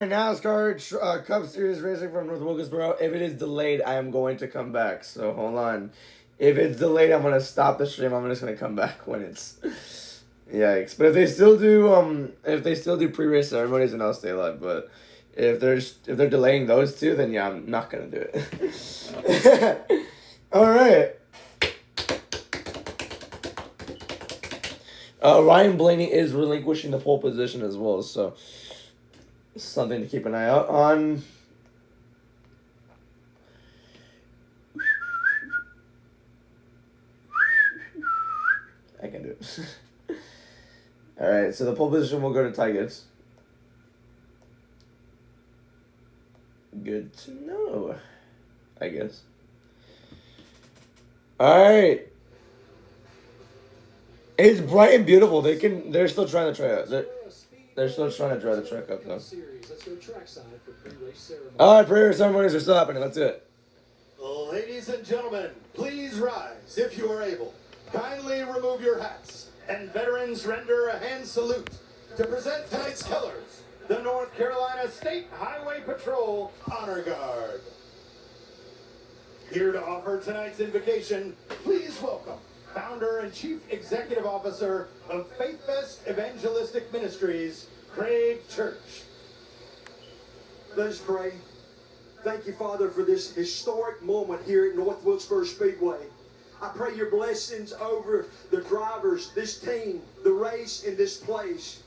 NASCAR Cup Series racing from North Wilkesboro. If it is delayed, I am going to come back. So hold on. If it's delayed, I'm gonna stop the stream. I'm just gonna come back when it's. Yikes! But if they still do pre-race ceremonies, then I'll stay live. But if they're delaying those two, then yeah, I'm not gonna do it. All right. Ryan Blaney is relinquishing the pole position as well, so something to keep an eye out on. I can do it. All right, so the pole position will go to Ty Gibbs. Good to know, I guess. All right. It's bright and beautiful. They're still trying to try it. They're still trying to dry the track up though. All right, prayer ceremonies are still happening. Let's do it. Ladies and gentlemen, please rise if you are able. Kindly remove your hats, and veterans render a hand salute to present tonight's colors, the North Carolina State Highway Patrol Honor Guard. Here to offer tonight's invocation, please welcome Founder and Chief Executive Officer of Faith Fest Evangelistic Ministries, Craig Church. Let us pray. Thank you, Father, for this historic moment here at North Wilkesboro Speedway. I pray your blessings over the drivers, this team, the race, in this place.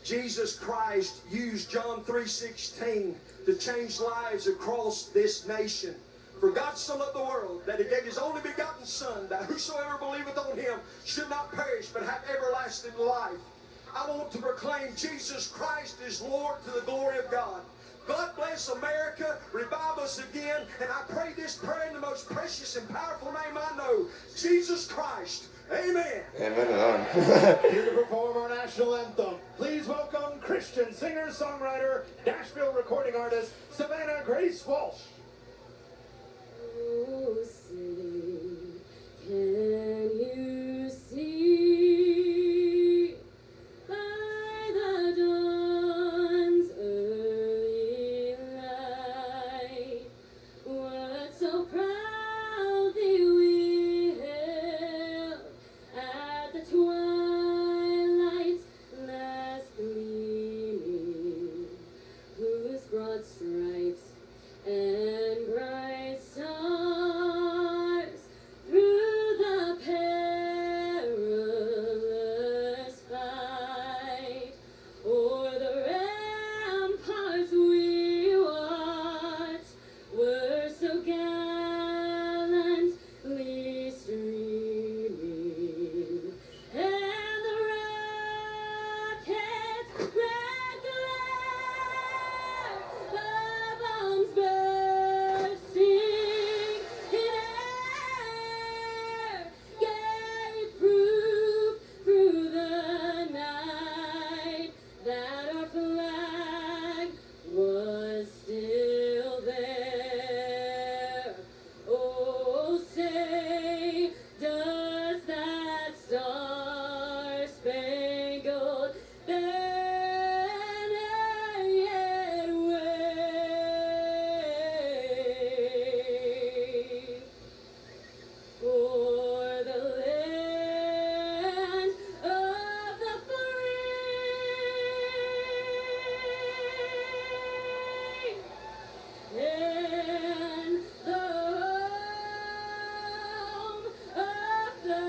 Jesus Christ used John 3:16 to change lives across this nation. For God so loved the world that he gave his only begotten Son, that whosoever believeth on him should not perish but have everlasting life. I want to proclaim Jesus Christ is Lord to the glory of God. God bless America, revive us again, and I pray this prayer in the most precious and powerful name I know, Jesus Christ. Amen. Amen. Here to perform our national anthem, please welcome Christian singer-songwriter, Nashville recording artist, Savannah Grace Walsh. Oh, say, can you see by the dawn's early light what so proudly we hailed at the twilight's last gleaming, whose broad stripes and bright stars through the perilous fight o'er the ramparts we watched were so gallantly streaming, and the rocket's red glare, the bombs bursting in air, gave proof through the night that our flag was still there. Oh, say, does that star-spangled banner yet wave for the land of the free and the home of the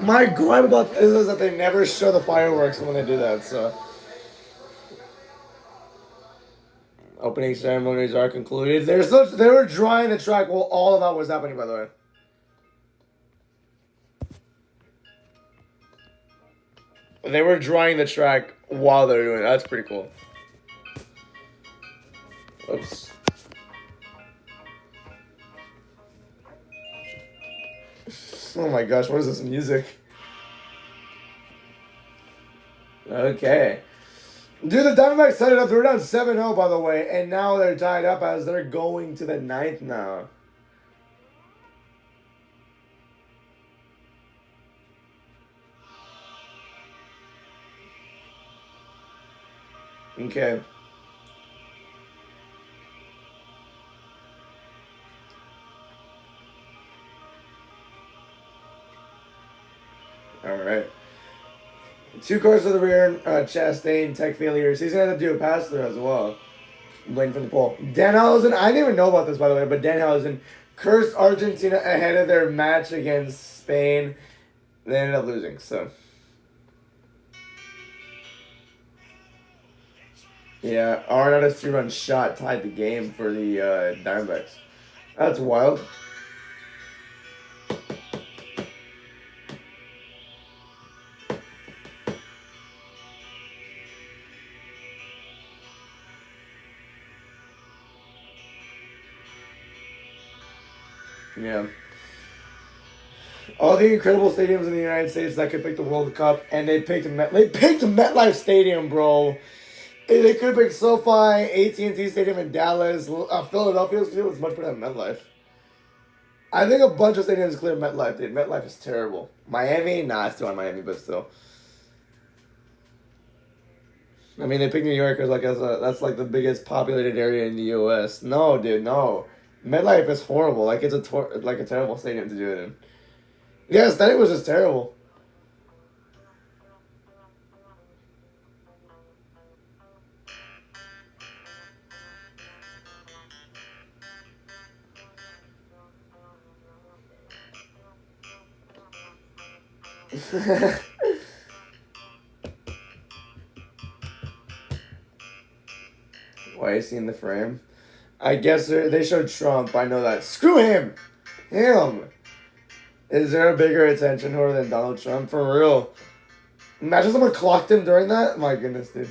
My gripe about this is that they never show the fireworks when they do that. So opening ceremonies are concluded. They were drying the track while all of that was happening. By the way. They were drying the track while they were doing it. That's pretty cool. Oops. Oh my gosh, what is this music? Okay. Dude, the Diamondbacks set it up. They were down 7-0, by the way, and now they're tied up as they're going to the ninth now. Okay. All right. 2 cars to the rear, Chastain, tech failures. He's going to have to do a pass through as well. Waiting for the pole. Danhausen, I didn't even know about this, by the way, but Danhausen cursed Argentina ahead of their match against Spain. They ended up losing, so. Yeah, Arenado's 2-run shot tied the game for the Diamondbacks. That's wild. Yeah. All the incredible stadiums in the United States that could pick the World Cup, and they picked MetLife Stadium, bro. They could have picked SoFi, AT&T Stadium in Dallas, Philadelphia's field is much better than MetLife. I think a bunch of stadiums clear MetLife, dude. MetLife is terrible. Miami, nah, it's still on Miami, but still. I mean, they picked New York as that's like the biggest populated area in the U.S. No, dude, no. MetLife is horrible. Like it's a terrible stadium to do it in. Yeah, aesthetic was just terrible. Why is he in the frame? I guess they showed Trump. I know that. Screw him! Him! Is there a bigger attention whore than Donald Trump? For real. Imagine someone clocked him during that? My goodness, dude.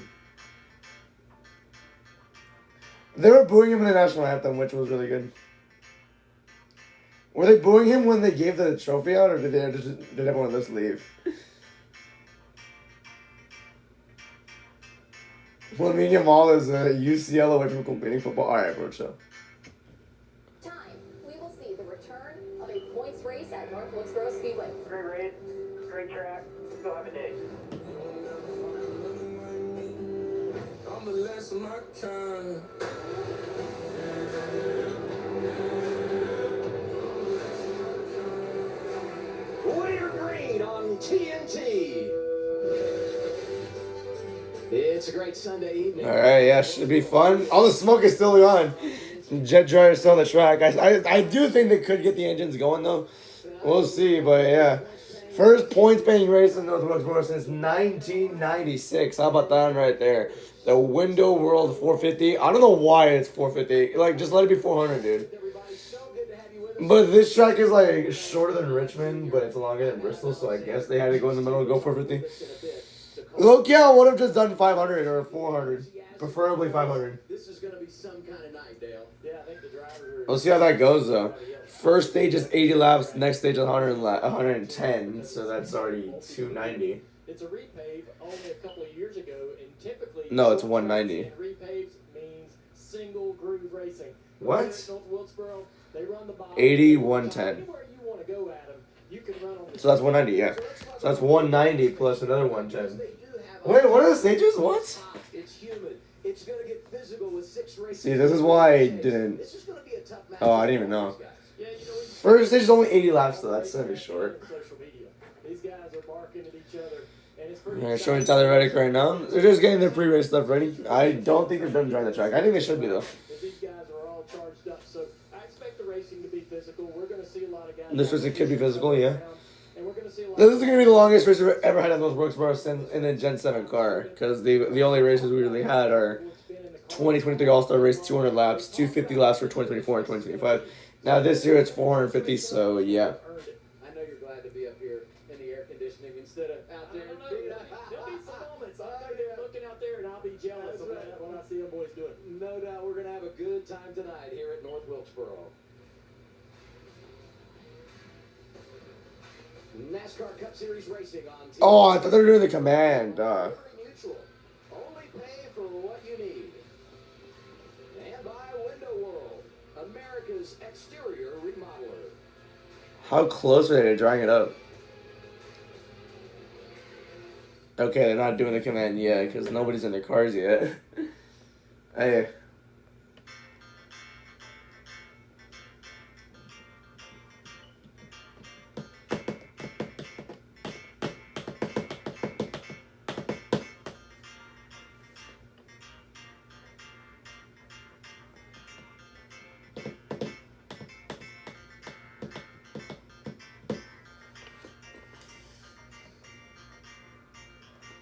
They were booing him in the national anthem, which was really good. Were they booing him when they gave the trophy out, or did everyone just leave? Lamine Yamal is a UCL away from completing football. All right, bro, chill. Time. We will see the return of a points race at North Wilkesboro Speedway. Great race, great track. Go have a day. I'm the last of my kind. Warrior Green on TNT. It's a great Sunday evening. All right, yeah, should be fun. All the smoke is still on. Jet dryer is still on the track. I do think they could get the engines going though. We'll see, but yeah. First points paying race in North Wilkesboro since 1996. How about that one right there? The Window World 450. I don't know why it's 450. Like, just let it be 400, dude. But this track is like shorter than Richmond, but it's longer than Bristol, so I guess they had to go in the middle and go 450. Look, yeah, I would have just done 500 or 400. Preferably 500. This is going to be some kind of night, Dale. Yeah, I think the drivers are... We'll see how that goes, though. First stage is 80 laps, next stage is 110, so that's already 290. It's a repave only a couple of years ago, and typically... No, it's 190. Repaves means single groove racing. What? They run the 80, 110. Anywhere you want to go, Adam, you can run on the... So that's 190, yeah. So that's 190 plus another 110. Wait, what are the stages? What? It's humid. It's going to get physical with 6 races. See, this is why I didn't... This is going to be a tough match. Oh, I didn't even know. Yeah, you know, First stage is only 80 laps, though. That's going to be short. social media. These guys are barking at each other, and it's pretty... They're showing Tyler Reddick right now. They're just getting their pre-race stuff ready. I don't think they're done driving the track. I think they should be, though. These guys are all charged up, so I expect the racing to be physical. We're going to see a lot of guys... This racing could be physical, yeah. And we're going to see a lot This is going to be the longest race we've ever had at North Wilkesboro since in a Gen 7 car. Because the only races we really had are 2023 All-Star Race, 200 laps, 250 laps for 2024 and 2025. Now this year it's 450, so yeah. I know you're glad to be up here in the air conditioning instead of out there. There'll be some moments. I'll be looking out there and I'll be jealous of that when I see them boys do it. No doubt we're going to have a good time tonight here at North Wilkesboro. NASCAR Cup Series racing on TV. Oh, I thought they were doing the command. Neutral. Only paying America's exterior remodeler. How close are they to drying it up? Okay, they're not doing the command yet because nobody's in their cars yet. Hey.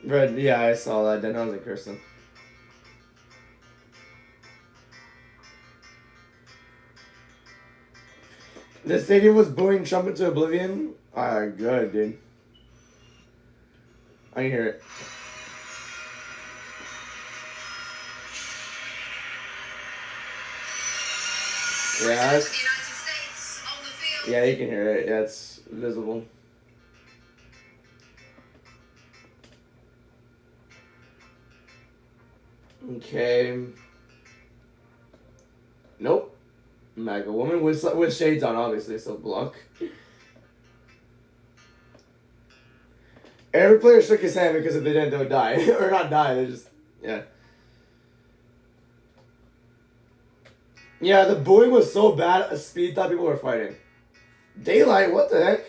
Red, yeah, I saw that. Then I was in Kirsten. The stadium was booing Trump into oblivion. Alright, good, dude. I can hear it. Yeah, yeah, you can hear it. Yeah, it's visible. Okay. Nope. MAGA woman with shades on, obviously, so block. Every player shook his hand because if they didn't, they would die. Or not die, they just, yeah. Yeah, the booing was so bad, Speed thought people were fighting. Daylight, what the heck?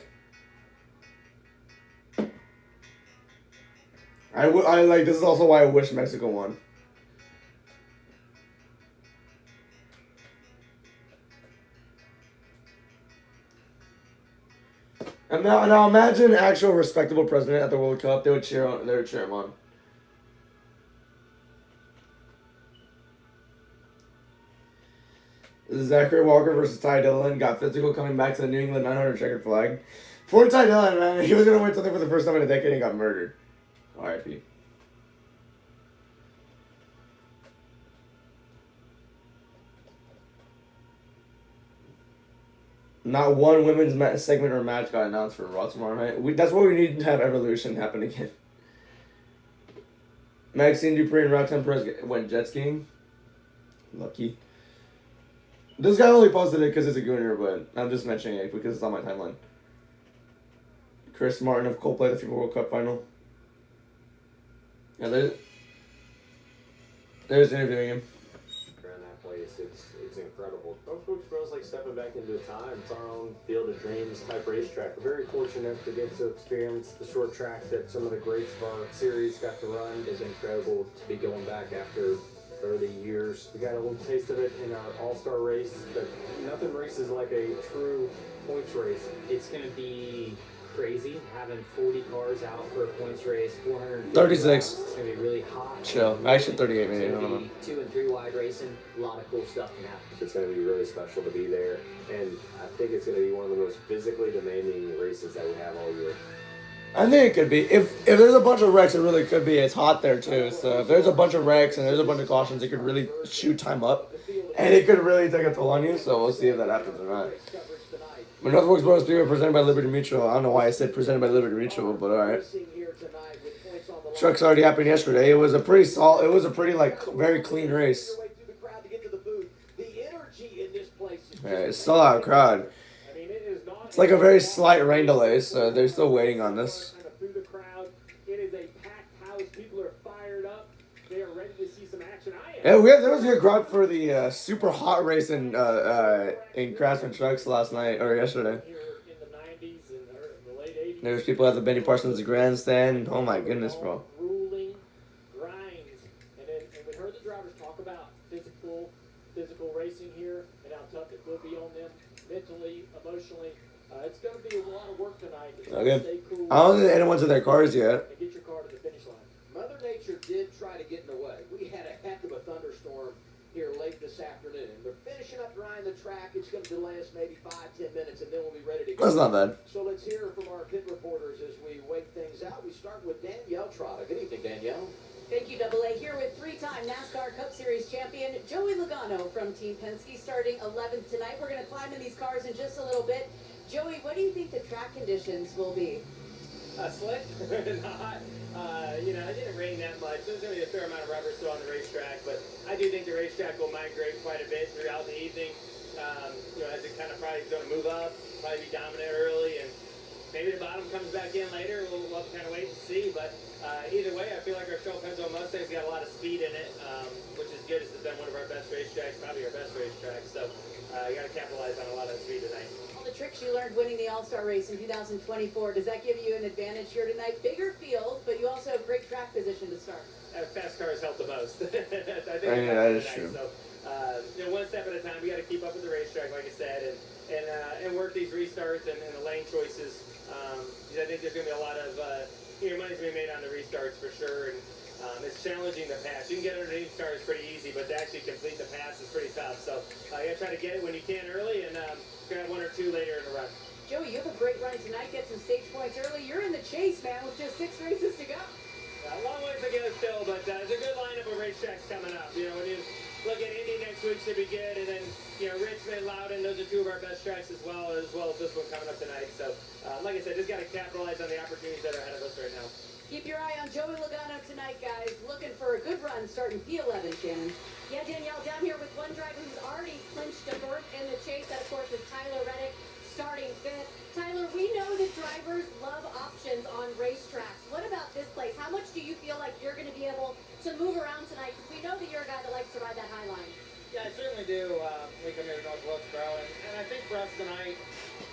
I like, this is also why I wish Mexico won. And now imagine an actual respectable president at the World Cup. They would cheer him on. Zachary Walker versus Ty Dillon got physical coming back to the New England 900 checkered flag. For Ty Dillon, man, he was gonna win something for the first time in a decade and got murdered. R.I.P. Not one women's segment or match got announced for Raw tomorrow night. That's what we need to have Evolution happen again. Maxine Dupree and Roxanne Perez went jet skiing. Lucky. This guy only posted it because it's a gooner, but I'm just mentioning it because it's on my timeline. Chris Martin of Coldplay, the FIFA World Cup final. Yeah, there's interviewing him. Around that place, it's incredible. North Wilkesboro's like stepping back into time. It's our own field of dreams type racetrack. We're very fortunate to get to experience the short track that some of the greats of our series got to run. It's incredible to be going back after 30 years. We got a little taste of it in our all-star race, but nothing races like a true points race. It's going to be crazy having 40 cars out for a points race, 436. 36. It's going to be really hot. Chill. Actually, 38 maybe. I It's don't going know. to be 2 and 3 wide racing. A lot of cool stuff can happen. It's going to be really special to be there, and I think it's going to be one of the most physically demanding races that we have all year. I think it could be. If there's a bunch of wrecks, it really could be. It's hot there too, so if there's a bunch of wrecks and there's a bunch of cautions, it could really shoot time up, and it could really take a toll on you. So we'll see if that happens or not. But North Wilkesboro Speedway presented by Liberty Mutual. I don't know why I said presented by Liberty Mutual, but all right. Trucks already happened yesterday. It was a pretty solid. It was a pretty very clean race. Yeah, it's still out crowd. It's like a very slight rain delay, so they're still waiting on this. Through the crowd, it is a packed house. People are fired up. They are ready to see some action. Yeah, there was a good crowd for the super hot race in Craftsman Trucks last night or yesterday. In the 90s and the late 80s. There was people at the Benny Parsons grandstand. Oh my goodness, bro. Grueling grinds. And we heard the drivers talk about physical racing here and how tough it will be on them mentally, emotionally. It's going to be a lot of work tonight. Okay. Stay cool. I don't think anyone's in their cars yet. And get your car to the finish line. Mother Nature did try to get in the way. We had a heck of a thunderstorm here late this afternoon. They're finishing up drying the track. It's going to delay us maybe 5-10 minutes, and then we'll be ready to go. That's not bad. So let's hear from our pit reporters as we wait things out. We start with Danielle Trotta. Good evening, Danielle. Thank you, Double A. Here with three-time NASCAR Cup Series champion Joey Logano from Team Penske, starting 11th tonight. We're going to climb in these cars in just a little bit. Joey, what do you think the track conditions will be? Slick, not. It didn't rain that much. There's going to be a fair amount of rubber still on the racetrack, but I do think the racetrack will migrate quite a bit throughout the evening. as it kind of probably going to move up, probably be dominant early, and maybe the bottom comes back in later. We'll have to kind of wait and see. But either way, I feel like our Show Penzo Mustang's got a lot of speed in it, which is good. This has been one of our best racetracks, probably our best racetrack. So you got to capitalize on a lot of speed tonight. All the tricks you learned winning the All-Star race in 2024, does that give you an advantage here tonight? Bigger field, but you also have great track position to start. Fast cars help the most. I think that is true. So, one step at a time. We got to keep up with the racetrack, like I said, and work these restarts and the lane choices. Because I think there's going to be a lot of money's going to be made on the restarts for sure. And it's challenging the pass. You can get underneath cars pretty easy, but to actually complete the pass is pretty tough. So you got to try to get it when you can early, and grab one or two later in the run. Joey, you have a great run tonight. Get some stage points early. You're in the chase, man, with just 6 races to go. A long ways to go still, but there's a good lineup of racetracks coming up. When you look at Indy next week, should be good, and then Richmond, Loudon, those are two of our best tracks as well as this one coming up tonight. So, like I said, just got to capitalize on the opportunities that are ahead of us right now. Keep your eye on Joey Logano tonight, guys. Looking for a good run starting P11, Shannon. Yeah, Danielle, down here with one driver who's already clinched a berth in the chase. That, of course, is Tyler Reddick, starting 5th. Tyler, we know that drivers love options on racetracks. What about this place? How much do you feel like you're going to be able to move around tonight? Because we know that you're a guy that likes to ride that high line. Yeah, I certainly do. We come here to North Wilkesboro, and I think for us tonight,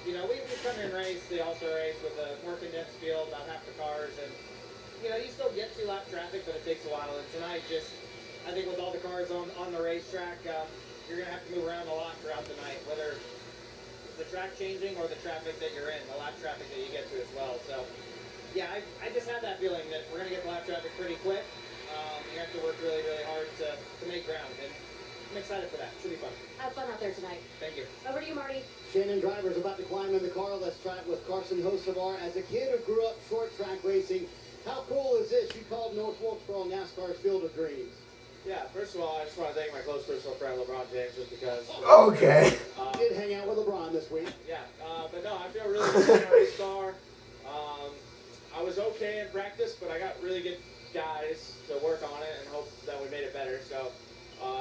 we come here and race the All-Star race with a more condensed field, about half the cars, and you still get 2-lap traffic, but it takes a while. And tonight, I think with all the cars on the racetrack, you're going to have to move around a lot throughout the night, whether the track changing or the traffic that you're in, the lap traffic that you get to as well. So, yeah, I just have that feeling that we're going to get the lap traffic pretty quick. You have to work really, really hard to make ground, and I'm excited for that. Should be fun. Have fun out there tonight. Thank you. Over to you, Marty. Shannon Driver's about to climb in the car. Let's try it with Carson Hocevar. As a kid who grew up short track racing, how cool is this? You called North Wilkesboro NASCAR's Field of Dreams. Yeah, first of all, I just want to thank my close personal friend LeBron James just because. Okay. Did hang out with LeBron this week. Yeah, but no, I feel really good in our race car. I was okay in practice, but I got really good guys to work on it and hope that we made it better. So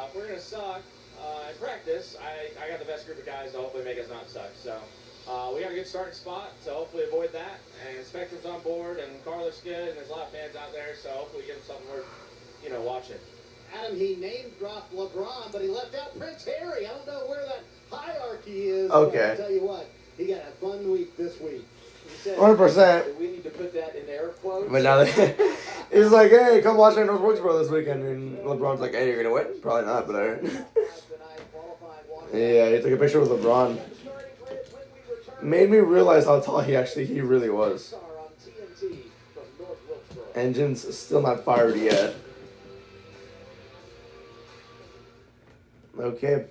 if we're gonna suck in practice, I got the best group of guys to hopefully make us not suck. So we got a good starting spot, so hopefully avoid that. And Spectrum's on board, and the car looks good, and there's a lot of fans out there, so hopefully give them something worth watching. Adam, he name-dropped LeBron, but he left out Prince Harry. I don't know where that hierarchy is. Okay. I'll tell you what, he got a fun week this week. 100%. We need to put that in air quotes. But now he's like, hey, come watch North Wilkesboro this weekend. And LeBron's like, hey, you're going to win? Probably not, but alright. Yeah, he took a picture with LeBron. Made me realize how tall he really was. Engine's still not fired yet. Okay.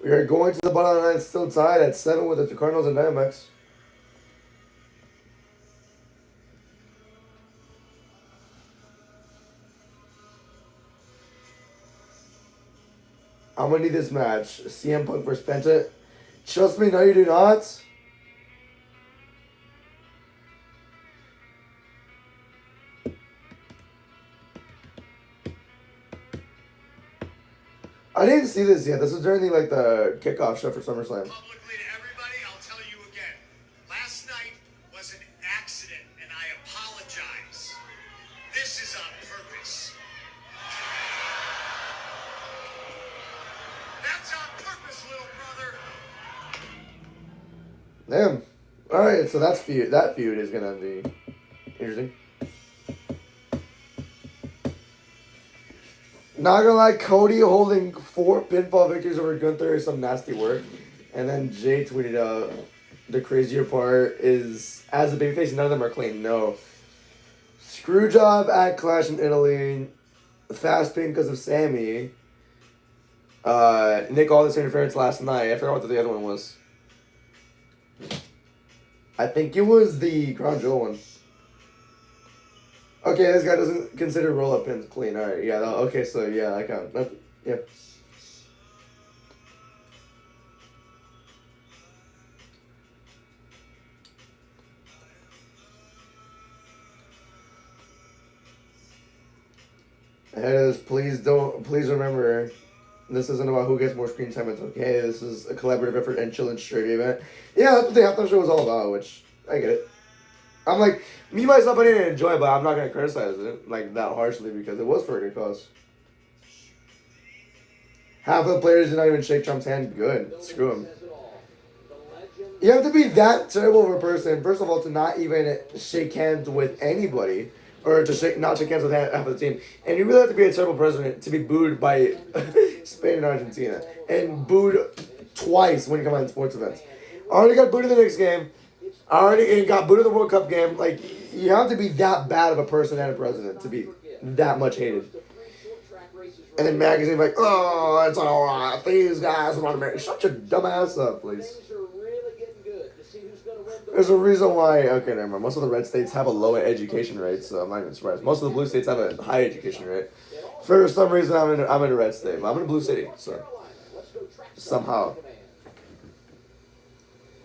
We are going to the bottom of the ninth, still tied at 7 with the Cardinals and Diamondbacks. I'm gonna need this match. CM Punk versus Penta. Trust me, no you do not. I didn't see this yet. This was during the kickoff show for SummerSlam. Publicly to everybody, I'll tell you again. Last night was an accident, and I apologize. This is on purpose. That's on purpose, little brother. Damn. Alright, so that feud is gonna be interesting. Not gonna lie, Cody holding 4 pinfall victories over Gunther is some nasty work. And then Jay tweeted out, the crazier part is, as a babyface, none of them are clean. No. Screwjob at Clash in Italy. Fast pin because of Sammy. Nick Aldis interference last night. I forgot what the other one was. I think it was the Crown Jewel one. Okay, this guy doesn't consider roll-up pins clean. Alright, yeah, okay, so yeah, I count. Yeah. Ahead of this, please remember, This isn't about who gets more screen time. It's okay. This is a collaborative effort and chill and straight event. Yeah, that's what the halftime show was all about, which I get it. I'm like, me myself, I didn't enjoy it, but I'm not going to criticize it like that harshly because it was for a good cause. Half of the players did not even shake Trump's hand. Good. Screw him. You have to be that terrible of a person, first of all, to not even shake hands with anybody, or to not shake hands with half of the team. And you really have to be a terrible president to be booed by Spain and Argentina, and booed twice when you come out in sports events. Already got booed in the next game. Already got booed in the World Cup game. Like, you have to be that bad of a person and a president to be that much hated. And then magazines like, oh, it's all right. These guys want America. Shut your dumb ass up, please. There's a reason why. Okay, never mind. Most of the red states have a low education rate, so I'm not even surprised. Most of the blue states have a high education rate. For some reason, I'm in a red state. I'm in a blue city, so somehow.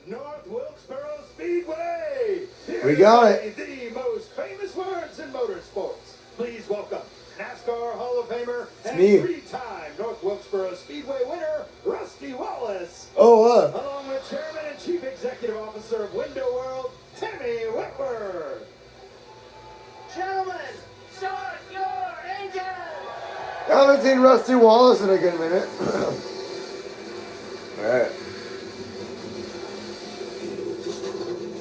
North Wilkesboro Speedway. We got it. The most famous words in motorsports. Please welcome NASCAR Hall of Famer and me. 3-time North Wilkesboro Speedway winner, Rusty Wallace. Oh, Along with Chairman and Chief Executive Officer of Window World, Tammy Whitworth. Gentlemen, start your engines! I haven't seen Rusty Wallace in a good minute. Alright.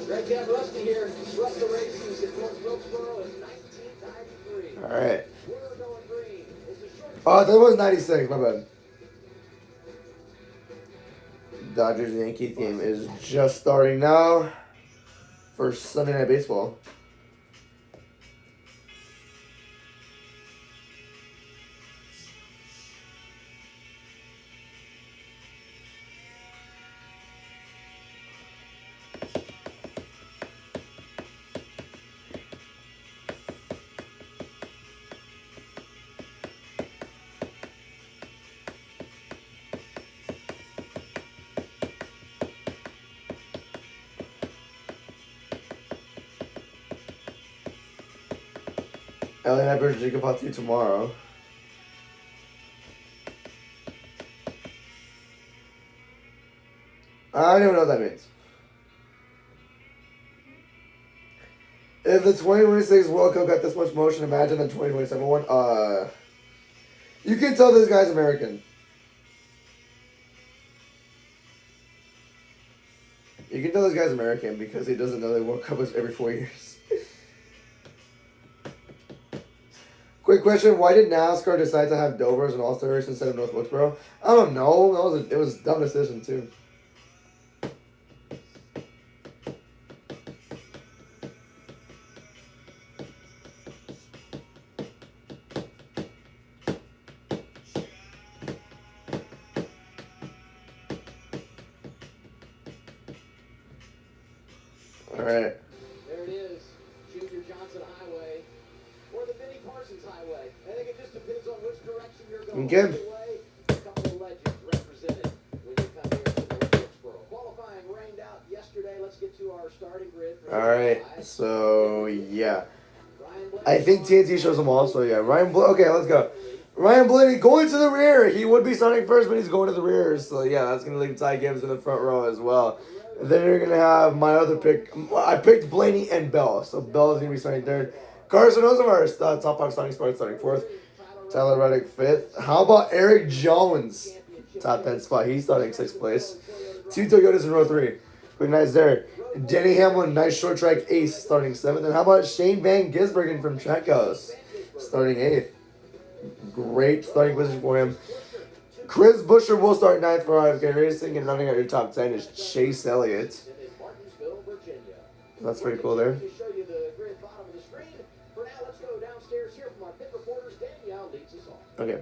Great to have Rusty here. Rusty Racing's at North Wilkesboro in 1993. Alright. We're going green. It's a short Oh, that was 96, my bad. Dodgers Yankee theme is just starting now for Sunday Night Baseball. LA Night version you can pop to tomorrow. I don't even know what that means. If the 2026 World Cup got this much motion, imagine the 2027 one. You can tell this guy's American. You can tell this guy's American because he doesn't know the World Cup is every 4 years. Quick question, why did NASCAR decide to have Dover as an all-star race instead of North Wilkesboro? I don't know. It was a dumb decision, too. All right. There it is, Junior Johnson Highway, or the Benny Parsons Highway. I think it just depends on which direction you're going. Okay. Either way, a couple of legends represented when you come here to North Wilkesboro. Qualifying rained out yesterday. Let's get to our starting grid. All right. So, yeah. I think TNT shows them all, so yeah. Okay, let's go. Ryan Blaney going to the rear. He would be starting first, but he's going to the rear. So, yeah, that's going to leave Ty Gibbs in the front row as well. And then you're going to have my other pick. I picked Blaney and Bell. So, Bell is going to be starting third. Carson Osamar, top 5 starting fourth. Tyler Reddick, fifth. How about Eric Jones? Top 10 spot. He's starting 6th place. 2 Toyotas in row 3. Pretty nice there. Denny Hamlin, nice short track ace, starting 7th. And how about Shane Van Gisbergen from Trackhouse, starting 8th. Great starting position for him. Chris Buescher will start 9th for RFK Racing, and running out your top 10 is Chase Elliott. That's pretty cool there. Okay.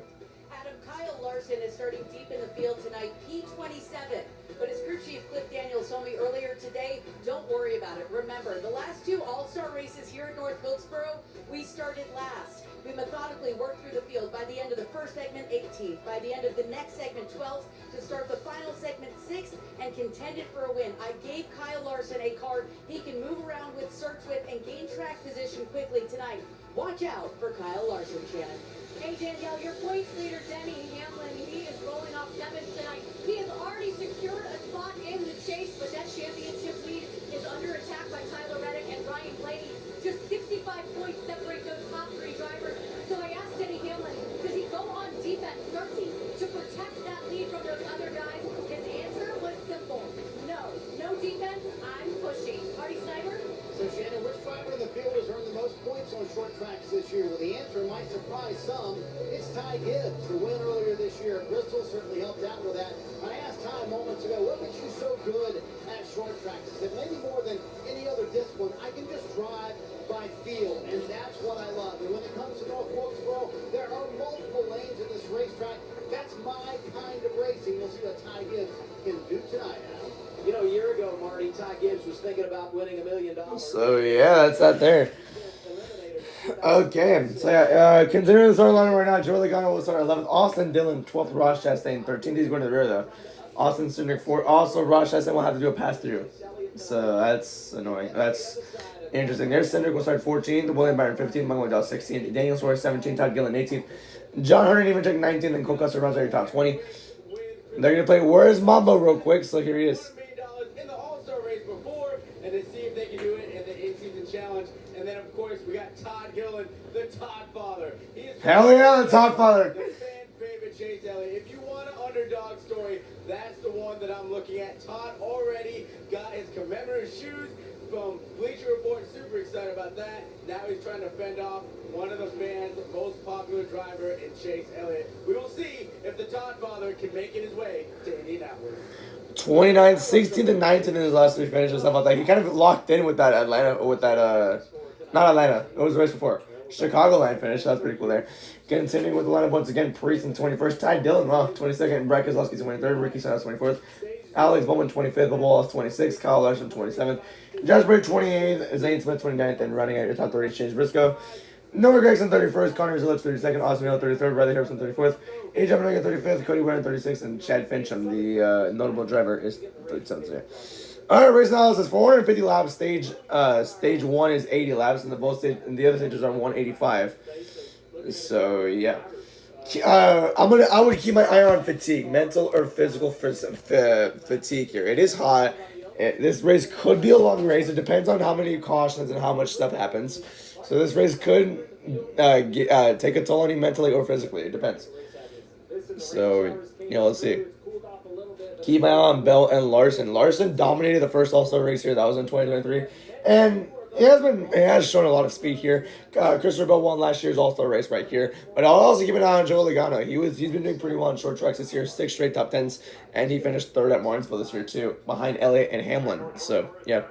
Adam, Kyle Larson is starting deep in the field tonight, P27. But as crew chief Cliff Daniels told me earlier today, don't worry about it. Remember, the last 2 all-star races here at North Wilkesboro, we started last. We methodically worked through the field. By the end of the first segment, 18th. By the end of the next segment, 12th. To start the final segment, 6th, and contended for a win. I gave Kyle Larson a card he can move around with, search with, and gain track position quickly tonight. Watch out for Kyle Larson, Shannon. Hey Danielle, your points leader Denny Hamlin, he is rolling 7th tonight. He has already secured a spot in the chase, but that championship lead is under attack by Tyler Reddick and Ryan Blaney. Just 65 points separate those top 3 drivers. So I asked Denny Hamlin, does he go on defense 13 to protect that lead from those other guys? His answer was simple. No defense, I'm pushing. Marty Sniper? So, Shannon, which driver in the field has earned the most points on short tracks this year? Well, the answer might surprise some. It's Ty Gibbs. The win earlier this year at Bristol certainly helped out with that. I asked Ty moments ago, what makes you so good at short tracks? He said, maybe more than any other discipline, I can just drive by feel, and that's what I love. And when it comes to North Wilkesboro, there are multiple lanes in this racetrack. That's my kind of racing. We'll see what Ty Gibbs can do tonight, Adam. You know, a year ago, Marty, Ty Gibbs was thinking about winning $1 million. So yeah, that's that there. Okay, so yeah, continuing the storyline right now, Joey Logano will start 11th, Austin Dillon 12th, Ross Chastain 13th. He's going to the rear though. Austin Cindric 4th. Also, Ross Chastain will have to do a pass through. So that's annoying. That's interesting. There's Cindric will start 14th, William Byron 15th, Michael McDowell 16th, Daniel Suarez 17th, Todd Gillen 18th, John Hunter even took 19th, and Cole Custer runs out your top 20. They're going to play Where's Mambo real quick, so here he is. In the All-Star race before, and then see if they can do it in the in-season challenge. And then, of course, we got Todd Gillen, the Todd Father. He is Hell yeah, the Todd Father. The fan favorite Chase Elliott. If you want an underdog story, that's the one that I'm looking at. Todd already got his commemorative shoes from Bleacher Report. Super excited about that. Now he's trying to fend off one of the fans' most popular driver in Chase Elliott. We will see if the Todd Father can make it his way to Indianapolis. 29th, 16th, and 19th in his last 3 finishes, stuff like that. He kind of locked in with that not Atlanta, it was the race before. Chicagoland finish, that's pretty cool there. Continuing with the lineup once again, Priest in 21st, Ty Dillon, 22nd, Brad Keselowski 23rd, Ricky Stenhouse 24th, Alex Bowman 25th, Bubba Wallace 26th, Kyle Larson 27th, Josh Berry 28th, Zane Smith 29th, and running at your top 30 is Chase Briscoe. Noah Gregson 31st, Connor Zillich 32nd, Austin Hill 33rd, Riley Harrison 34th, AJ Manega 35th, Cody Warren 36th, and Chad Fincham, the notable driver, is 37th. Yeah. All right, race analysis: 450 laps. Stage 1 is 80 laps, and the other stages are 185. So yeah, I would keep my eye on fatigue, mental or physical fatigue here. It is hot. This race could be a long race. It depends on how many cautions and how much stuff happens. So this race could take a toll on you mentally or physically. It depends. So, let's see. Keep my eye on Bell and Larson. Larson dominated the first All-Star race here. That was in 2023. And he has shown a lot of speed here. Christopher Bell won last year's All-Star race right here. But I'll also keep an eye on Joey Logano. He's been doing pretty well on short tracks this year. 6 straight top 10s. And he finished 3rd at Martinsville this year, too. Behind Elliott and Hamlin. So, yeah.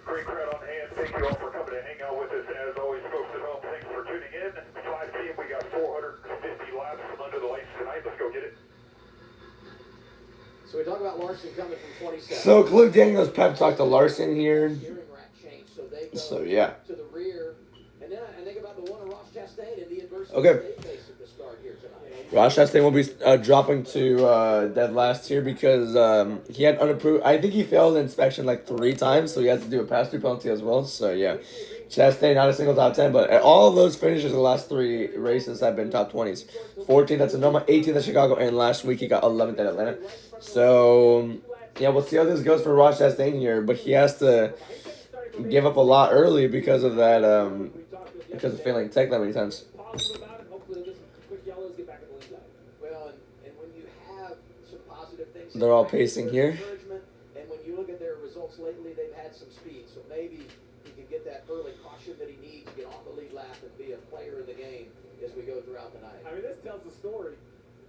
Great crowd on hand. Thank you all for coming to hang out with us. As always, folks at home, thanks for tuning in. 5 p.m. We got 450 laps under the lights tonight. Let's go get it. So we talk about Larson coming from 27. So Cliff Daniels pep talk to Larson here. Gearing rack change, so they go So yeah. to the rear. And then I think about the one of Ross Chastain and the adversity Okay. they face at the start here tonight. Ross Chastain will be dropping to dead last here because he had unapproved. I think he failed the inspection like 3 times, so he has to do a pass-through penalty as well. So yeah, Chastain not a single top 10, but all of those finishes in the last 3 races have been top 20s. 14th at Sonoma, 18th at Chicago, and last week he got 11th at Atlanta. So yeah, we'll see how this goes for Ross Chastain here, but he has to give up a lot early because of that because of failing tech that many times. Well, and when you have some positive things, They're all pacing here. And when you look at their results lately, they've had some speed. So maybe he can get that early caution that he needs to get on the lead lap and be a player in the game as we go throughout the night. I mean, this tells the story.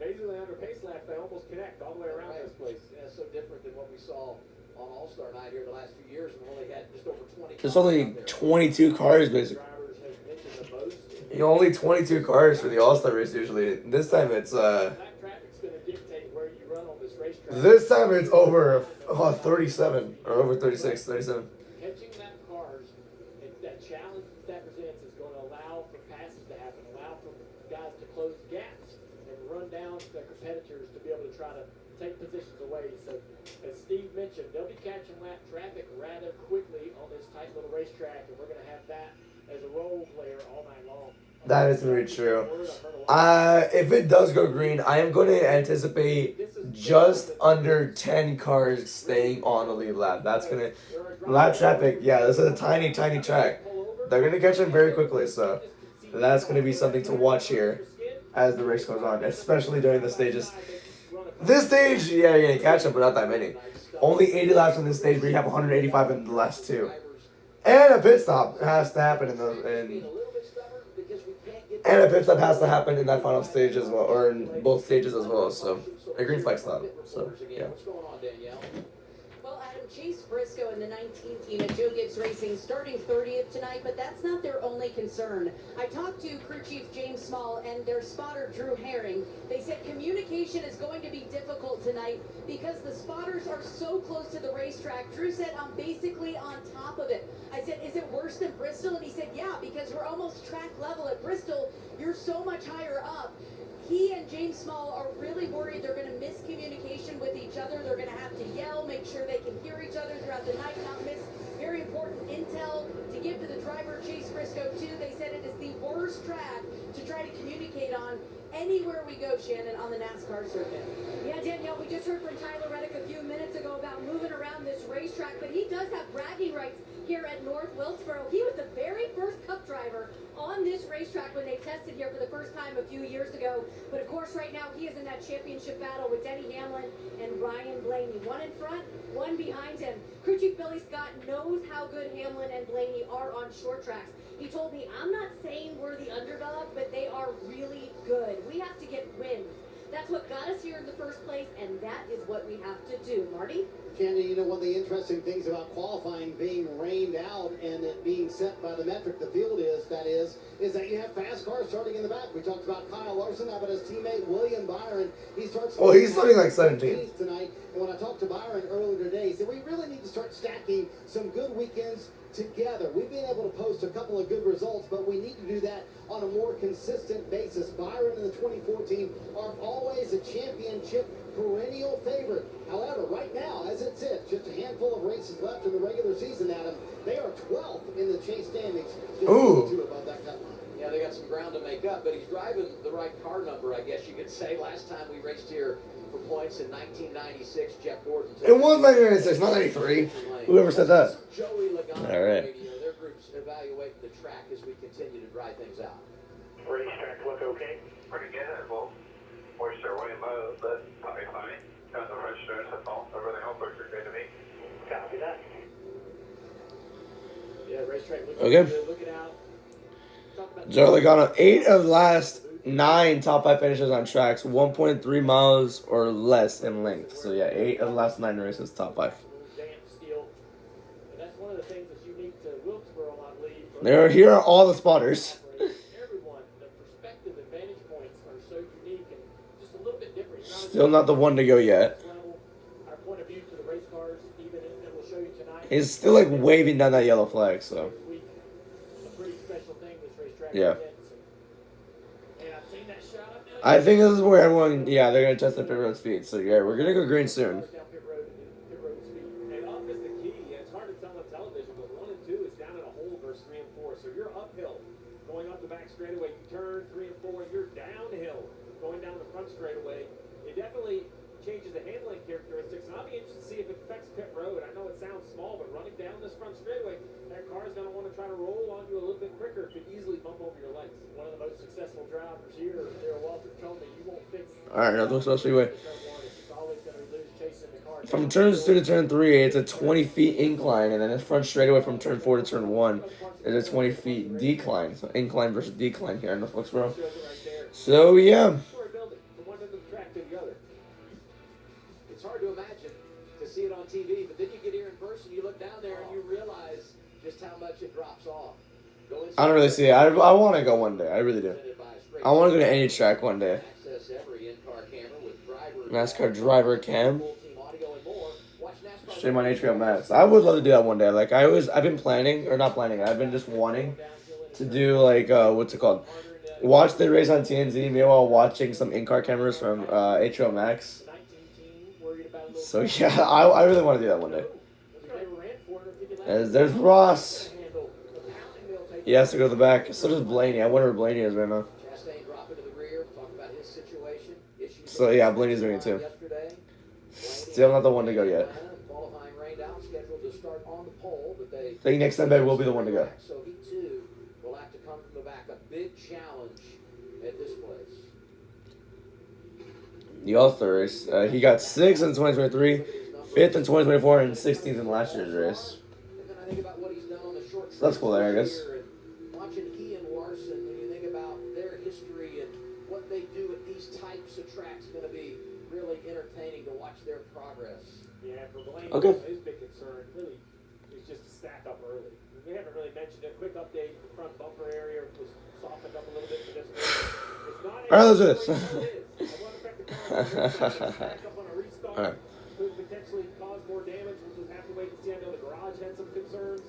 Basically, under pace lap, they almost connect all the way around this place. Yeah, so different than what we saw on All-Star Night here the last few years when we only had just over 20. There's only 22 cars, basically. Drivers have mentioned the most. Only 22 cars for the All-Star race usually. This time it's That traffic's going to dictate where you run on this racetrack. this time it's over 37 or over 36, 37. Catching that cars, that challenge that presents is going to allow for passes to happen, allow for guys to close gaps and run down their competitors to be able to try to take positions away. So, as Steve mentioned, they'll be catching lap traffic rather quickly on this tight little racetrack, and we're going to have that as a role player all night long. That is very true. If it does go green, I am going to anticipate just under 10 cars staying on the lead lap. That's going to... Lap traffic, yeah, this is a tiny, tiny track. They're going to catch him very quickly, so that's going to be something to watch here as the race goes on, especially during the stages. This stage, yeah, you're going to catch him, but not that many. Only 80 laps on this stage, but you have 185 in the last two. And a pit stop has to happen and a pit stop has to happen in that final stage as well, or in both stages as well. So a green flag stop. So yeah. Well, Adam, Chase Briscoe in the 19th team at Joe Gibbs Racing starting 30th tonight, but that's not their only concern. I talked to crew chief James Small and their spotter Drew Herring. They said communication is going to be difficult tonight because the spotters are so close to the racetrack. Drew said, I'm basically on top of it. I said, is it worse than Bristol? And he said, yeah, because we're almost track level at Bristol. You're so much higher up. He and James Small are really worried they're going to miss communication with each other. They're going to have to yell, make sure they can hear each other throughout the night, not miss very important intel to give to the driver, Chase Briscoe, too. They said it is the worst track to try to communicate on anywhere we go, Shannon, on the NASCAR circuit. Yeah, Danielle, we just heard from Tyler Reddick a few minutes ago about moving around this racetrack, but he does have bragging rights here at North Wilkesboro. He was the very first Cup driver on this racetrack when they tested here for the first time a few years ago. But of course, right now, he is in that championship battle with Denny Hamlin and Ryan Blaney. One in front, one behind him. Crew Chief Billy Scott knows how good Hamlin and Blaney are on short tracks. He told me, I'm not saying we're the underdog, but they are really good. We have to get wins. That's what got us here in the first place, and that is what we have to do. Marty? Shannon, you know, one of the interesting things about qualifying being rained out and it being set by the metric the field is that you have fast cars starting in the back. We talked about Kyle Larson, how about his teammate William Byron? He's starting like 17th tonight. And when I talked to Byron earlier today, he said we really need to start stacking some good weekends together. We've been able to post a couple of good results, but we need to do that on a more consistent basis. Byron and the 2014 are always a championship perennial favorite. However, right now, as it sits, just a handful of races left in the regular season, Adam, they are 12th in the chase standings. Just 2 above that cut line. Yeah, they got some ground to make up, but he's driving the right car number, I guess you could say. Last time we raced here for points in 1996, Jeff Gordon. It was 1996, not 93. Whoever said that. Joey Logano, all right. Their group's evaluating the track as we continue to dry things out. Racetrack look okay? Pretty good. Well, moisture way low, but probably fine. Kind of registered, that's all. Everything else looks good to me. Copy that. Yeah, racetrack looks okay. Good. Looking out. Joe Logano, 8 of the last 9 top 5 finishes on tracks, 1.3 miles or less in length. So yeah, 8 of the last 9 races, top 5. Here are all the spotters. Everyone, the perspective and vantage points are so unique and just a little bit different. Still not the one to go yet. Our point of view to the race cars, even it will show you tonight. He's still like waving down that yellow flag, so. A pretty special thing this racetrack. Yeah. And I've seen that shot up now. I think this is where everyone, yeah, they're gonna test the pit road speed. So yeah, we're gonna go green soon. Going up the back straightaway, you turn 3 and 4, you're downhill. Going down the front straightaway, it definitely changes the handling characteristics. And I'll be interested to see if it affects pit road. I know it sounds small, but running down this front straightaway, that car's going to want to try to roll on you a little bit quicker. It could easily bump over your legs. One of the most successful drivers here, Darrell Walter, told me you won't fix. All right, North Wilkesboro Speedway. It's always going to lose chasing the car. From turns 2 to turn 3, it's a 20 feet incline, and then the front straightaway from turn 4 to turn 1 is a 20 feet decline. So incline versus decline here in North Wilkesboro. So yeah. It's hard to imagine to see it on TV, but then you get here in person, you look down there and you realize just how much it drops off. I don't really see it. I want to go one day. I really do. I want to go to any track one day. NASCAR driver cam. Stream on HBO Max. I would love to do that one day. Like I've been planning, or not planning. I've been just wanting to do like what's it called? Watch the race on TNT, meanwhile watching some in-car cameras from HBO Max. So yeah, I really want to do that one day. As there's Ross. He has to go to the back. So does Blaney. I wonder where Blaney is right now. Chastain dropping to the rear. Talk about his situation. So yeah, Blaney's doing it too. Still not the one to go yet. Qualifying rained out, scheduled to start on the pole, but they I think next time will be the one to go. So he too will have to come from the back. A big challenge at this place. The All-Star race. He got 6th in 2023, 5th in 2024, and 16th in last year's race. And then I think about what he's done on the short So that's cool there, I guess. watching he and Larson, when you think about their history and what they do at these types of tracks, going to be really entertaining to watch their progress. Yeah, for Blaney, Okay. his big concern really is just to stack up early. We haven't really mentioned a quick update. The front bumper area was softened up a little bit for this race. It's not All right, let's do this. it won't affect the car. Stack up on a restart. All right. Could potentially cause more damage. We'll just have to wait and see. I know the garage had some concerns.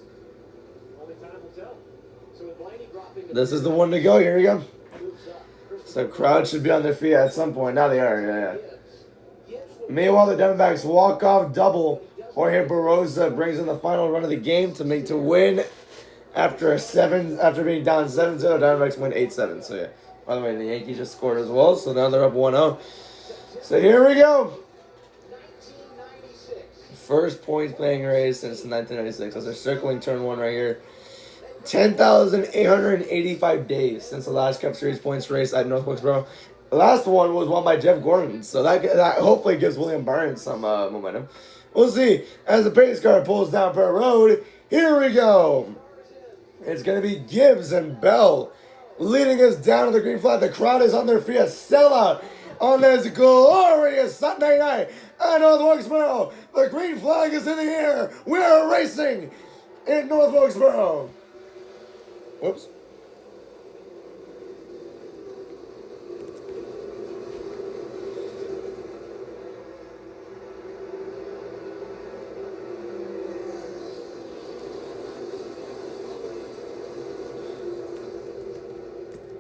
Only time will tell. So with Blaney dropping This is the one to go. Here we go. moves up. So crowd should be on their feet at some point. Now they are. Yeah. Meanwhile, the Diamondbacks walk off double. Jorge Barroza brings in the final run of the game to win after being down 7-0. Diamondbacks win 8-7. So yeah. By the way, the Yankees just scored as well. So now they're up 1-0. So here we go. First points playing race since 1996. As they're circling turn 1 right here. 10,885 days since the last Cup Series points race at North Wilkesboro. The last one was won by Jeff Gordon, so that hopefully gives William Burns some momentum. We'll see. As the pace car pulls down per road, here we go. It's going to be Gibbs and Bell leading us down to the green flag. The crowd is on their feet. A sellout on this glorious Sunday night at North Wilkesboro. The green flag is in the air. We are racing in North Wilkesboro. Whoops.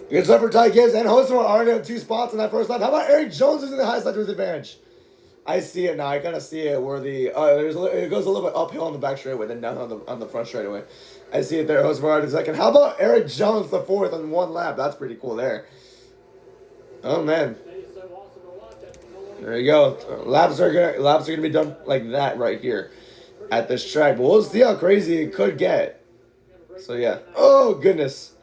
Good stuff for Ty Gibbs and Hoster are already at 2 spots in that first lap. How about Eric Jones using the high side to his advantage? I see it now. I kind of see it where it goes a little bit uphill on the back straightaway, then down on the front straightaway. I see it there. Hoster already second. How about Eric Jones the 4th on 1 lap? That's pretty cool there. Oh man. There you go. Laps are gonna be done like that right here at this track. But we'll see how crazy it could get. So yeah. Oh goodness.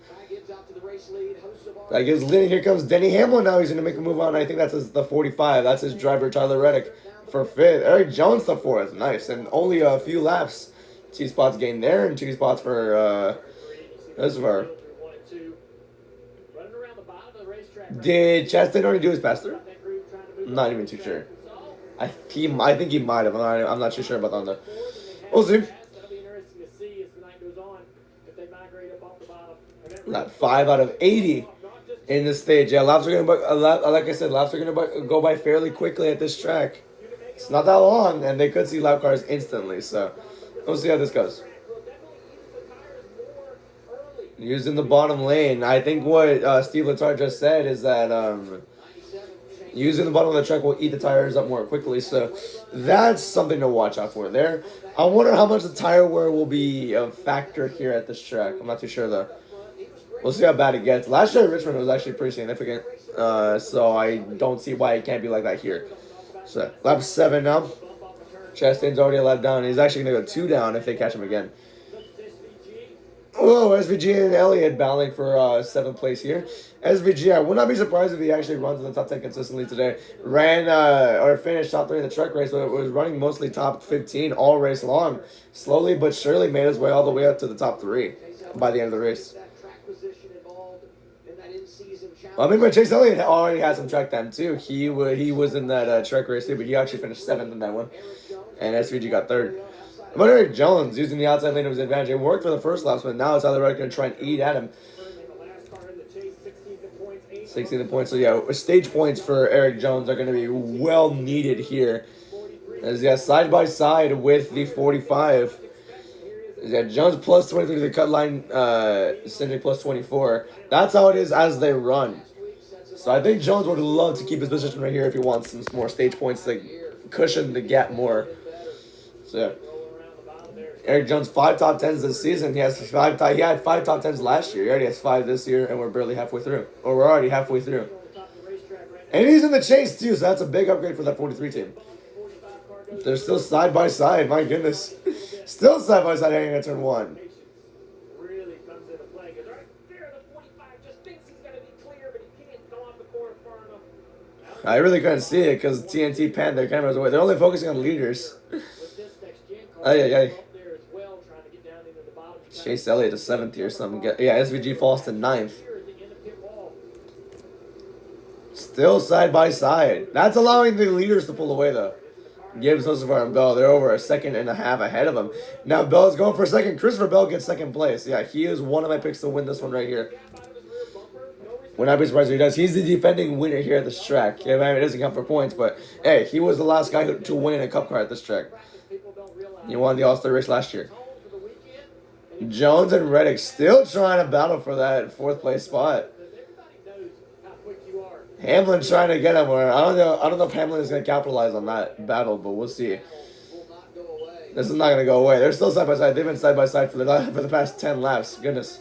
That gives leading. Here comes Denny Hamlin now. He's going to make a move on. I think that's the 45. That's his driver, Tyler Reddick, for 5th. Eric Jones, the 4th. Nice. And only a few laps. 2 spots gained there and 2 spots for Reservoir. Did Chastain already do his pass through? I'm not even too sure. I think he might have. I'm not too sure about that one, though. We'll see. Not 5 out of 80 in this stage. Yeah, laps are gonna like I said, laps are gonna go by fairly quickly at this track. It's not that long, and they could see lap cars instantly. So we'll see how this goes. Using the bottom lane, I think what Steve Letarte just said is that using the bottom of the track will eat the tires up more quickly. So that's something to watch out for there. I wonder how much the tire wear will be a factor here at this track. I'm not too sure though. We'll see how bad it gets. Last year at Richmond was actually pretty significant. So I don't see why it can't be like that here. So lap 7 now. Chastain's already a lap down. He's actually going to go 2 down if they catch him again. Whoa, SVG and Elliott battling for 7th place here. SVG, I would not be surprised if he actually runs in the top 10 consistently today. Or finished top 3 in the truck race, so it was running mostly top 15 all race long. Slowly but surely made his way all the way up to the top 3 by the end of the race. I mean, but Chase Elliott already had some track time too. He was in that truck race too, but he actually finished 7th in that one. And SVG got 3rd. But Eric Jones using the outside lane of his advantage. It worked for the first laps, but now it's Tyler Reddick going to try and eat at him. 16 points. So yeah, stage points for Eric Jones are going to be well needed here. As he has side by side with the 45. He's got Jones plus 23 to the cut line, Cindric plus 24. That's how it is as they run. So I think Jones would love to keep his position right here if he wants some more stage points to cushion the gap more. So yeah. Eric Jones 5 top 10s this season. He had 5 top 10s last year. He already has 5 this year, and we're barely halfway through. Or we're already halfway through. And he's in the chase too, so that's a big upgrade for that 43 team. They're still side by side. My goodness, still side by side heading into turn 1. I really couldn't see it because TNT panned their cameras away. They're only focusing on leaders. Ay. Chase Elliott to 7th here. Yeah, SVG falls to 9th. Still side by side. That's allowing the leaders to pull away though. Gibbs, Hocevar, and Bell, they're over a second and a half ahead of him. Now Bell's going for second. Christopher Bell gets second place. Yeah, he is one of my picks to win this one right here. Would not be surprised if he does. He's the defending winner here at this track. Yeah, it doesn't count for points, but hey, he was the last guy to win in a cup car at this track. He won the All-Star race last year. Jones and Reddick still trying to battle for that 4th place spot. Hamlin's trying to get him. Or I don't know if Hamlin is going to capitalize on that battle, but we'll see. This is not going to go away. They're still side by side. They've been side by side for the past 10 laps. Goodness.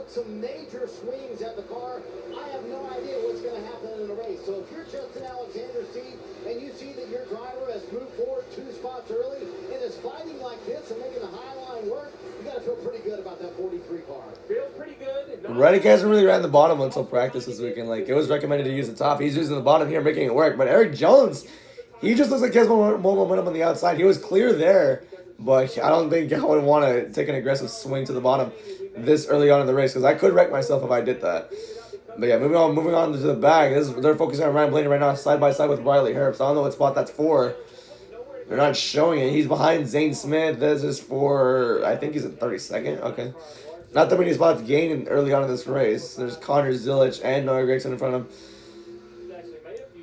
Some major swings at the car. I have no idea what's going to happen in the race. So if you're Justin Alexander's team and you see that your driver has moved forward 2 spots early and is fighting like this and making the high line work, you got to feel pretty good about that 43 car. Feel pretty good. Reddick hasn't really ran the bottom until practice this weekend. Like, it was recommended to use the top. He's using the bottom here, making it work. But Eric Jones, he just looks like he has more momentum on the outside. He was clear there, but I don't think I would want to take an aggressive swing to the bottom this early on in the race, because I could wreck myself if I did that. But yeah, moving on to the back. They're focusing on Ryan Blaney right now, side by side with Riley Herbst. I don't know what spot that's for. They're not showing it. He's behind Zane Smith. This is for, I think he's in 32nd. Okay. Not that many spots gained early on in this race. There's Connor Zilich and Noah Gragson in front of him.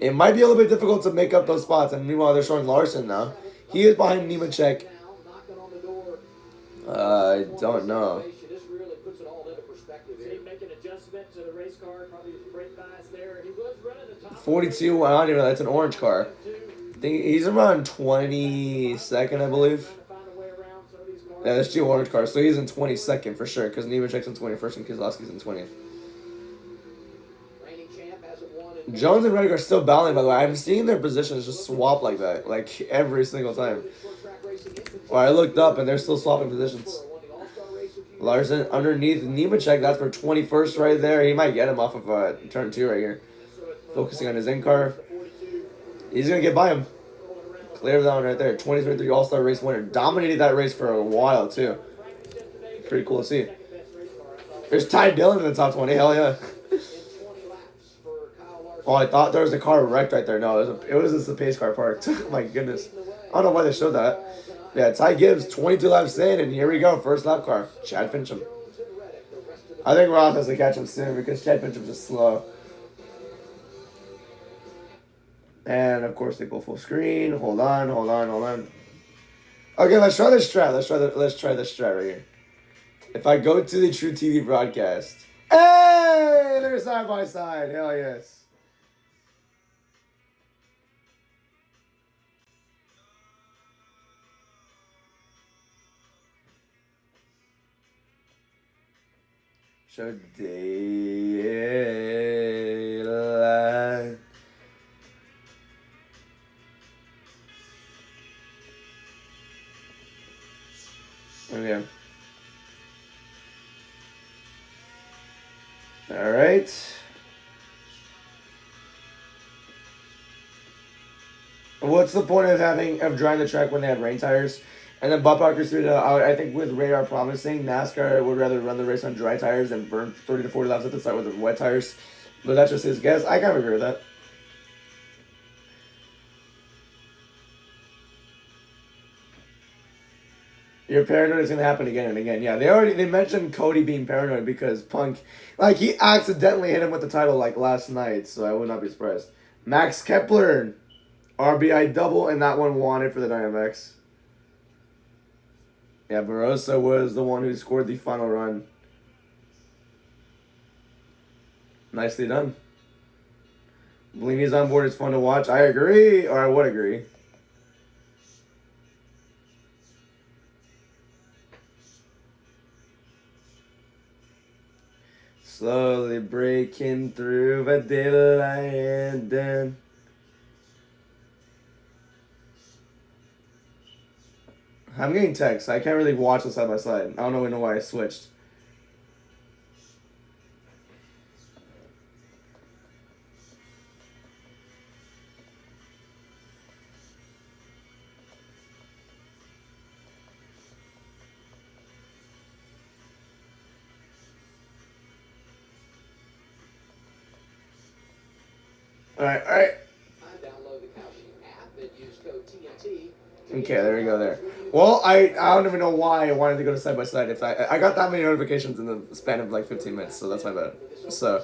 It might be a little bit difficult to make up those spots, and meanwhile they're showing Larson now. He is behind Nemechek. I don't know. 42, I don't even know, that's an orange car. I think he's around 22nd, I believe. Yeah, there's 2 orange cars, so he's in 22nd for sure, because Nemechek's in 21st and Keselowski's in 20th. Jones and Reddick are still battling, by the way. I'm seeing their positions just swap like that, like every single time. Well, I looked up and they're still swapping positions. Larson underneath Nemechek, that's for 21st right there. He might get him off of turn 2 right here. Focusing on his in-car. He's going to get by him. Clear down right there. 2023 All-Star race winner. Dominated that race for a while, too. Pretty cool to see. There's Ty Dillon in the top 20. Hell yeah. Oh, I thought there was a car wrecked right there. No, it was just the pace car parked. My goodness. I don't know why they showed that. Yeah, Ty Gibbs, 22 laps in, and here we go. First lap car. Chad Fincham. I think Ross has to catch him soon because Chad Fincham's just slow. And, of course, they go full screen. Hold on. Okay, let's try this strat. Let's try this strat right here. If I go to the True TV broadcast. Hey! They're side by side. Hell yes. Show daylight. Okay. All right. What's the point of drying the track when they have rain tires? And then Bob Parker said, I think with Radar promising, NASCAR would rather run the race on dry tires than burn 30 to 40 laps at the start with the wet tires. But that's just his guess. I kind of agree with that. You're paranoid it's gonna happen again and again. Yeah, they mentioned Cody being paranoid because Punk, like, he accidentally hit him with the title like last night, so I would not be surprised. Max Kepler, RBI double, and that one wanted for the Dynamax. Yeah, Barossa was the one who scored the final run. Nicely done. Bellini's on board is fun to watch. I agree, or I would agree. Slowly breaking through the daylight and then. I'm getting texts. I can't really watch the side by side. I don't really know why I switched. All right. Download the Kalshi app and use code TNT. Okay, there we go. There. Well, I don't even know why I wanted to go to side by side. If I got that many notifications in the span of like 15 minutes, so that's my bad. So,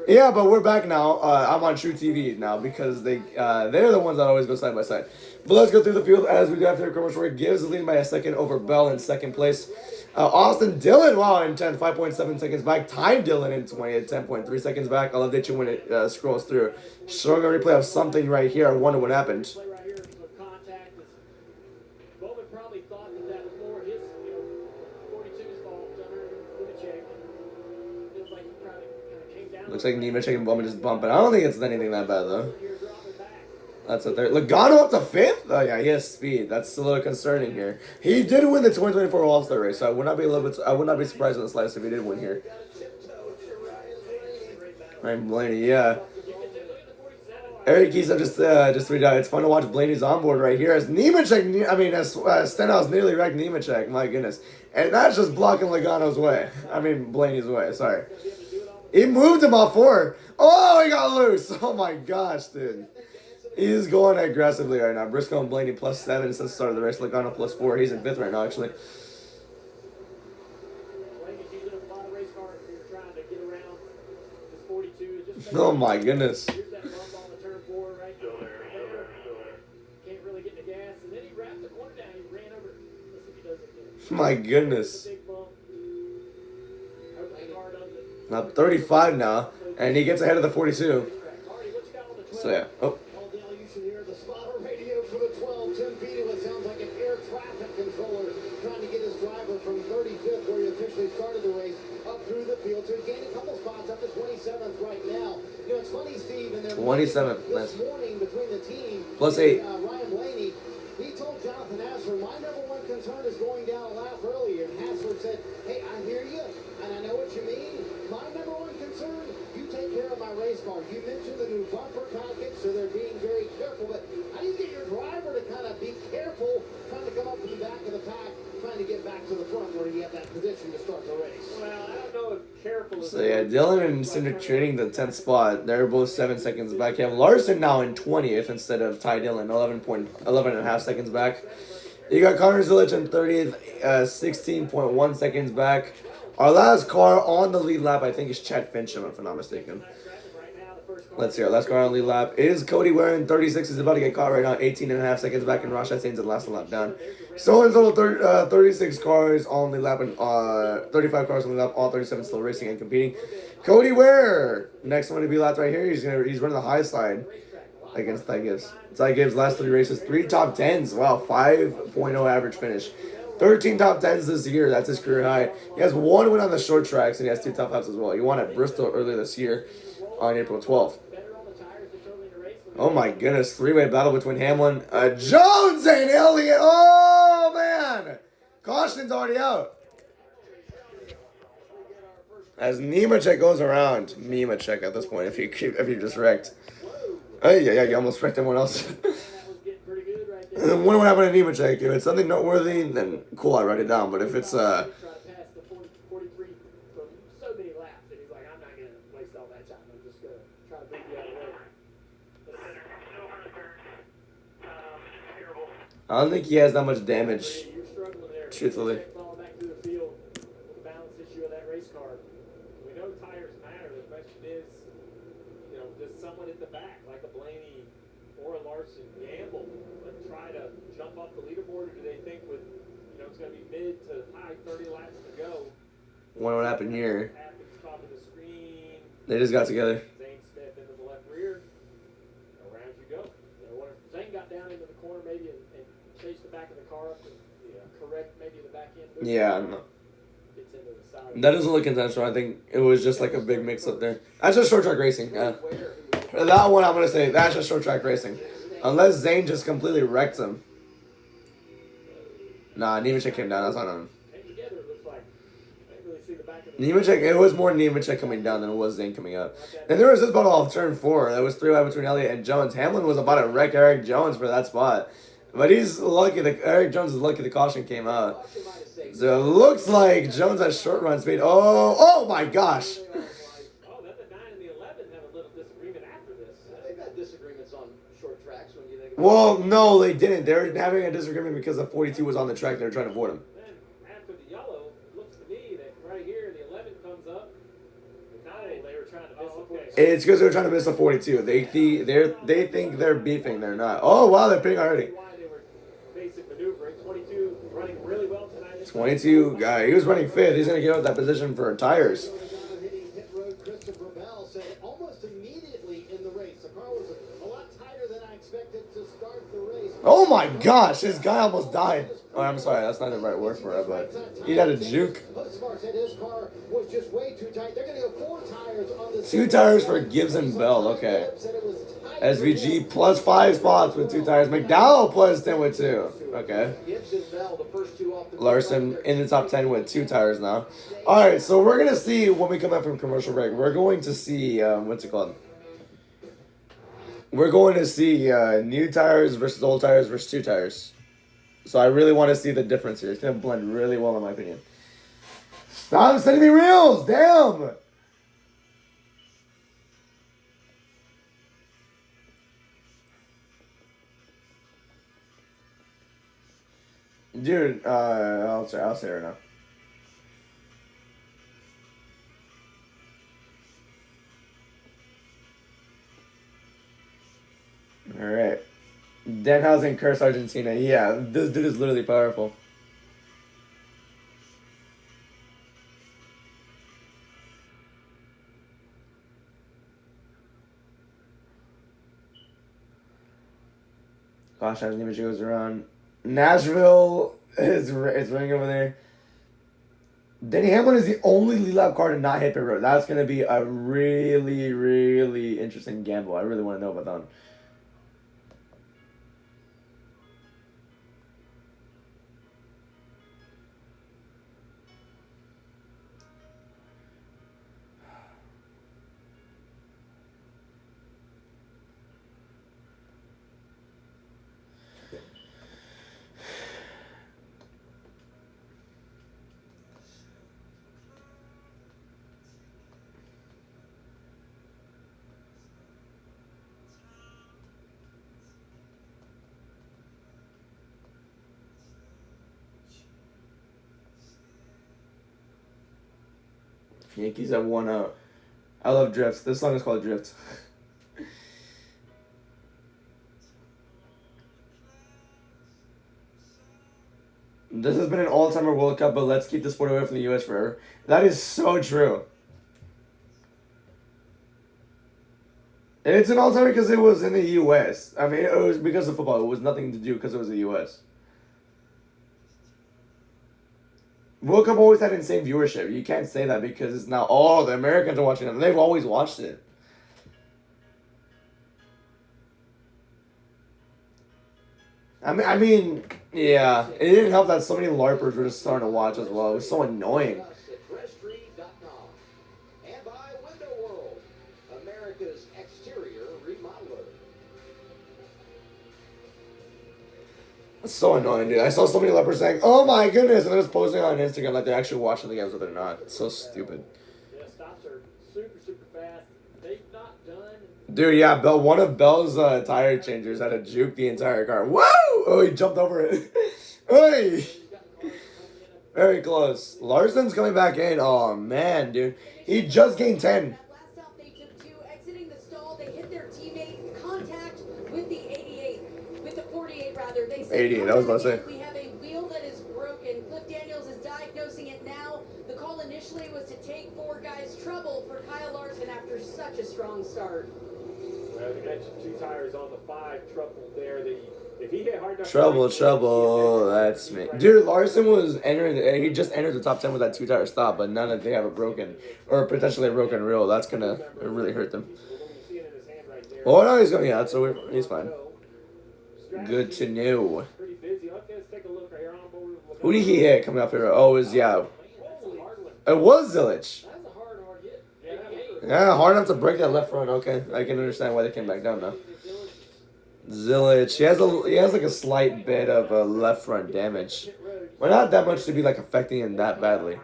yeah, but we're back now. I'm on True TV now because they're the ones that always go side by side. But let's go through the field as we do after the commercial break. Gibbs is leading by a second over Bell in second place. Austin Dillon, wow, in 10, 5.7 seconds back. Time Dillon in 20 at 10.3 seconds back. I'll update you when it scrolls through. Showing a replay of something right here. I wonder what happened. Looks like Nemechek and Bowman just bumping. I don't think it's anything that bad, though. That's a third. Logano up to fifth? Oh, yeah, he has speed. That's a little concerning here. He did win the 2024 All-Star race, so I would not be surprised in the slightest if he did win here. Ryan Blaney, yeah. Eric Giza just tweeted out, it's fun to watch Blaney's on board right here as Nemechek, as Stenhouse nearly wrecked Nemechek, my goodness. And that's just blocking Logano's way. Blaney's way, sorry. He moved him off four. Oh, he got loose. Oh my gosh, dude. He's going aggressively right now. Briscoe and Blaney plus 7 since the start of the race. Logano plus 4. He's in 5th right now, actually. Oh my goodness. My goodness. Now 35 now, and he gets ahead of the 42. So yeah. Oh. You should hear the spotter radio for the 12. Tim Beatty, what sounds like an air traffic controller trying to get his driver from 35th, where he officially started the race, up through the field. So he gained a couple spots up to 27th right now. You know, it's funny, Steve, and 27th. this morning between the team plus 8. Ryan Blaney, he told Jonathan Hassler, my number one concern is going down a lap earlier. And Hassler said, hey, I hear you, and I know what you mean. My number one concern, you take care of my race car. You mentioned the new bumper package, so they're being very careful. But how do you get your driver to kind of be careful, trying to come up to the back of the pack, trying to get back to the front where you have that position to start the race? Well, I don't know if careful is... So yeah, Dylan and Cinder trading the 10th spot. They're both 7 seconds back. You have Larson now in 20th instead of Ty Dillon, 11 and a half seconds back. You got Connor Zilich in 30th, 16.1 seconds back. Our last car on the lead lap, I think, is Chad Fincham, if I'm not mistaken. Let's see. Our last car on the lead lap is Cody Ware in 36. He's about to get caught right now, 18 and a half seconds back, and Rosh Chastain's the last lap down. So in total, 36 cars on the lap, and 35 cars on the lap, all 37 still racing and competing. Cody Ware, next one to be lapped right here. He's running the high side against Ty Gibbs. Ty Gibbs last 3 races, 3 top 10s. Wow, 5.0 average finish. 13 top 10s this year. That's his career high. He has 1 win on the short tracks, and he has 2 top 5s as well. He won at Bristol earlier this year on April 12th. Oh my goodness, 3-way battle between Hamlin, Jones, and Elliott. Oh man, caution's already out. As Nemechek goes around, Nemechek at this point, if he just wrecked. Oh yeah, you almost wrecked everyone else. Wonder what happened to Nemechek. If it's something noteworthy, then cool, I write it down. But if it's I don't think he has that much damage Truthfully. Falling back to the field with the balance issue of that race car. We know tires matter. The question is, you know, does someone at the back, like a Blaney or a Larson, gamble and try to jump up the leaderboard, or do they think with, you know, it's going to be mid to high 30 laps to go? Wonder what happened here. Happens top of the screen. They just got together. Zane Smith into the left rear. Around you go. You know, what if Zane got down into the corner maybe and chased the back of the car up to correct maybe the back end? Yeah, no. Gets into the side. That doesn't look intentional. I think it was just like a big mix up there. That's just short track racing. Yeah. That one I'm gonna say that's just short track racing. Unless Zane just completely wrecked him. Nah, Nemechek came down. That's not him. Nemechek, it was more Nemechek coming down than it was Zane coming up. And there was this battle off turn 4. That was 3 wide between Elliott and Jones. Hamlin was about to wreck Eric Jones for that spot. But he's lucky that Eric Jones is lucky the caution came out. So it looks like Jones has short run speed. Oh my gosh. Oh, then the 9 and the 11 have a little disagreement after this. They've had disagreements on short tracks when you think about Well, no, they didn't. They were having a disagreement because the 42 was on the track. They were trying to avoid him. Then after the yellow, it looks to me that right here the 11 comes up. The 9, they were trying to miss the 42. It's because they're trying to miss the 42. They think they're beefing. They're not. Oh, wow, they're pitting already. Why they were basic maneuvering. 22 running really well tonight. 22 guy. He was running 5th. He's going to give up that position for tires. Hitting pit road, Christopher Bell said almost immediately in the race. The car was a lot tighter than I expected to start the race. Oh my gosh, this guy almost died. Oh, I'm sorry, that's not the right word for it, but he had a juke. Husmar said his car was just way too tight. They're going to go 4 tires on the 2 tires for Gibbs and Bell. Okay. SVG plus 5 spots with 2 tires. McDowell plus 10 with 2. Okay. Larson in the top 10 with 2 tires now. Alright, so we're going to see when we come back from commercial break. We're going to see, what's it called? We're going to see new tires versus old tires versus 2 tires. So I really want to see the difference here. It's going to blend really well in my opinion. Stop sending me reels! Damn! Dude, I'll say it right now. Alright. Denhausen curse Argentina. Yeah, this dude is literally powerful. Gosh, I didn't even goes around. Nashville is running over there. Denny Hamlin is the only lead lap car to not hit pit road. That's going to be a really, really interesting gamble. I really want to know about that one. Yankees have won out. I love drifts. This song is called Drift. This has been an all-timer World Cup, but let's keep the sport away from the U.S. forever. That is so true. And it's an all-timer because it was in the U.S. I mean, it was because of football. It was nothing to do because it was the U.S. World Cup always had insane viewership. You can't say that because it's now, oh, the Americans are watching it. They've always watched it. I mean, yeah. It didn't help that so many LARPers were just starting to watch as well. It was so annoying. And by Window World, America's exterior remodeler. It's so annoying, dude. I saw so many LARPers saying, oh my goodness, and they're just posting on Instagram like they're actually watching the games, but they're not. It's so stupid. Yeah, stops are super, super fast. They've not done. Dude, yeah, one of Bell's tire changers had to juke the entire car. Whoa! Oh, he jumped over it. Hey! Very close. Larson's coming back in. Oh, man, dude. He just gained 10. That last stop they took two, exiting the stall, they hit their teammate, contact with the 88, with the 48 rather. They said, 88, I was about to say. we have a wheel that is broken. Cliff Daniels is diagnosing it now. The call initially was to take 4 guys trouble for Kyle Larson after such a strong start. Well, you mentioned 2 tires on the 5, trouble there. If he hit hard enough, Trouble. That's me. Dude, Larson was entering. He just entered the top 10 with that 2-tire stop, but now that they have a broken, or potentially a broken reel, that's going to really hurt them. Oh, no, he's going out, so he's fine. Good to know. Who did he hit coming off here? Oh, it was, yeah. It was Zilich. Yeah, hard enough to break that left front. Okay, I can understand why they came back down now. Zilich, he has like a slight bit of left front damage, but not that much to be like affecting him that badly.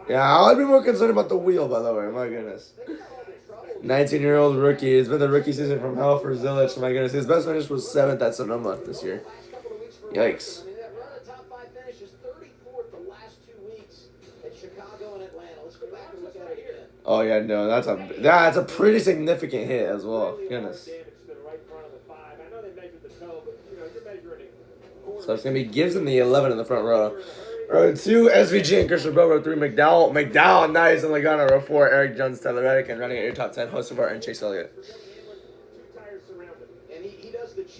Yeah, I'd be more concerned about the wheel, by the way. My goodness. 19-year-old rookie. It's been the rookie season from hell for Zilich. My goodness, his best finish was 7th at Sonoma this year. Yikes. Oh yeah, no, that's a pretty significant hit as well. Goodness. So it's gonna be Gibbs in the 11 in the front row. Row 2, SVG and Christian Bell. Row 3, McDowell, nice, and Logano. Row 4, Eric Jones, Tyler Reddick, and running at your top 10, Hocevar and Chase Elliott.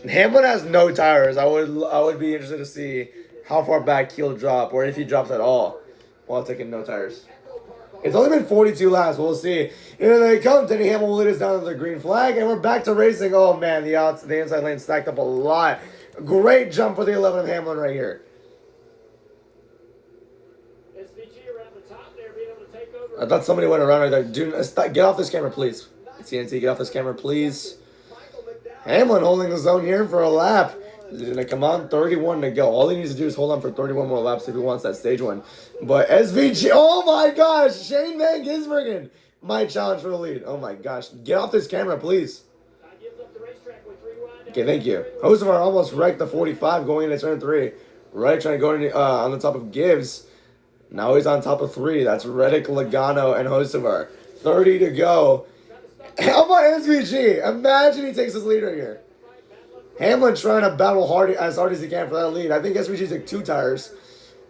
Hamlin has no tires. I would be interested to see how far back he'll drop, or if he drops at all, while taking no tires. It's only been 42 laps. We'll see. Here they come. Denny Hamlin will lead us down to the green flag, and we're back to racing. Oh man, the inside lane stacked up a lot. Great jump for the 11 of Hamlin right here. I thought somebody went around right there. Dude, get off this camera, please. TNT, get off this camera, please. Hamlin holding the zone here for a lap. He's gonna come on, 31 to go. All he needs to do is hold on for 31 more laps if he wants that stage one. But SVG, oh my gosh, Shane Van Gisbergen might challenge for the lead. Oh my gosh, get off this camera, please. Okay, thank you. Hocevar almost wrecked the 45 going into turn 3. Reddick trying to go on the top of Gibbs. Now he's on top of 3. That's Reddick, Logano, and Hocevar. 30 to go. How about SVG? Imagine he takes his lead right here. Hamlin trying to battle as hard as he can for that lead. I think SVG's like 2 tires.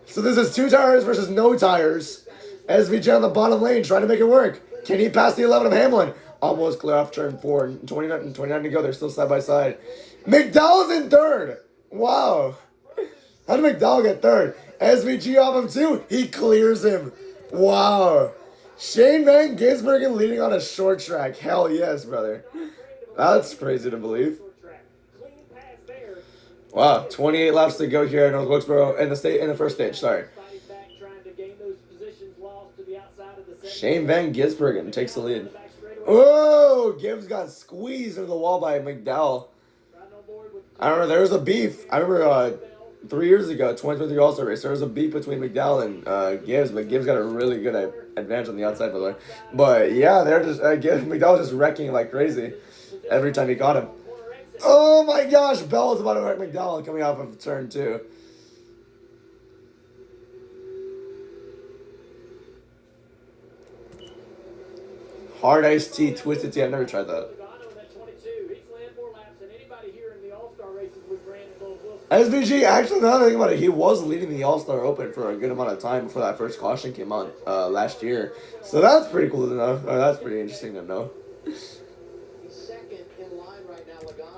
So this is 2 tires versus no tires. SVG on the bottom lane trying to make it work. Can he pass the 11 of Hamlin? Almost clear off turn 4. 29 to go. They're still side by side. McDowell's in 3rd. Wow. How did McDowell get 3rd? SVG off of 2. He clears him. Wow. Shane Van Gisbergen leading on a short track. Hell yes, brother. That's crazy to believe. Wow, 28 laps to go here in North Wilkesboro in the first stage. Sorry. Shane Van Gisbergen takes the lead. Oh, Gibbs got squeezed into the wall by McDowell. I don't know. There was a beef. I remember 3 years ago, 2023 All-Star race, there was a beef between McDowell and Gibbs, but Gibbs got a really good advantage on the outside, by the way. But yeah, they're just McDowell was just wrecking like crazy every time he caught him. Oh my gosh, Bell is about to wreck McDowell coming off of turn 2. Hard iced tea, twisted tea. I've never tried that. SVG, actually, now that I think about it, he was leading the All-Star Open for a good amount of time before that first caution came on last year. So that's pretty cool to know. That's pretty interesting to know.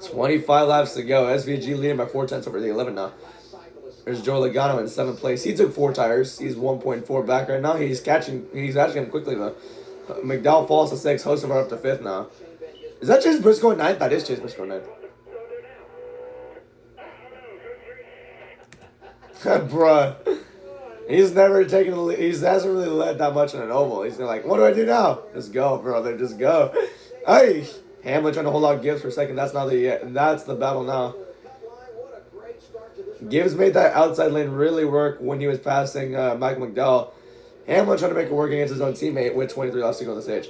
25 laps to go. SVG leading by 4/10 over the 11 now. There's Joe Logano in 7th place. He took 4 tires. He's 1.4 back right now. He's catching him quickly though. McDowell falls to 6th. Hocevar up to 5th now. Is that Chase Briscoe in 9th? That is Chase Briscoe in 9th. Bruh. He's never taken the lead. He hasn't really led that much in an oval. He's like, what do I do now? Just go, brother. Just go. Hey. Hamlin trying to hold out Gibbs for a second. That's the battle now. Gibbs made that outside lane really work when he was passing Michael McDowell. Hamlin trying to make it work against his own teammate with 23 laps to go on the stage.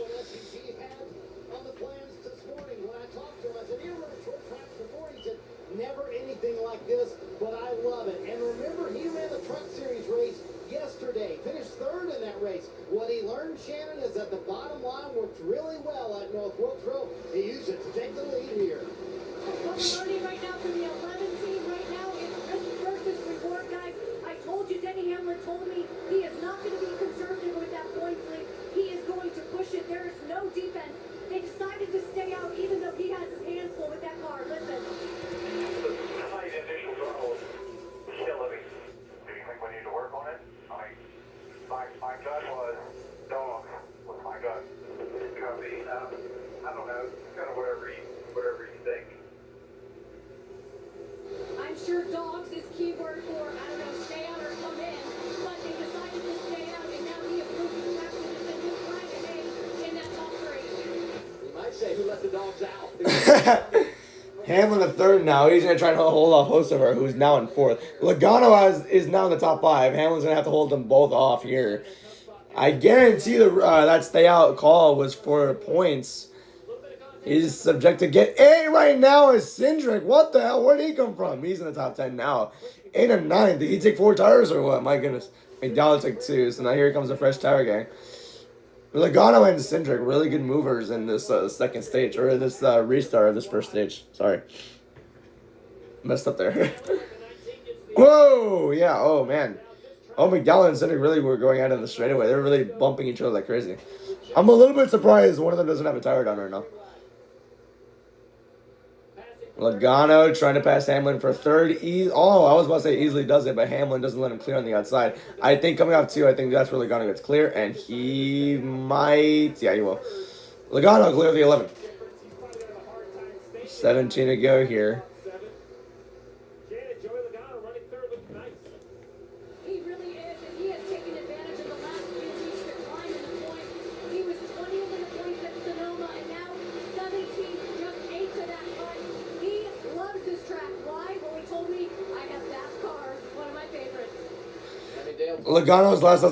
never anything like this, but I love it. And remember, he ran the Truck Series race yesterday, finished third in that race. What he learned, Shannon, is that the bottom line works really well at North Wilkesboro. He used it to take the lead here. What we're learning right now from the 11 team right now is risk versus reward, guys. I told you, Denny Hamlin told me he is not going to be conservative with that points lead. He is going to push it. There is no defense. They decided to stay out even though he has his hands full with that car. Listen. The tight initial throttle is killing me. Do you think we need to work on it? My gut was dog was my gut. Copy. I don't know. Kind of whatever you think. I'm sure dogs is keyword for, I don't know, stay out or come in. But they decided to stay out, and now he is losing practice and just trying to hang in that top three. You might say, who let the dogs out? Hamlin the third now. He's going to try to hold off Hocevar, who's now in fourth. Logano is now in the top 5. Hamlin's going to have to hold them both off here. I guarantee that stay out call was for points. He's subject to get A right now is Cindric. What the hell? Where did he come from? He's in the top 10 now. 8 and 9. Did he take 4 tires or what? My goodness. McDowell took 2. So now here comes a fresh tire gang. Logano and Cindric, really good movers in this second stage, or this restart of this first stage. Sorry. Messed up there. Whoa! Yeah, oh man. Oh, McDowell and Cindric really were going out in the straightaway. They were really bumping each other like crazy. I'm a little bit surprised one of them doesn't have a tire down right now. Logano trying to pass Hamlin for third. Oh, I was about to say easily does it, but Hamlin doesn't let him clear on the outside. I think coming off 2, I think that's where Logano gets clear, and he might... Yeah, he will. Logano clear the 11. 17 to go here. He really is, and he has taken advantage of the last few weeks to climb in the points. He was 20th in the points at Sonoma, and now 17th, just 8 to that cut. He loves this track. Why? Well, he told me, I have fast cars. One of my favorites. Logano's last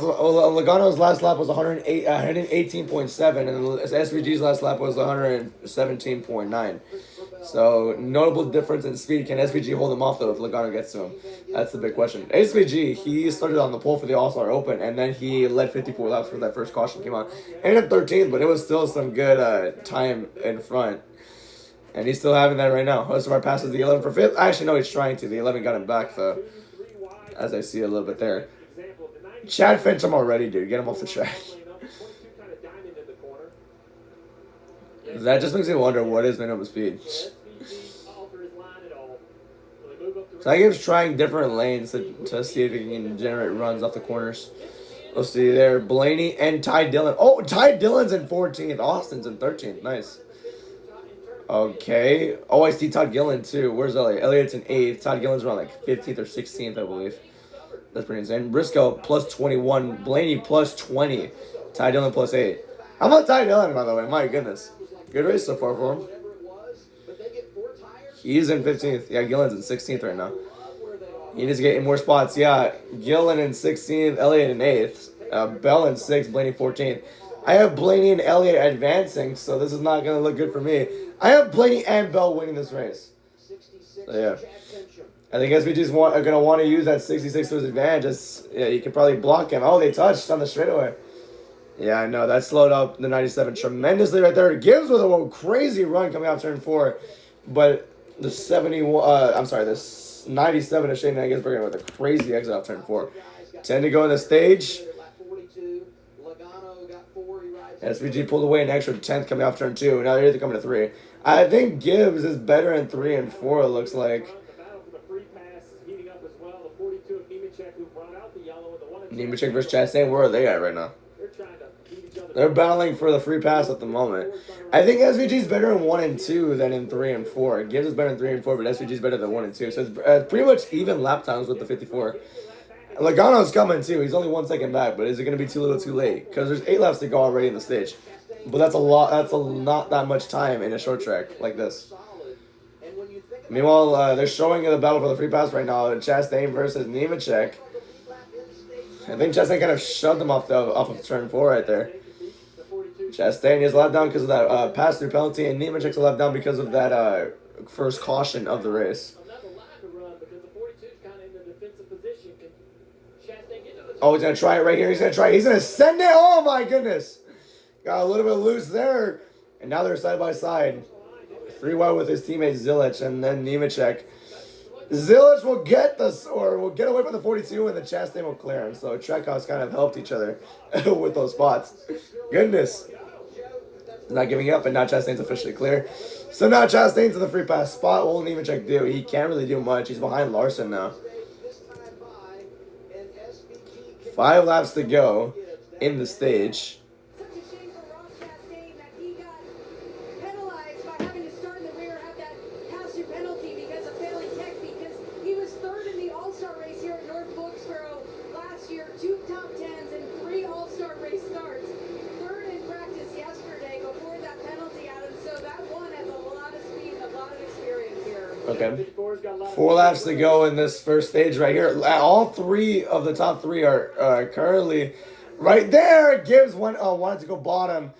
lap was 118.7, and SVG's last lap was 117.9. So, notable difference in speed. Can SVG hold him off, though, if Logano gets to him? That's the big question. SVG, he started on the pole for the All-Star Open, and then he led 54 laps for that first caution came out. Ended up 13th, but it was still some good time in front. And he's still having that right now. Hocevar passes the 11 for 5th. Actually, no, he's trying to. The 11 got him back, though, as I see a little bit there. Chad Finch him already, dude. Get him off the track. That just makes me wonder what is minimum speed. So I guess trying different lanes to see if he can generate runs off the corners. We'll see there. Blaney and Ty Dillon. Oh, Ty Dillon's in 14th. Austin's in 13th. Nice. Okay. Oh, I see Todd Gillen too. Where's Elliott? Elliott's in 8th. Todd Gillen's around like 15th or 16th, I believe. That's pretty insane. Briscoe plus 21. Blaney plus 20. Ty Dillon plus 8. How about Ty Dillon, by the way? My goodness. Good race so far for him. He's in 15th. Yeah, Gillen's in 16th right now. He needs to get in more spots. Yeah, Gillen in 16th. Elliott in 8th. Bell in 6th. Blaney 14th. I have Blaney and Elliott advancing, so this is not going to look good for me. I have Blaney and Bell winning this race. So, yeah. I think SVG's are going to want to use that 66 to his advantage. Yeah, you can probably block him. Oh, they touched on the straightaway. Yeah, I know. That slowed up the 97 tremendously right there. Gibbs with a crazy run coming out turn 4. But the this 97 is Shane Gisbergen with a crazy exit off turn 4. 10 to go in the stage. SVG pulled away an extra 10th coming off turn 2. Now they're coming to 3. I think Gibbs is better in 3 and 4, it looks like. Nemechek versus Chastain, where are they at right now? They're battling for the free pass at the moment. I think SVG's better in 1 and 2 than in 3 and 4. Gibbs is better in 3 and 4, but SVG's better than 1 and 2. So it's pretty much even lap times with the 54. Logano's coming too. He's only 1 second back, but is it going to be too little too late? Because there's 8 laps to go already in the stage. But that's a lot. That's not that much time in a short track like this. Meanwhile, they're showing the battle for the free pass right now. Chastain versus Nemechek. I think Chastain kind of shoved him off of turn 4 right there. Chastain is left down because of that pass-through penalty, and Nemechek's left down because of that first caution of the race. Oh, he's going to try it right here. He's going to try it. He's going to send it. Oh, my goodness. Got a little bit loose there. And now they're side by side. 3 wide with his teammate Zilic and then Nemechek. Zilic will get this, or will get away from the 42, and the Chastain will clear him. So Trackhouse kind of helped each other with those spots. Goodness. Not giving up, and now Chastain's officially clear. So now Chastain's in the free pass spot. What will Nemechek do? He can't really do much. He's behind Larson now. 5 laps to go in the stage. Such a shame for Ross Chastain that he got penalized by having to start in the rear, have that pass-through penalty because of failing tech, because he was 3rd in the All-Star race here at North Wilkesboro last year, 2 top 10s and 3 All-Star race starts. 3rd in practice yesterday before that penalty, Adam, so that one has a lot of speed and a lot of experience here. Okay. 4 laps to go in this first stage right here. All 3 of the top 3 are currently right there. Gibbs wanted to go bottom.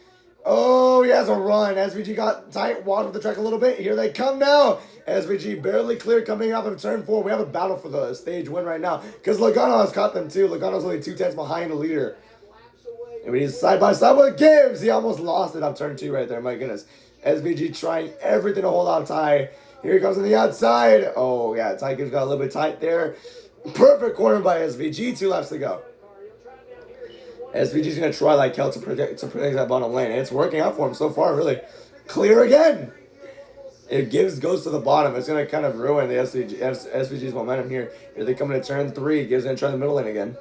Oh, he has a run. SVG got tight, walked up the track a little bit. Here they come now. SVG barely cleared coming off of turn 4. We have a battle for the stage win right now because Logano has caught them too. Logano's only 2 tenths behind the leader. And he's side by side with Gibbs. He almost lost it on turn 2 right there. My goodness. SVG trying everything to hold out Ty. Here he comes on the outside. Oh, yeah. Ty Gibbs got a little bit tight there. Perfect corner by SVG. 2 laps to go. SVG's going to try like hell to protect that bottom lane. And it's working out for him so far, really. Clear again. If Gibbs goes to the bottom, it's going to kind of ruin the SVG's momentum here. Here they come into turn 3. Gibbs going to try the middle lane again.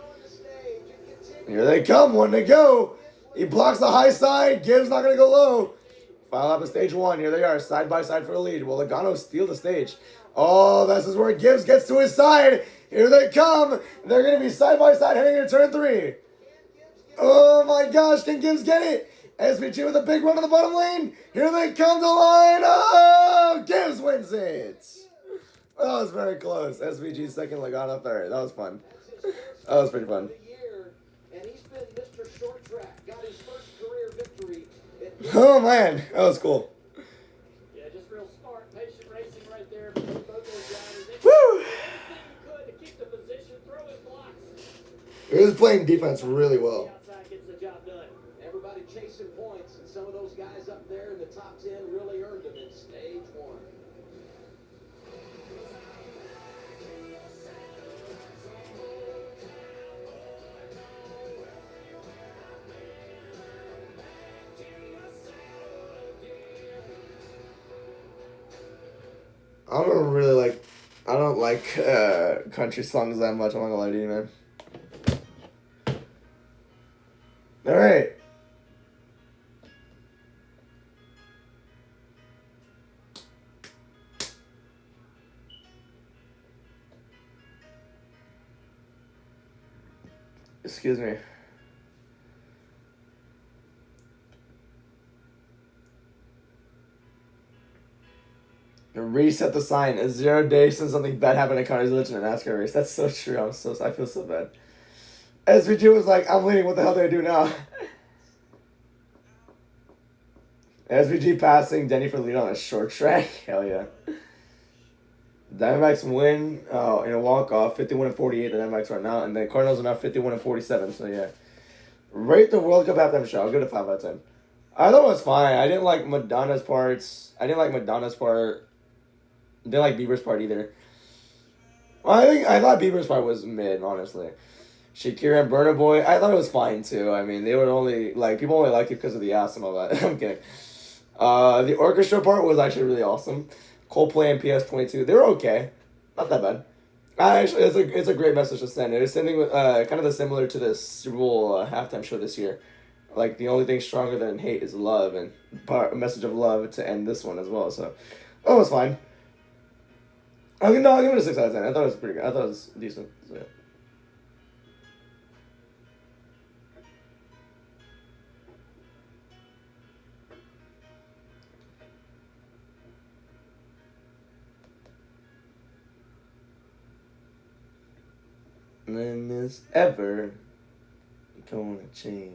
Here they come. 1 to go. He blocks the high side. Gibbs not going to go low. Final lap of stage 1. Here they are, side by side for the lead. Will Logano steal the stage? Oh, this is where Gibbs gets to his side. Here they come. They're going to be side by side heading into turn 3. Oh my gosh, can Gibbs get it? SVG with a big run to the bottom lane. Here they come to line. Oh, Gibbs wins it. That was very close. SVG second, Logano third. That was fun. That was pretty fun. And he's been Mr. Short Track. Got his first career victory. Oh man, that was cool. Yeah, just real smart, patient racing right there. Both those drivers. Woo! Could to keep the position, throwing blocks. He was playing defense really well. Outside gets the job done. Everybody chasing points, and some of those guys up there in the top 10 really earned them in stage 1. I don't like country songs that much. I'm not gonna lie to you, man. All right. Excuse me. Reset the sign. It's 0 days since something bad happened at Connor's Village in a NASCAR race. That's so true. I feel so bad. SVG was like, I'm leaving. What the hell do I do now? SVG passing Denny for lead on a short track. Hell yeah. Diamondbacks win in a walk-off. 51-48 the Diamondbacks right now. And the Cardinals are now 51-47. So yeah. Rate the World Cup halftime show. I'll give it a 5 out of 10. I thought it was fine. I didn't like Madonna's parts. I didn't like Bieber's part either. Well, I thought Bieber's part was mid, honestly. Shakira and Burna Boy, I thought it was fine too. I mean, they were only people only liked it because of the ass and all that. I'm kidding. The orchestra part was actually really awesome. Coldplay and PS22, they were okay, not that bad. Actually, it's a great message to send. It is sending kind of similar to the Super Bowl halftime show this year. Like the only thing stronger than hate is love, and a message of love to end this one as well. So, it was fine. I'll give it a 6 out of 10. I thought it was pretty good. I thought it was decent. So, yeah. When is ever gonna change?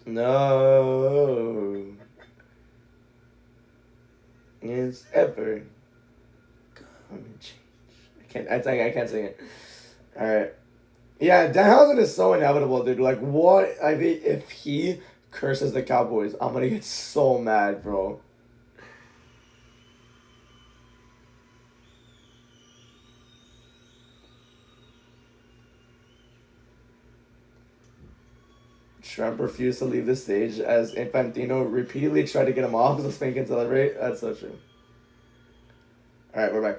No. Is ever gonna change. I can't sing it. All right. Yeah, Danhausen is so inevitable, dude. Like, what? I mean, if he curses the Cowboys, I'm gonna get so mad, bro. Trump refused to leave the stage as Infantino repeatedly tried to get him off so Spain can celebrate. That's so true. All right, we're back.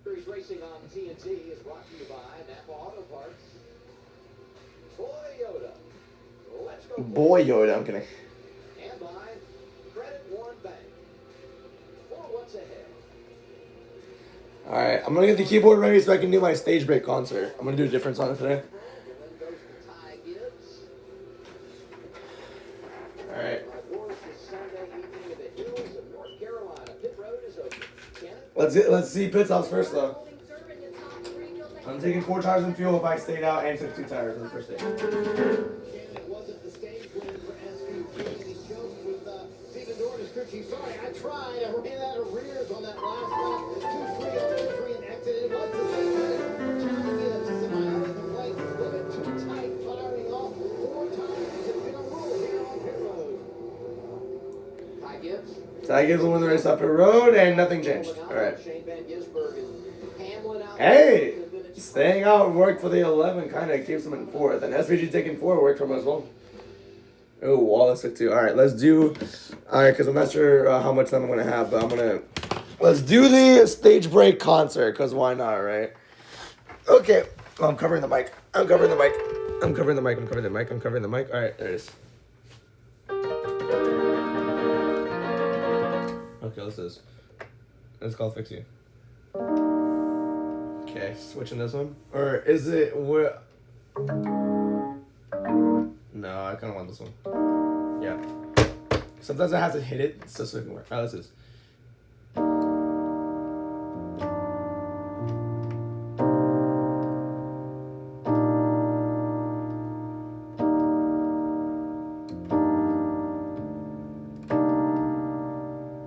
Series racing on TNT is brought to you by Napa Auto Parts. Toyota. Let's go. Boy Yoda, I'm kidding. And by Credit One Bank. For what's ahead. All right, I'm gonna get the keyboard ready so I can do my stage break concert. I'm gonna do a different song today. All right. Let's see pit stops first though. I'm taking 4 tires and fuel if I stayed out and took 2 tires on the first day. It wasn't the stage win for SVG, and he joked with Stephen Dorn description. Sorry, I tried. I ran out of rears on that last lap. 2-3 on entry and exit. It was the same win. Ty Gibbs is in my only complaint. Look at too tight firing off 4 tires. It's been a rule here on pit road. Ty Gibbs. Ty Gibbs will win the race up the road and nothing changed. All right. Hey! Staying out worked for the 11 kind of keeps him in 4th. And SVG taking 4 worked for him as well. Oh, Wallace took 2. Alright, let's do... Alright, because I'm not sure how much time I'm going to have, but I'm going to... Let's do the stage break concert, because why not, right? Okay. Oh, I'm covering the mic. I'm covering the mic. I'm covering the mic. I'm covering the mic. I'm covering the mic. Alright, there it is. Okay, let's call Fix You. Okay, switching this one. Or is it what? No, I kind of want this one. Yeah. Sometimes I have to hit it so it can work. Oh, this is.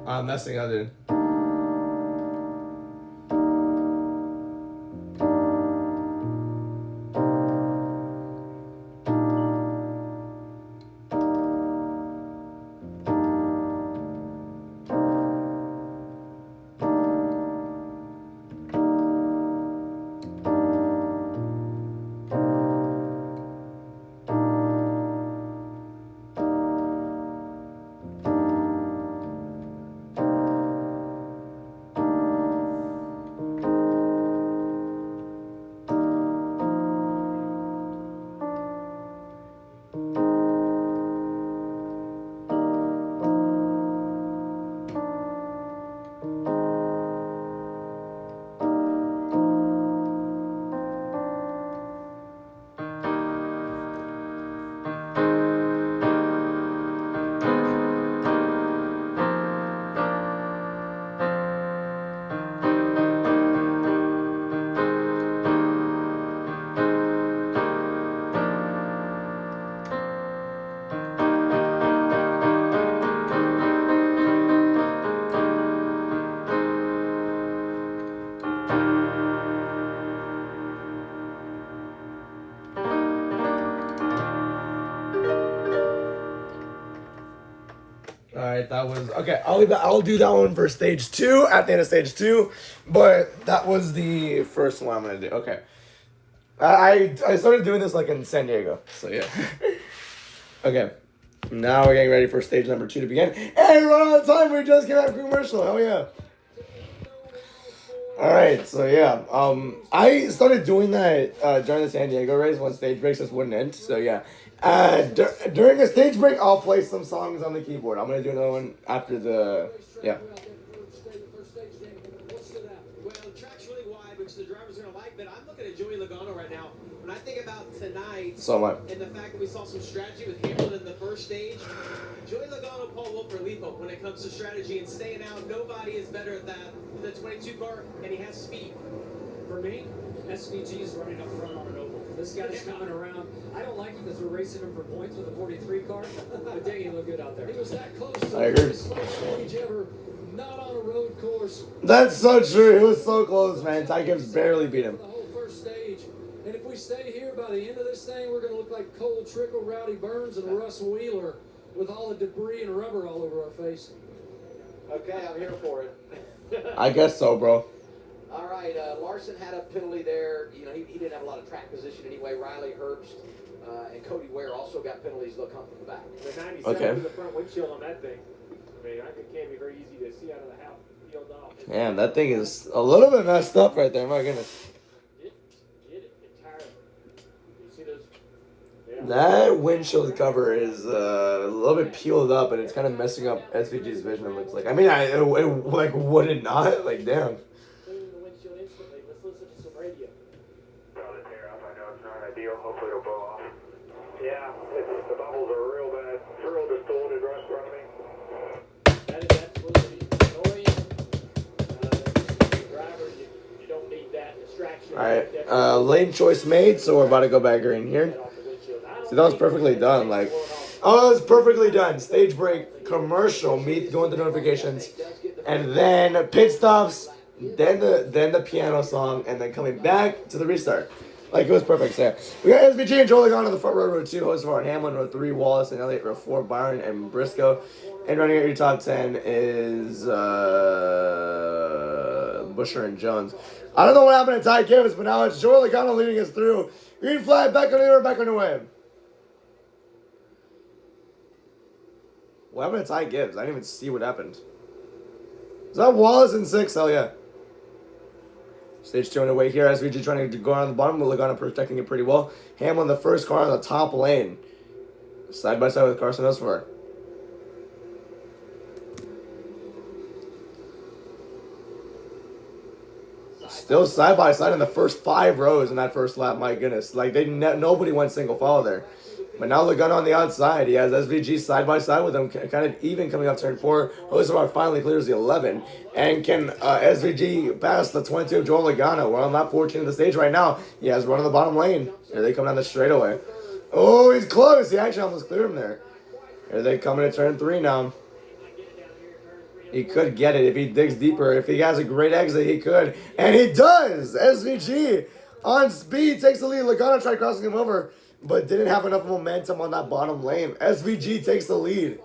I'm messing up, dude. Alright, that was okay. I'll do that one for stage 2 at the end of stage 2, but that was the first one I'm gonna do. Okay, I started doing this like in San Diego, so yeah. Okay, now we're getting ready for stage number 2 to begin, and we're out of time. We just came out of commercial. Hell yeah! All right, so yeah, I started doing that during the San Diego race when stage breaks just wouldn't end. So yeah. During a stage break, I'll play some songs on the keyboard. I'm gonna do another one after the yeah. Well, the track's really wide, which the drivers are gonna like. But I'm looking at Joey Logano right now. When I think about tonight, So am I. and the fact that we saw some strategy with Hamilton in the first stage, Joey Logano, Paul Wolf, or Lipo when it comes to strategy and staying out. Nobody is better at that than the 22 car, and he has speed. For me, SVG is running up front on an oval. This guy's coming around. I don't like him because we're racing him for points with a 43 car, but dang, he looked good out there. He was that close. I agree. Stage ever not on a road course. That's so true. It was so close, man. Ty Gibbs barely beat him. The whole first stage. And if we stay here by the end of this thing, we're going to look like Cole Trickle, Rowdy Burns, and Russ Wheeler with all the debris and rubber all over our face. Okay, I'm here for it. I guess so, bro. All right, Larson had a penalty there. You know, he didn't have a lot of track position anyway. Riley Herbst and Cody Ware also got penalties. They'll come from the back. The 97 Okay. to the front windshield on that thing. I mean, it can't be very easy to see out of the house. Field off. Damn, that thing is a little bit messed up right there. My goodness. Get it entirely. You see those? Yeah. That windshield cover is a little bit peeled up, and it's kind of messing up SVG's vision. It looks like. I mean, like would it not? Like, damn. Cleaning the windshield instantly. Let's listen to some radio. Probably tear up. I know it's not ideal. Hopefully it'll blow off. Yeah, the bubbles are real bad. It's real distorted right in front of me. That is absolutely annoying. Driver, you don't need that distraction. All right, lane choice made, so we're about to go back green here. See, that was perfectly done. Like, oh, it was perfectly done. Stage break, commercial, meet, going through notifications, and then pit stops, then the piano song, and then coming back to the restart. Like, it was perfect. So, yeah. We got SVG and Joe Logano on the front row 2, Hocevar and Hamlin row 3, Wallace and Elliott row 4, Byron and Briscoe. And running at your top 10 is Busher and Jones. I don't know what happened to Ty Gibbs, but now it's Joe Logano leading us through. Green flag, back on the air, back on the way. What happened to Ty Gibbs? I didn't even see what happened. Is that Wallace in 6? Hell yeah. Stage 2 underway here. SVG trying to go on the bottom, but Logano protecting it pretty well. Hamlin, the first car on the top lane. Side by side with Carson Hocevar. Still side by side in the first 5 rows in that first lap. My goodness, like nobody went single file there. But now Logano on the outside. He has SVG side by side with him, kind of even coming up turn 4. Hocevar finally clears the 11, and can SVG pass the 22 of Joe Logano? We're on lap 14 of the stage right now. He has run on the bottom lane. Here they come down the straightaway. Oh, he's close. He actually almost cleared him there. Here they come into turn 3 now. He could get it if he digs deeper. If he has a great exit, he could. And he does! SVG on speed takes the lead. Logano tried crossing him over, but didn't have enough momentum on that bottom lane. SVG takes the lead.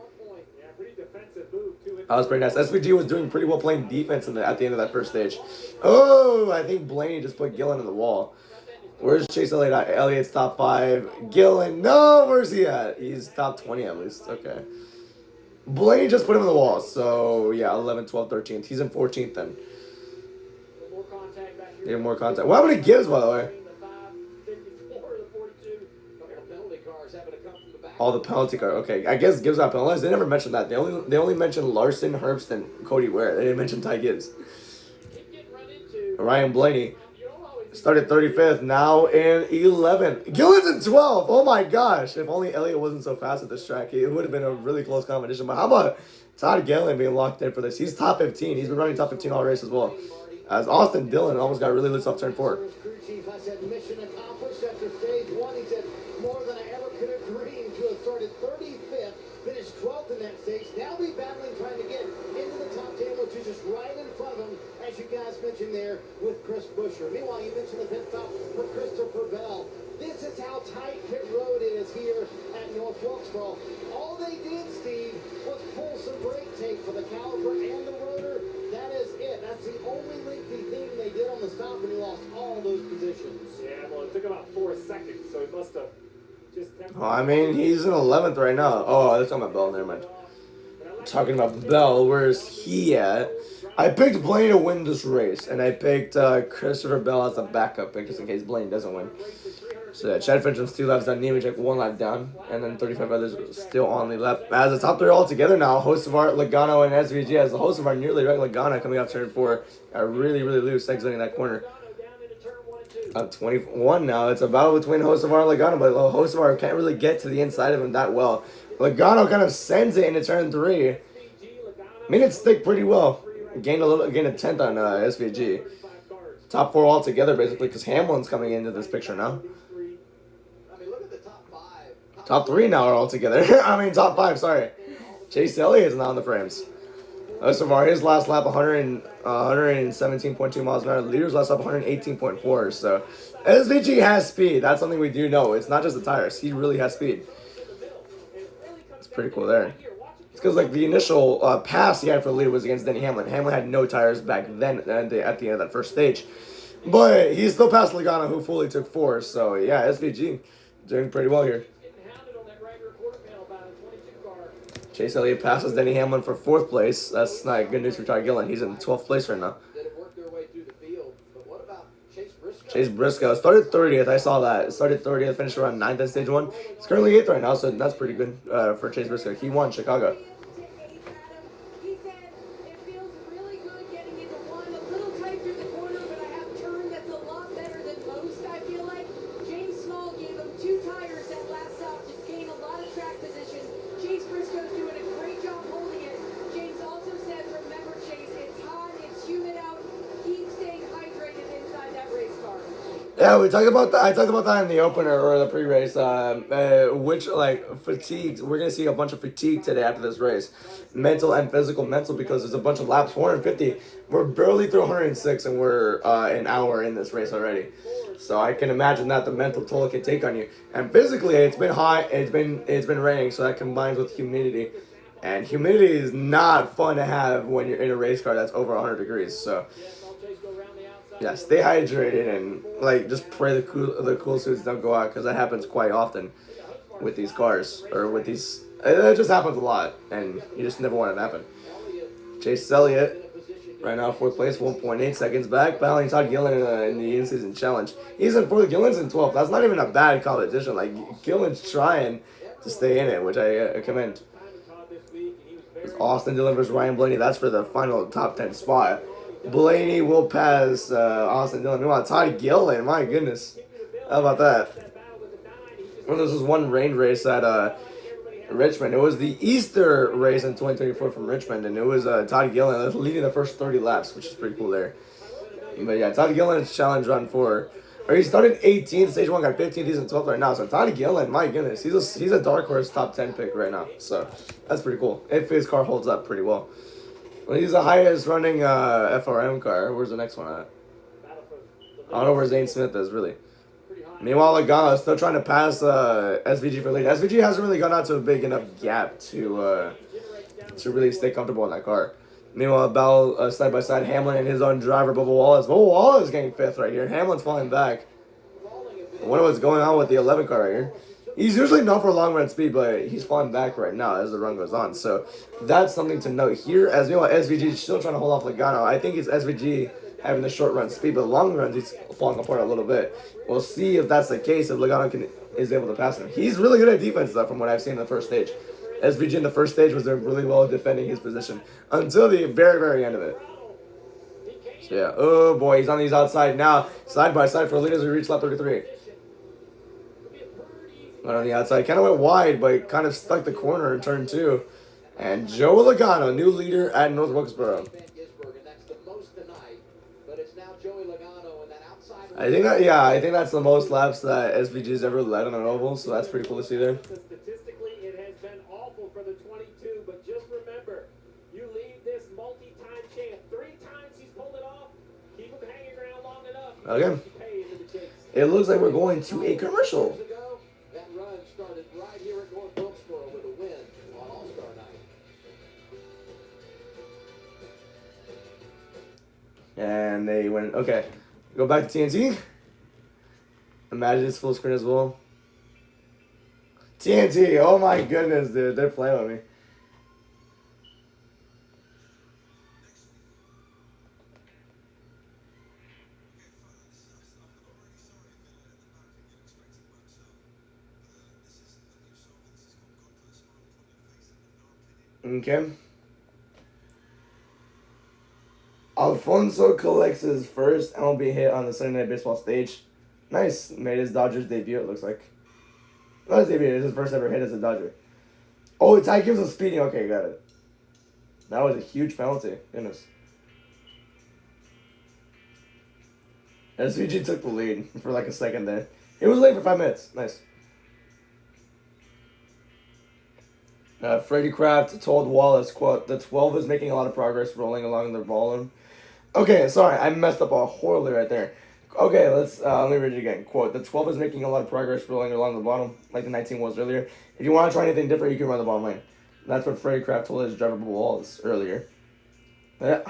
That was pretty nice. SVG was doing pretty well playing defense at the end of that first stage. Oh, I think Blaney just put Gillen in the wall. Where's Chase Elliott at? Elliott's top 5. Gillen, no, where's he at? He's top 20 at least. Okay. Blaney just put him in the wall. So, yeah, 11, 12, 13th. He's in 14th then. Need more contact. What happened to Gibbs, by the way? All the penalty car. Okay, I guess Gibbs got penalized. They never mentioned that. They only mentioned Larson, Herbst, and Cody Ware. They didn't mention Ty Gibbs. Ryan Blaney started 35th, now in 11th. Gillen's in 12th. Oh my gosh! If only Elliott wasn't so fast at this track, it would have been a really close competition. But how about Todd Gillen being locked in for this? He's top 15. He's been running top 15 all race as well. As Austin Dillon almost got really loose off turn 4. I said mission accomplished after stage 1. He said more than I ever could have dreamed to have started 35th, finished 12th in that stage. Now be battling trying to get into the top 10, which is just right in front of him, as you guys mentioned there with Chris Buescher. Meanwhile, you mentioned the pit stop for Christopher Bell. This is how tight pit road is here at North Wilkesboro. All they did, Steve, was pull some brake tape for the caliper and the rotor. That is it. That's the only lengthy thing they did on the stop, and he lost all those positions. Yeah, well, it took about 4 seconds, so he must have just... Oh, I mean, he's in 11th right now. Oh, that's talking about Bell. Never mind. I'm talking about Bell. Where's he at? I picked Blaine to win this race, and I picked Christopher Bell as a backup pick just in case Blaine doesn't win. So yeah, Chad Fitchem's 2 laps down, Nemechek 1 lap down, and then 35 others still on the lap. As the top 3 all together now, Hocevar, Logano, and SVG. As the Hocevar nearly wrecked Logano coming up turn 4. Really loose exiting that corner. Up 21 now. It's a battle between Hocevar and Logano, but Hocevar can't really get to the inside of him that well. Logano kind of sends it into turn 3. Made it stick pretty well. Gained a 10th on SVG. Top 4 all together basically, because Hamlin's coming into this picture now. Top 3 now are all together. I mean, top 5, sorry. Chase Elliott is now in the frames. So far, his last lap 117.2 miles an hour. The leader's last lap 118.4. So SVG has speed. That's something we do know. It's not just the tires. He really has speed. It's pretty cool there. It's because like the initial pass he had for the lead was against Denny Hamlin. Hamlin had no tires back then at the end of that first stage. But he still passed Logano, who fully took 4. So yeah, SVG doing pretty well here. Chase Elliott passes Denny Hamlin for 4th place. That's not good news for Todd Gilliland. He's in 12th place right now. Chase Briscoe started 30th. I saw that. Started 30th, finished around 9th in stage 1. He's currently 8th right now, so that's pretty good for Chase Briscoe. He won Chicago. He said it feels really good getting into one, a little tight through the corner, but I have a turn that's a lot better than most, I feel like. James Small gave him 2 tires that last stop to gain a lot of track position. Chase Briscoe's doing a great job holding it. James also said, remember Chase, it's hot, it's humid out. Keep staying hydrated inside that race car. Yeah, I talked about that in the opener or the pre-race. Which like fatigue. We're gonna see a bunch of fatigue today after this race, mental and physical. Mental because there's a bunch of laps, 450. We're barely through 106, and we're an hour in this race already. So I can imagine that the mental toll it can take on you. And physically, it's been hot. It's been raining, so that combines with humidity. And humidity is not fun to have when you're in a race car that's over 100 degrees. So yeah, stay hydrated and like just pray the cool suits don't go out, because that happens quite often with these cars or with these. It just happens a lot, and you just never want it to happen. Chase Elliott right now 4th place, 1.8 seconds back, battling Todd Gilliland in the in-season challenge. He's in 4th. Gilliland's in 12th. That's not even a bad competition. Like Gilliland's trying to stay in it, which I commend. As Austin delivers Ryan Blaney. That's for the final top 10 spot. Blaney will pass Austin Dillon. Meanwhile, Todd Gilliland, my goodness. How about that? Well, this was one rain race at Richmond. It was the Easter race in 2024 from Richmond, and it was Todd Gilliland leading the first 30 laps, which is pretty cool there. But yeah, Todd Gilliland's challenge run for... Or he started 18th, stage 1 got 15th, he's in 12th right now. So Todd Gilliland, my goodness, he's a dark horse top 10 pick right now. So that's pretty cool, if his car holds up pretty well. Well, he's the highest running FRM car. Where's the next one at? I don't know where Zane Smith is, really. Meanwhile, Logano is still trying to pass SVG for lead. SVG hasn't really gone out to a big enough gap to really stay comfortable in that car. Meanwhile, Bell side by side, Hamlin and his own driver, Bubba Wallace. Bubba Wallace getting 5th right here. Hamlin's falling back. I wonder what's going on with the 11 car right here. He's usually known for long run speed, but he's falling back right now as the run goes on. So that's something to note here. As you know, SVG is still trying to hold off Logano. I think it's SVG having the short run speed, but the long runs he's falling apart a little bit. We'll see if that's the case, if Logano is able to pass him. He's really good at defense, though, from what I've seen in the first stage. SVG in the first stage was doing really well defending his position until the very, very end of it. So yeah, oh boy, he's on these outside now. Side by side for leaders. We reach lap 33. Went on the outside, kind of went wide, but kind of stuck the corner in turn 2. And Joe Logano, new leader at North Wilkesboro. I think that's the most laps that SVG's ever led on an oval, so that's pretty cool to see there. Statistically, it has been awful for the 22, but just remember, you leave this multi-time champ 3 times he's pulled it off. Keep him hanging around long enough. Okay. It looks like we're going to a commercial. That run started right here at North Wilkesboro with a win on All-Star Night. And they went, okay. Go back to TNT. Imagine it's full screen as well. TNT, oh my goodness, dude. They're playing with me. Okay. Alfonso collects his first MLB hit on the Sunday Night Baseball stage. Nice. Made his Dodgers debut, it looks like. Not his debut, it's his first ever hit as a Dodger. Oh, Ty gives him speeding. Okay, got it. That was a huge penalty. Goodness. SVG took the lead for like a second there. He was late for 5 minutes. Nice. Freddie Kraft told Wallace, quote, "The 12 is making a lot of progress rolling along the ballroom." Okay, sorry, I messed up horribly right there. Okay, let me read it again. Quote, "The 12 is making a lot of progress rolling along the bottom, like the 19 was earlier. If you want to try anything different, you can run the bottom lane." That's what Freddie Kraft told his driver Wallace earlier. Yeah.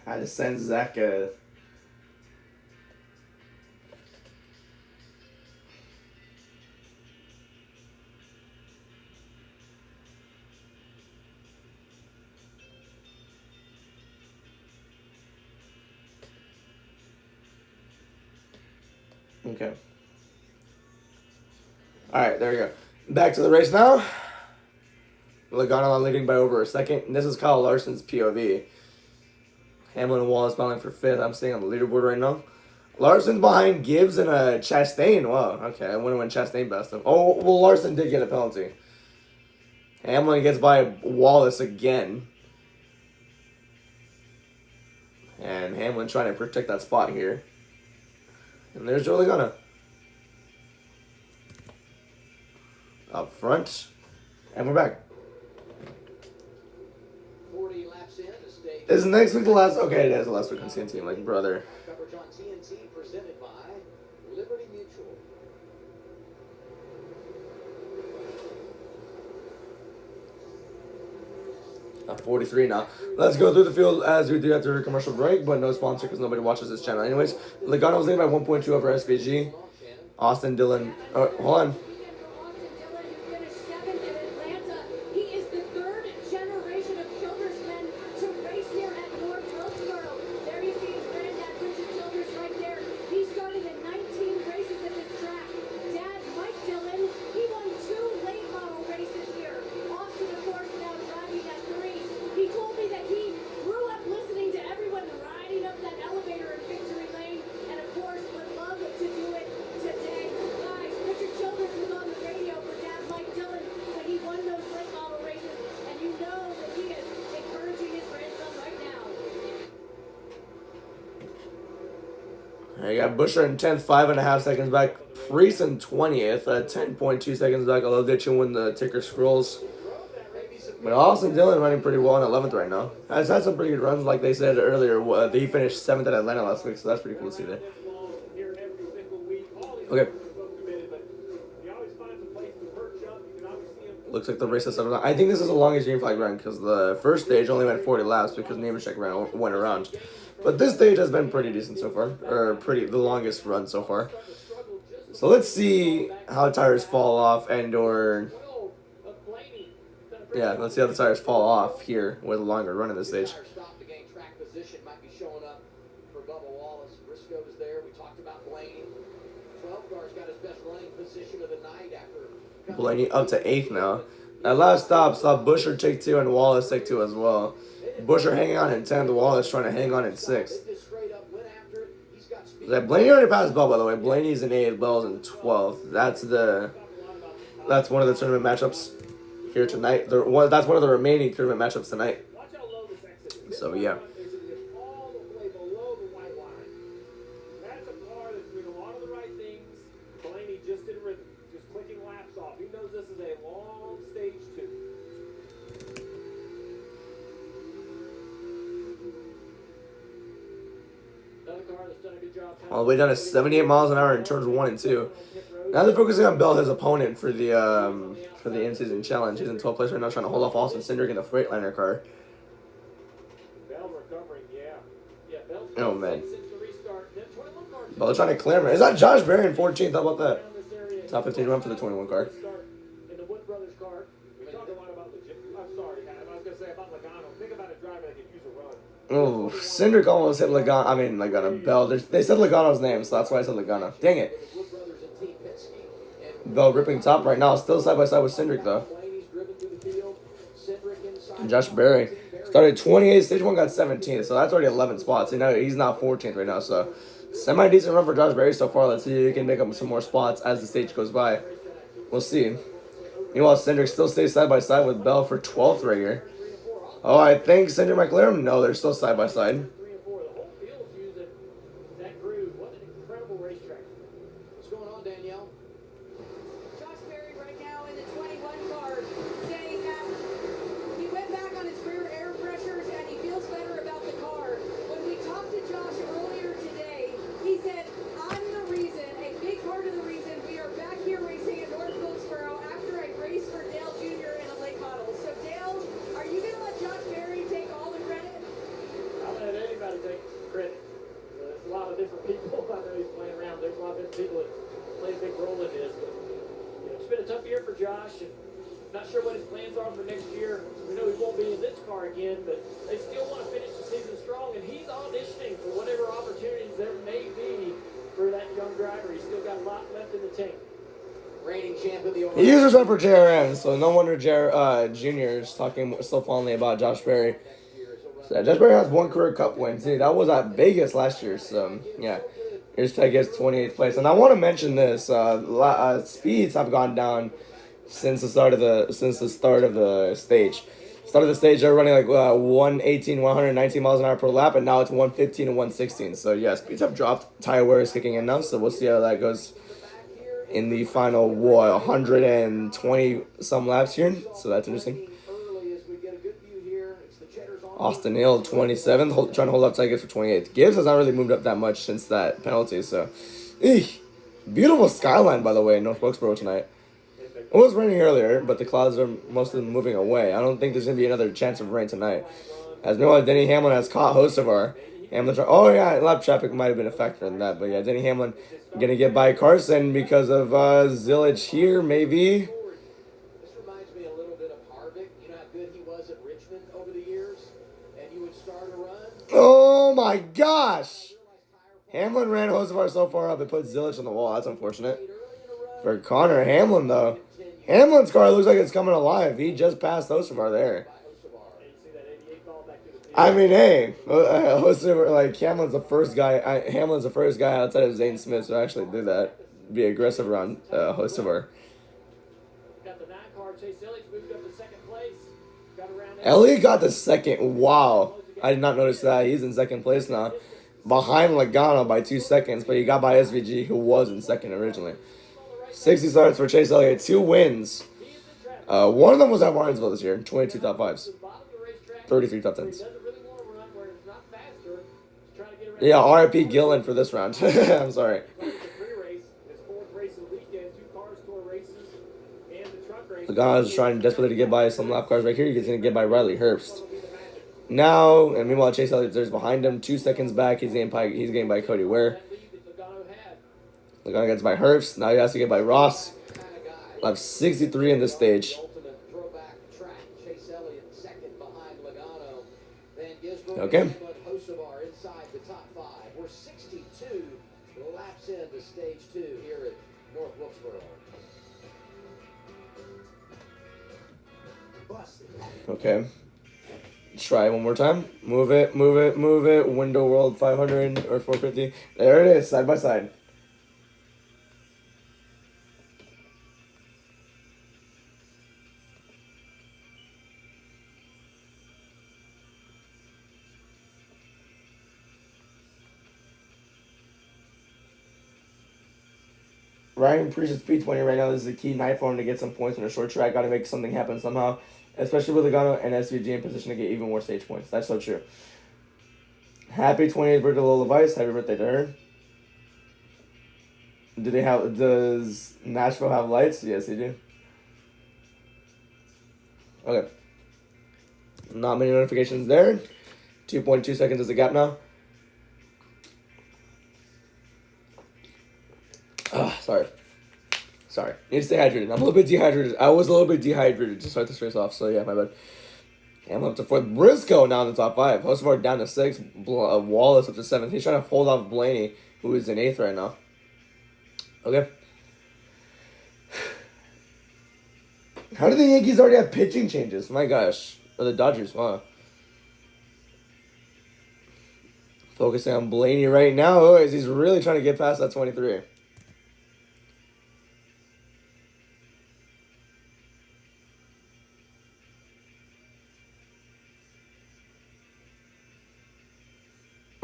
I just sent Zach a... Okay. Alright, there we go. Back to the race now. Logano leading by over a second. And this is Kyle Larson's POV. Hamlin and Wallace battling for 5th. I'm staying on the leaderboard right now. Larson's behind Gibbs and Chastain. Wow, okay. I wonder when Chastain passed him. Oh, well, Larson did get a penalty. Hamlin gets by Wallace again. And Hamlin trying to protect that spot here. And there's Joe Logano. Up front. And we're back. 40 laps in to stay. Is next week the last? Okay, it is the last week on TNT, like brother. Coverage on TNT presented by Liberty Mutual. 43 now. Let's go through the field as we do after a commercial break, but no sponsor because nobody watches this channel. Anyways, Logano's leading by 1.2 over SVG. Austin Dillon. Oh, hold on. He is the third generation of Childersmen to race here at North Wilkesboro. There you see his granddad, Richard Childers, right there. He started in 19 races at this track. Dad, Mike Dillon, he won 2 late model races here. Austin, of course, now driving at 3. He told me that he grew up listening to everyone riding up that elevator in Victory Lane, and of course would love to do it today. Guys, Richard Childers was on the radio for Dad Mike Dillon when he won those late model races, and you know that he is encouraging his grandson right now. You got Busher in 10th, 5.5 seconds back. Priest in 20th, 10.2 seconds back. I love that you win the ticker scrolls. But Austin Dillon running pretty well in 11th right now. Has had some pretty good runs, like they said earlier. He finished 7th at Atlanta last week, so that's pretty cool to see there. Okay. Looks like the race is 7. I think this is the longest green flag run because the first stage only went 40 laps because Nemechek went around. But this stage has been pretty decent so far, or the longest run so far. So let's see how tires fall off yeah, let's see how the tires fall off here with a longer run in this stage. Stop to gain track position might be showing up for Bubba Wallace. Briscoe's there. We talked about Blaney. 12 car's got his best running position of the night after. Blaney up to 8th now. That last stop saw Busher take 2 and Wallace take 2 as well. Busher hanging on in 10th, Wallace trying to hang on in 6th. Blaney already passed Bell, by the way. Blaney's in 8th, Bell's in 12th. That's one of the tournament matchups here tonight. That's one of the remaining tournament matchups tonight. So yeah. That's a car that's doing a lot of the right things. Blaney just in rhythm, just clicking laps off. He knows this is a long stage 2. Another car that's done a good job. All the way down to 78 miles an hour in turns 1 and 2. Now they're focusing on Bell, his opponent, for the in-season challenge. He's in 12th place right now, trying to hold off Austin Cindric in the Freightliner car. Bell recovering, yeah. Bell's Oh man. since the restart. That 21 car Bell trying to clear him. Is that Josh Berry in 14th? How about that? Top 15 run for the 21 car. in the Wood Brothers car. We talk a lot about I'm sorry, Adam. I was gonna say about Logano. Think about a driver that could use a run. Oh, Cindric almost hit Logano. Bell. They said Logano's name, so that's why I said Logano. Dang it. Bell ripping top right now. Still side by side with Cindric, though. And Josh Berry started 28th. Stage 1 got 17th, so that's already 11 spots. He's now 14th right now, so semi-decent run for Josh Berry so far. Let's see if he can make up some more spots as the stage goes by. We'll see. Meanwhile, Cindric still stays side by side with Bell for 12th right here. Oh, I think Cindric might clear him. No, they're still side by side. played a big role in this. But it's been a tough year for Josh, and not sure what his plans are for next year. We know he won't be in this car again, but they still want to finish the season strong, and he's auditioning for whatever opportunities there may be for that young driver. He's still got a lot left in the tank. Reigning champ of the He used to run for JRM, so no wonder Junior is talking so fondly about Josh Berry. So Josh Berry has one career cup win. See, that was at Vegas last year, so yeah. Here's Ted gets 28th place. And I want to mention this. Speeds have gone down since the start of the stage. Start of the stage, they're running like 119 miles an hour per lap, and now it's 115 and 116. So yeah, speeds have dropped. Tire wear is kicking in now, so we'll see how that goes in the final 120 some laps here. So that's interesting. Austin Hill 27th, trying to hold up tight for 28th. Gibbs has not really moved up that much since that penalty. So, beautiful skyline by the way in North Wilkesboro tonight. It was raining earlier, but the clouds are mostly moving away. I don't think there's going to be another chance of rain tonight. As meanwhile, Denny Hamlin has caught Hocevar. Lap traffic might have been a factor in that. But yeah, Denny Hamlin going to get by Carson because of Zillage here, maybe. This reminds me a little bit of Harvick. You know how good he was at Richmond over the years? And you would start a run. Oh my gosh! Hamlin ran Hocevar so far up it put Zillage on the wall. That's unfortunate. For Connor Hamlin, though. Hamlin's car looks like it's coming alive. He just passed Hocevar there. I mean, hey, Hocevar, like Hamlin's the first guy. Hamlin's the first guy outside of Zane Smith to actually do that. Be aggressive around Hocevar. Elliott got the second. Wow, I did not notice that. He's in second place now, behind Logano by 2 seconds, but he got by SVG, who was in second originally. 60 starts for Chase Elliott, 2 wins. One of them was at Martinsville this year, 22 top 5s, 33 top 10s. Yeah, RIP Gillen for this round. I'm sorry. Logano's trying desperately to get by some lap cars right here. He's going to get by Riley Herbst. Now, and meanwhile, Chase Elliott there's behind him, 2 seconds back. He's getting by Cody Ware. Logano gets by Herbst. Now he has to get by Ross. Lap 63 in this stage. Okay. We're 62 laps into stage 2 here at North Wilkesboro. Okay. Try one more time. Move it, move it, move it. Window World 500 or 450. There it is, side by side. Ryan Preach's P20 right now. This is a key night for him to get some points on a short track. Got to make something happen somehow. Especially with Logano and SVG in position to get even more stage points. That's so true. Happy 28th birthday to Lola Vice. Happy birthday to her. Does Nashville have lights? Yes, they do. Okay. Not many notifications there. 2.2 seconds is the gap now. Sorry. Need to stay hydrated. I'm a little bit dehydrated. I was a little bit dehydrated to start this race off, so yeah, my bad. I'm up to 4th. Briscoe now in the top 5. Hocevar down to 6. Wallace up to 7th. He's trying to hold off Blaney, who is in 8th right now. Okay. How do the Yankees already have pitching changes? My gosh. Or the Dodgers, wow. Focusing on Blaney right now. Oh, he's really trying to get past that 23.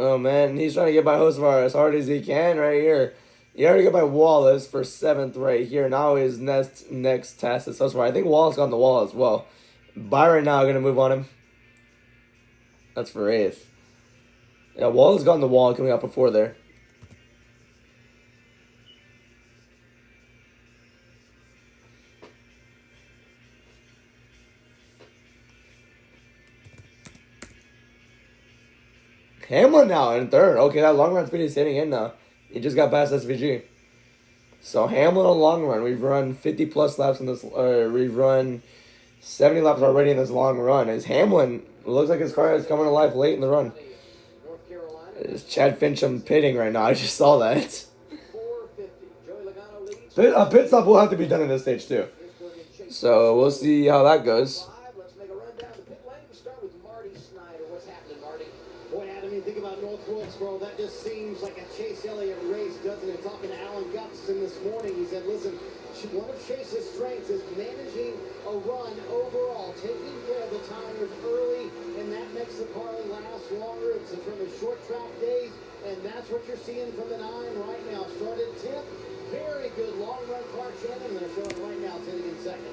Oh, man, he's trying to get by Hocevar as hard as he can right here. He already got by Wallace for 7th right here. Now his next task is Hocevar. I think Wallace got on the wall as well. Byron now going to move on him. That's for 8th. Yeah, Wallace got on the wall coming up for 4 there. Hamlin now in 3rd. Okay, that long run speed is hitting in now. He just got past SVG. So Hamlin on long run. We've run 50 plus laps in this. We've run 70 laps already in this long run. As Hamlin looks like his car is coming to life late in the run. Is Chad Fincham pitting right now? I just saw that. Pit stop will have to be done in this stage too. So we'll see how that goes. Boy, Adam, you think about North Wilkesboro, that just seems like a Chase Elliott race, doesn't it? Talking to Alan Gutson this morning, he said, listen, one of Chase's strengths is managing a run overall, taking care of the tires early, and that makes the car last longer. It's from the short track days, and that's what you're seeing from the 9 right now. Started 10th, very good long run car. Shannon, they're showing right now sitting in second.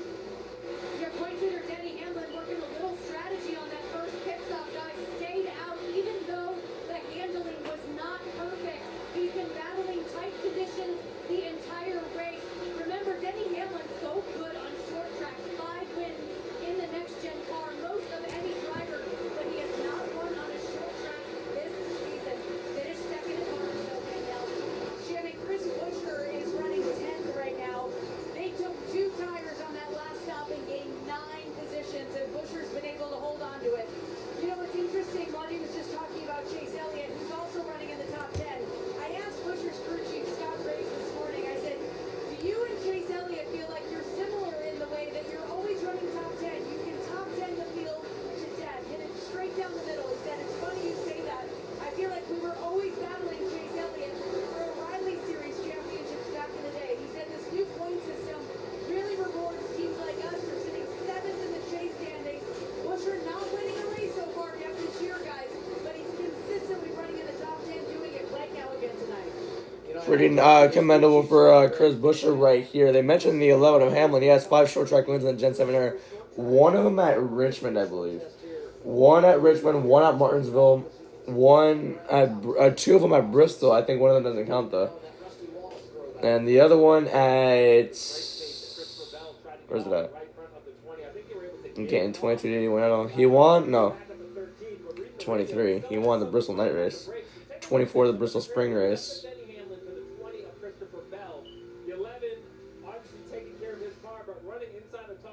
Your point hitter Denny Hamlin working a little strategy on that first pit stop, guys. Stayed out even though the handling was not perfect. He's been battling tight conditions the entire race. Remember, Denny Hamlin so good on short tracks, 5 wins in the next gen car, most of any driver, but he has not won on a short track this season. Finished second at Martinsville, Danielle. Shannon, Chris Buescher is running 10th right now. They took 2 tires on that last stop and gained 9 positions, and Buescher's been able to hold on to it. You know what's interesting, Marty was just talking about Chase Elliott, who's also running in the top 10. I asked Buescher's crew chief, Scott Graves, this morning, I said, do you and Chase Elliott feel like you're similar in the way that you're always running top 10? You can top 10 the field to death, hit it straight down the middle. He said, it's funny you say that. I feel like we were always battling Chase Elliott for O'Reilly Series championships back in the day. He said this new point system really rewards teams like us for sitting 7th in the Chase standings. Buescher not winning a race so far yet this year, guys, but he's consistently running in the top 10, doing it right now again tonight. Pretty commendable for Chris Buescher right here. They mentioned the 11 of Hamlin. He has 5 short track wins in the Gen 7 era. 1 of them at Richmond, I believe. 1 at Richmond, 1 at Martinsville, 1 at 2 of them at Bristol. I think one of them doesn't count though. And the other one at where's it at? Okay, in 22 did he win? I don't know. He won? No. 23. He won the Bristol night race. 24 the Bristol spring race.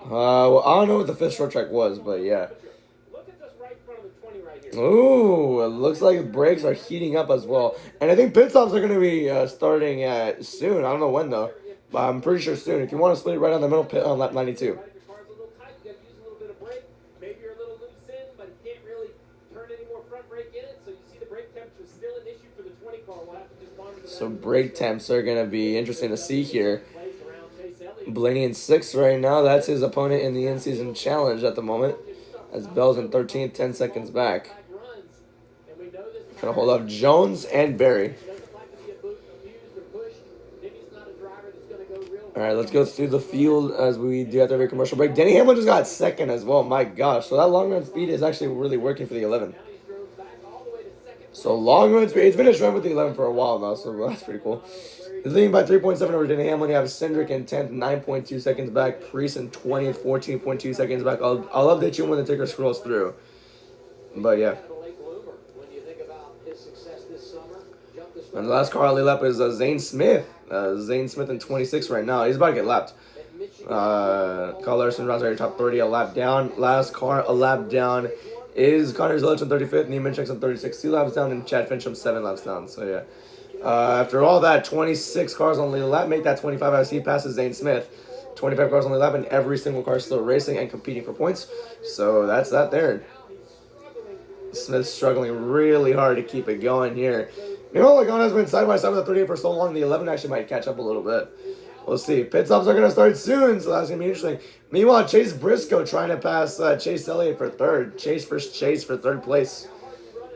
Well, I don't know what the 5th short track was, but yeah. Ooh, it looks like brakes are heating up as well. And I think pit stops are going to be starting at soon. I don't know when, though. But I'm pretty sure soon. If you want to split it right down the middle, pit on lap 92. So brake temps are going to be interesting to see here. Blaney in 6th right now. That's his opponent in the in-season challenge at the moment. As Bell's in 13th, 10 seconds back. Trying to hold up Jones and Barry. Alright, let's go through the field as we do after every commercial break. Denny Hamlin just got 2nd as well. My gosh. So that long run speed is actually really working for the 11. So long run speed. It's been a trend with the 11 for a while now, so that's pretty cool. He's leading by 3.7 over Denny Hamlin. You have Cindric in 10th, 9.2 seconds back. Priest in 20th, 14.2 seconds back. I'll update you when the ticker scrolls through. But yeah. And the last car on the lap is Zane Smith. Zane Smith in 26 right now. He's about to get lapped. Kyle Larson rounds out your top 30, a lap down. Last car, a lap down is Connor Zilic on 35th, Niemann on 36, 2 laps down, and Chad Fincham 7 laps down. So yeah. After all that, 26 cars on the lap make that 25 as he passes Zane Smith. 25 cars on the lap, and every single car is still racing and competing for points. So that's that there. Smith's struggling really hard to keep it going here. You know, Logano's been side by side with the 38 for so long, the 11 actually might catch up a little bit. We'll see. Pit stops are going to start soon, so that's going to be interesting. Meanwhile, Chase Briscoe trying to pass Chase Elliott for 3rd. Chase for 3rd place.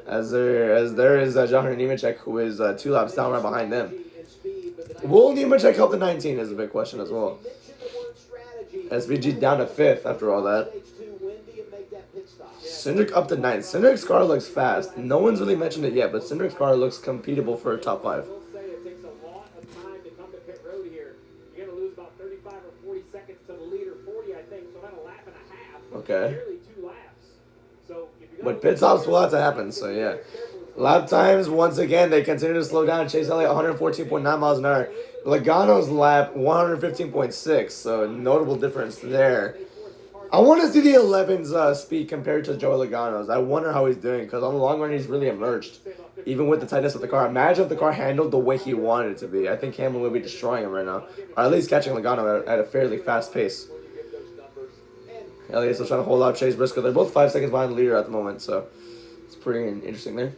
As there is John Nemechek, who is 2 laps down right behind them. Will Nemechek help the 19 is a big question as well. SVG down to 5th after all that. Cindric up to 9th. Cindric's car looks fast. No one's really mentioned it yet, but Cindric's car looks competitive for a top 5. Okay. But pit stops will have to happen, so yeah. Lap times, once again, they continue to slow down. Chase Elliott 114.9 miles an hour. Logano's lap 115.6, so notable difference there. I want to see the 11's speed compared to Joey Logano's. I wonder how he's doing, because on the long run, he's really emerged, even with the tightness of the car. Imagine if the car handled the way he wanted it to be. I think Hamlin will be destroying him right now, or at least catching Logano at a fairly fast pace. Elliott's still trying to hold out Chase Briscoe. They're both 5 seconds behind the leader at the moment, so it's pretty interesting there.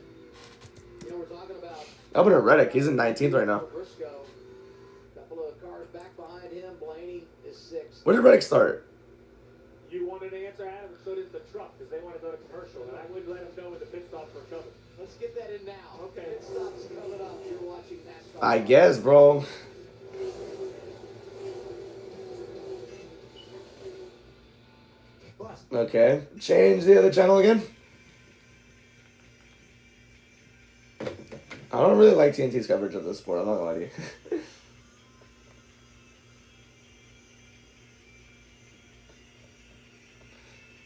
Albert Reddick, he's in 19th right now. Where did Reddick start? You wanted an answer, Adam, and so did the truck, because they want to go to commercial, and I would let them know when the pit stops were coming. Let's get that in now. Okay. Pit stops coming up. You're watching NASCAR. I guess, bro. Okay, change the other channel again. I don't really like TNT's coverage of this sport, I'm not gonna lie to you.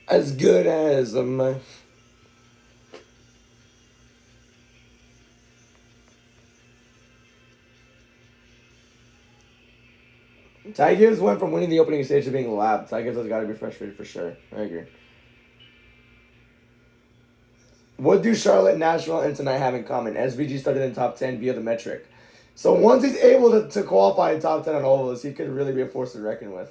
As good as Ty Gibbs went from winning the opening stage to being lapped. Ty Gibbs has got to be frustrated for sure. I agree. What do Charlotte, Nashville, and tonight have in common? SVG started in top 10 via the metric. So once he's able to qualify in top 10 on all of those, he could really be a force to reckon with.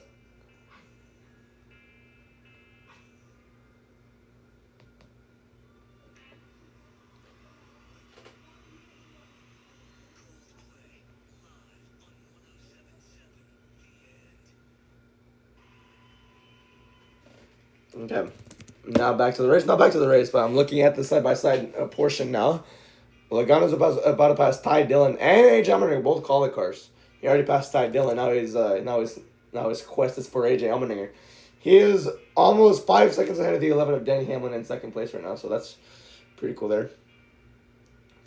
Okay, now back to the race. Not back to the race, but I'm looking at the side-by-side portion now. Logano's about to pass Ty Dillon and AJ Allmendinger, both call it cars. He already passed Ty Dillon. Now his quest is for AJ Allmendinger. He is almost 5 seconds ahead of the 11 of Denny Hamlin in second place right now, so that's pretty cool there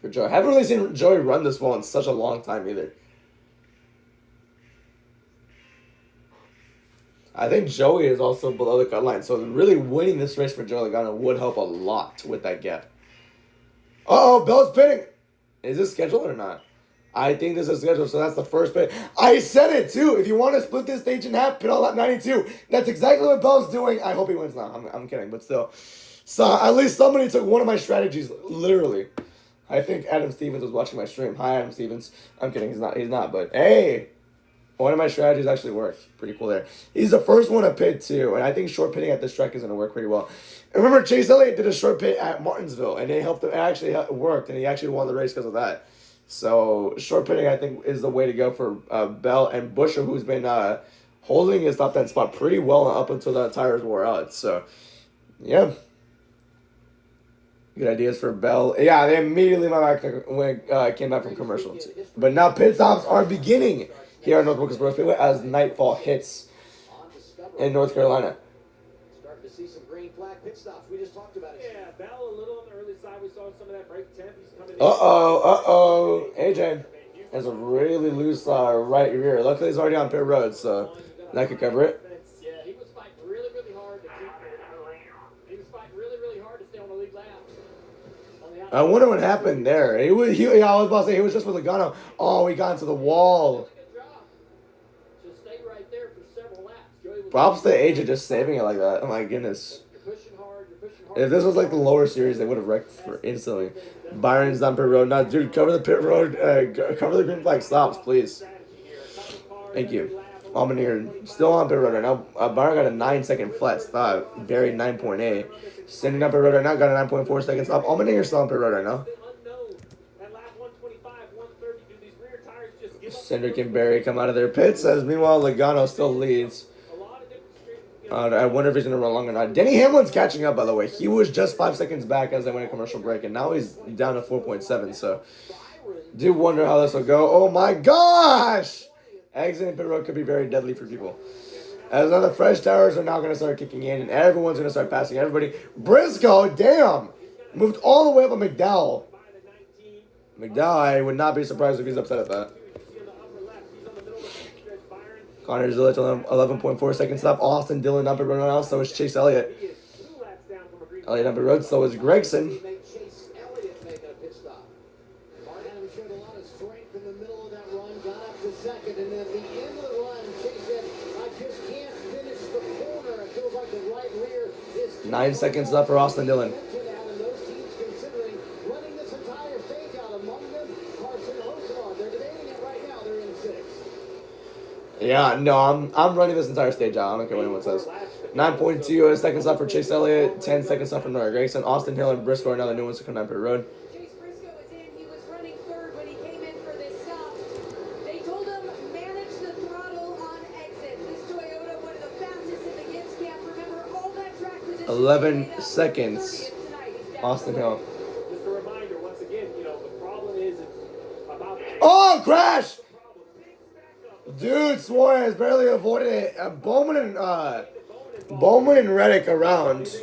for Joey. I haven't really seen Joey run this well in such a long time either. I think Joey is also below the cut line, so really winning this race for Joey Logano would help a lot with that gap. Uh-oh, Bell's pitting. Is this scheduled or not? I think this is scheduled, so that's the first pit. I said it, too. If you want to split this stage in half, pit all at 92. That's exactly what Bell's doing. I hope he wins now. I'm kidding, but still. So at least somebody took one of my strategies, literally. I think Adam Stevens was watching my stream. Hi, Adam Stevens. I'm kidding. He's not, but hey. One of my strategies actually worked. Pretty cool there. He's the first one to pit, too. And I think short pitting at this track is going to work pretty well. And remember, Chase Elliott did a short pit at Martinsville. And it helped him. It actually worked. And he actually won the race because of that. So, short pitting, I think, is the way to go for Bell and Buescher, who's been holding his top 10 spot pretty well up until the tires wore out. So, yeah. Good ideas for Bell. Yeah, they immediately came back from commercials. But now pit stops are beginning here at North Wilkesboro Speedway as nightfall hits in North Carolina. Starting to see some green flag pit stops. We just talked about it. Yeah, Bell a little on the early side. We saw some of that brake temp. He's coming in. AJ has a really loose right rear. Luckily, he's already on pit road, so that could cover it. Yeah, he was fighting really, really hard to keep. He was fighting really, really hard to stay on the lead lap. I wonder what happened there. I was about to say he was just with Logano. Oh, he got into the wall. Props to AJ just saving it like that. Oh my goodness. If this was like the lower series, they would have wrecked for instantly. Byron's on pit road. Now, dude, cover the pit road. Cover the green flag stops, please. Thank you. Allmendinger still on pit road right now. Byron got a 9-second flat stop. Buried 9.8. Sending up pit road right now. Got a 9.4 second stop. Allmendinger still on pit road right now. Cindric and Barry come out of their pits as meanwhile Logano still leads. I wonder if he's going to run long or not. Denny Hamlin's catching up, by the way. He was just 5 seconds back as they went a commercial break, and now he's down to 4.7. So, do wonder how this will go. Oh my gosh! Exiting pit road could be very deadly for people. As now the fresh tires are now going to start kicking in, and everyone's going to start passing everybody. Briscoe, damn! Moved all the way up on McDowell. McDowell, I would not be surprised if he's upset at that. Connor Zillich, 11.4 second stop. Austin Dillon up and road now. So is Chase Elliott. Elliott up and road. So is Gregson. showed a lot of strength in the middle of that run, got up to second, and then at the end of the run, Chase said, I just can't finish the corner. It feels like the right rear is 9 seconds left for Austin Dillon. and those teams considering running this entire stage out. Among them, Carson Hocelar. They're debating it right now. They're in 6th. Yeah, no, I'm running this entire stage out. I don't care what anyone says. 9.2 seconds left for Chase Elliott. 10 seconds left for Noah Gragson. Austin Hill and Briscoe are now the new ones to come down pit road. Chase Briscoe was in. He was running third when he came in for this stop. They told him manage the throttle on exit. This Toyota, one of the fastest in the Gibbs camp. Remember all that track position. 11 seconds. Austin Hill. Just a reminder, once again, you know, the problem is it's about... Oh, crash! Dude, Suarez barely avoided it. Bowman and Reddick around.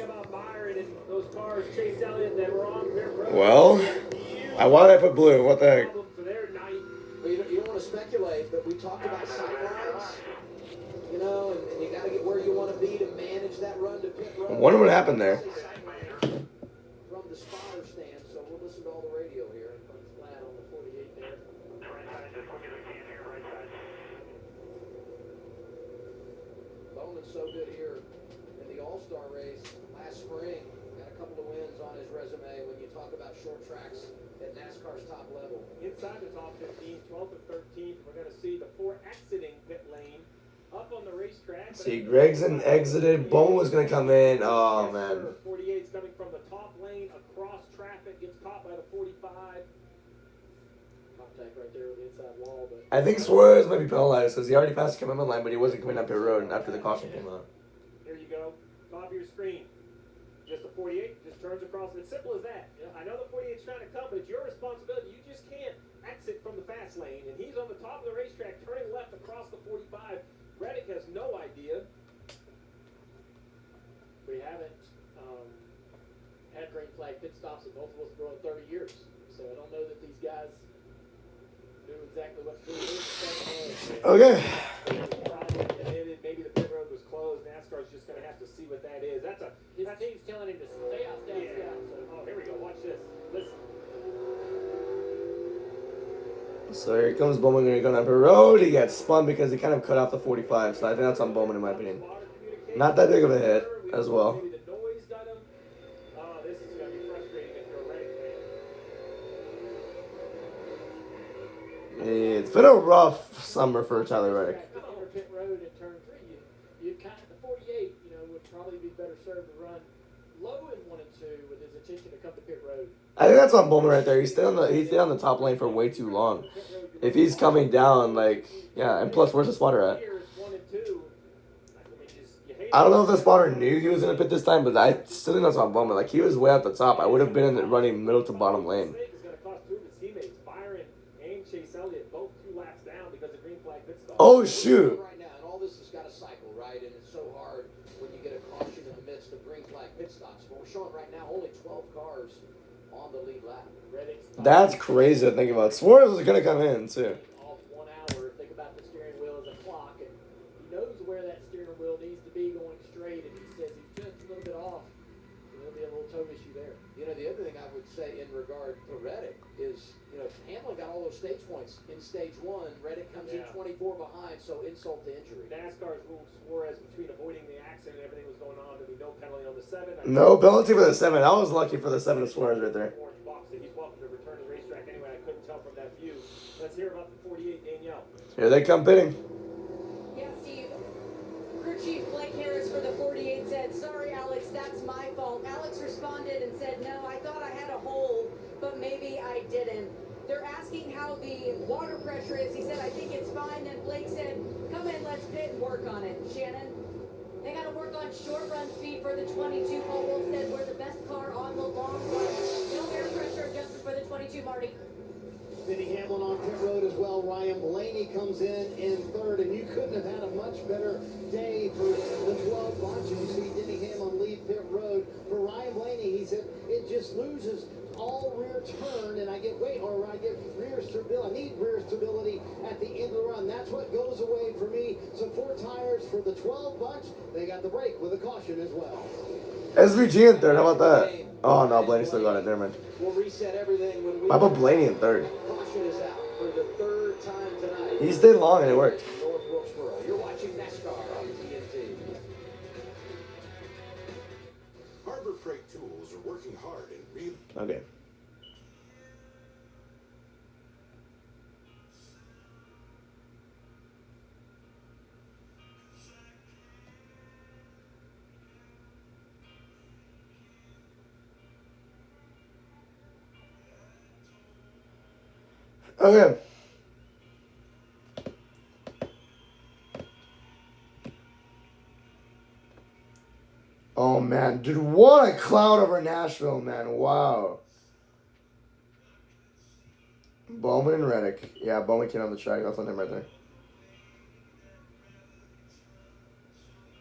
Well, why did I put blue? What the heck? Well, you don't want to speculate, but we talked about sightlines, you know, and you got to get where you want to be to manage that run to pit road. I wonder what happened there. From the spotter stand, so we'll listen to all the radio here. Flat on the 48 there. Bowman's so good here in the All-Star race last spring. Got a couple of wins on his resume when you talk about short tracks at NASCAR's top level. Inside the top 15, 12th and 13th, we're going to see the 4 exiting pit lane up on the racetrack. See, Gregson exited. Bowman was going to come in. Oh, man. 48's coming from the top lane across traffic, gets caught by the 45. Contact right there with the inside wall. But I think Suarez might be penalized because he already passed the commitment line, but he wasn't coming up pit road after the caution came out. Here you go. Top of your screen. Just the 48 just turns across. It's simple as that. You know, I know the 48's trying to come, but it's your responsibility. You just can't exit from the fast lane. And he's on the top of the racetrack turning left across the 45. Reddick has no idea. We haven't had green flag pit stops at both of us for 30 years. So I don't know that these guys knew exactly what to do. Okay. Maybe the pit road was closed. NASCAR's just going to have to see what that is. His team's telling him to stay out, stay out. So, here we go. Watch this. Listen. So here comes Bowman going to go down pit road. He gets spun because he kind of cut off the 45. So I think that's on Bowman in my opinion. Not that big of a hit as well. Maybe the noise got him. Oh, this is going to be frustrating if you're a Reddick fan. It's been a rough summer for Tyler Reddick. Pit road in turn 3, you kind of, the 48, you know, would probably be better served to run low in 1 and 2 with his intention to come to pit road. I think that's on Bowman right there. He stayed on the top lane for way too long. If he's coming down, like, yeah, and plus, where's the spotter at? I don't know if the spotter knew he was gonna pit this time, but I still think that's on Bowman. Like, he was way at the top. I would have been in the running middle to bottom lane. Oh shoot! Right now, and all this has got a cycle, right? And it's so hard when you get a caution in the midst of green flag pit stops. But we're showing right now only 12 cars on the lead lap. That's crazy to think about. Suarez is gonna come in too. Off 1 hour. Think about the steering wheel as a clock, and he knows where that steering wheel needs to be going straight. And he says he's just a little bit off. There'll be a little toe issue there. You know, the other thing I would say in regard to Reddick is, you know, Hamlin got all those stage points in stage 1. Reddick comes in 24 behind, so insult to injury. NASCAR's ruled Suarez between avoiding the accident and everything was going on. There'll be no penalty on the 7. No penalty for the 7. I was lucky for the 7 of Suarez right there. He's welcome to return to the racetrack anyway. I couldn't tell from that view. Let's hear about the 48, Danielle. Here they come pitting. Yeah, Steve. Crew Chief Blake Harris for the 48 said, sorry, Alex, that's my fault. Alex responded and said, no, I thought I had a hole, but maybe I didn't. They're asking how the water pressure is. He said, I think it's fine. And Blake said, come in, let's pit and work on it. Shannon? They got to work on short run speed for the 22. Paul Wolf said we're the best car on the long run. No air pressure adjustment for the 22, Marty. Denny Hamlin on pit road as well. Ryan Blaney comes in 3rd, and you couldn't have had a much better day for the 12 watching. You see Denny Hamlin lead pit road. For Ryan Blaney, he said it just loses all rear turn, and I get rear stability. I need rear stability at the end of the run. That's what goes away for me. So 4 tires for the 12 bunch. They got the break with a caution as well. SVG in 3rd. How about that? Oh no, Blaney still got it. Never mind. We'll reset everything when we How about Blaney in 3rd? Caution He stayed long and it worked. North Wilkesboro. You're watching NASCAR on TNT. Harbor Freight Tools are working hard and Okay. Okay. Oh man, dude, what a cloud over Nashville, man. Wow. Bowman and Reddick. Yeah, Bowman came on the track. That's on him right there.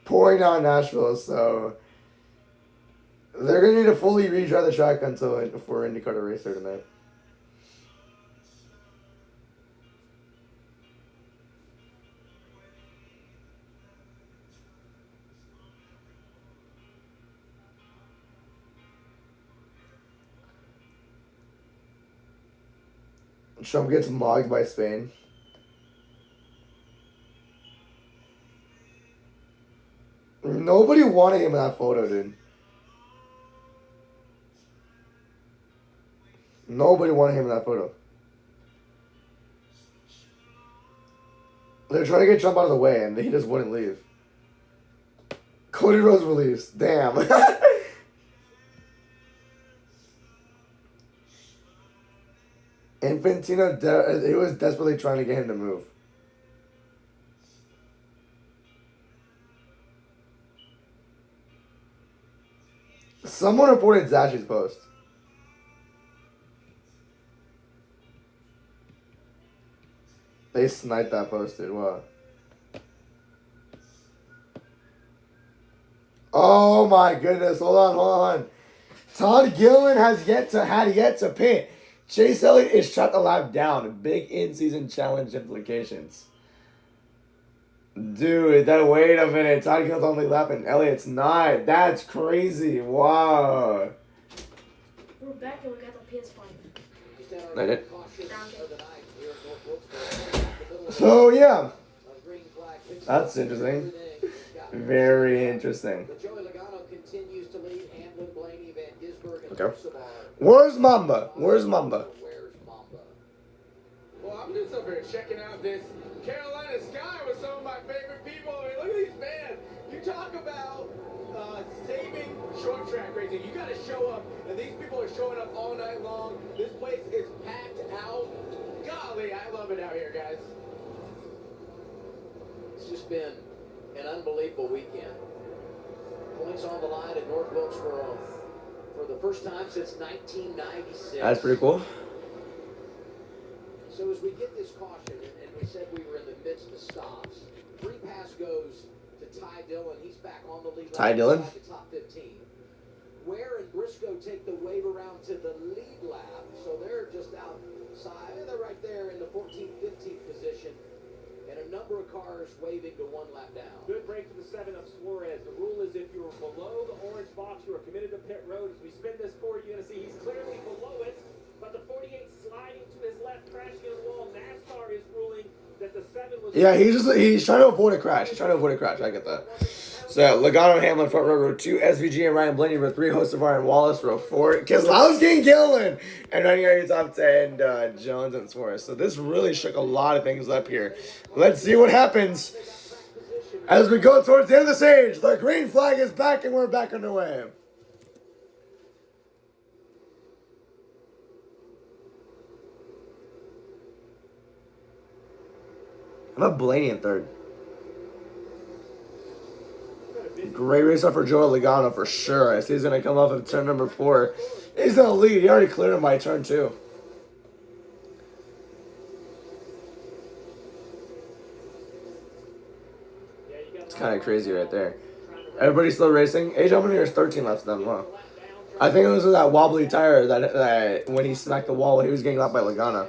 Pouring down Nashville, so they're gonna need to fully redrive the track until for IndyCar to race there tonight. Trump gets mogged by Spain. Nobody wanted him in that photo, dude. Nobody wanted him in that photo. They're trying to get Trump out of the way, and he just wouldn't leave. Cody Rhodes released. Damn. Infantino, he was desperately trying to get him to move. Someone reported Zashi's post. They sniped that post, dude. Wow. Oh my goodness. Hold on. Todd Gilliland had yet to pit. Chase Elliott is shot the lap down. Big in-season challenge implications. Dude, wait a minute. Todd Gilliland's only lapping. Elliott's not. That's crazy. Wow. We're back and we got the PS5. I did. So, yeah. That's interesting. Very interesting. Okay. Where's Mamba? Well, I'm just over here checking out this Carolina sky with some of my favorite people. I mean, look at these fans. You talk about saving short track racing. You got to show up, and these people are showing up all night long. This place is packed out. Golly, I love it out here, guys. It's just been an unbelievable weekend. Points on the line at North Wilkesboro for the first time since 1996. That's pretty cool. So as we get this caution, and we said we were in the midst of stops, free pass goes to Ty Dillon. He's back on the lead. Ty Dillon? The top 15. Ware and Briscoe take the wave around to the lead lap. So they're just outside. They're right there in the 14th, 15th position. And a number of cars waving to one lap down. Good break for the 7 of Suarez. The rule is if you're below the orange box, you are committed to pit road. As we spin this forward, you're going to see he's clearly below it. But the 48 sliding to his left, crashing on the wall. NASCAR is ruling that the 7 was... Yeah, he's trying to avoid a crash. I get that. So, Logano, Hamlin, front row, row 2, SVG and Ryan Blaney, row 3, Hocevar and Wallace, row 4, Keselowski and Gilliland, and running out your top 10, Jones and Suarez. So this really shook a lot of things up here. Let's see what happens as we go towards the end of the stage. The green flag is back, and we're back underway. I'm a Blaney in third. Great race up for Joey Logano for sure. I see he's going to come off of turn number 4. He's going to lead. He already cleared him by turn 2. It's kind of crazy right there. Everybody's still racing. Age how many is 13 laps then? Wow. I think it was that wobbly tire that when he smacked the wall, he was getting lapped by Logano.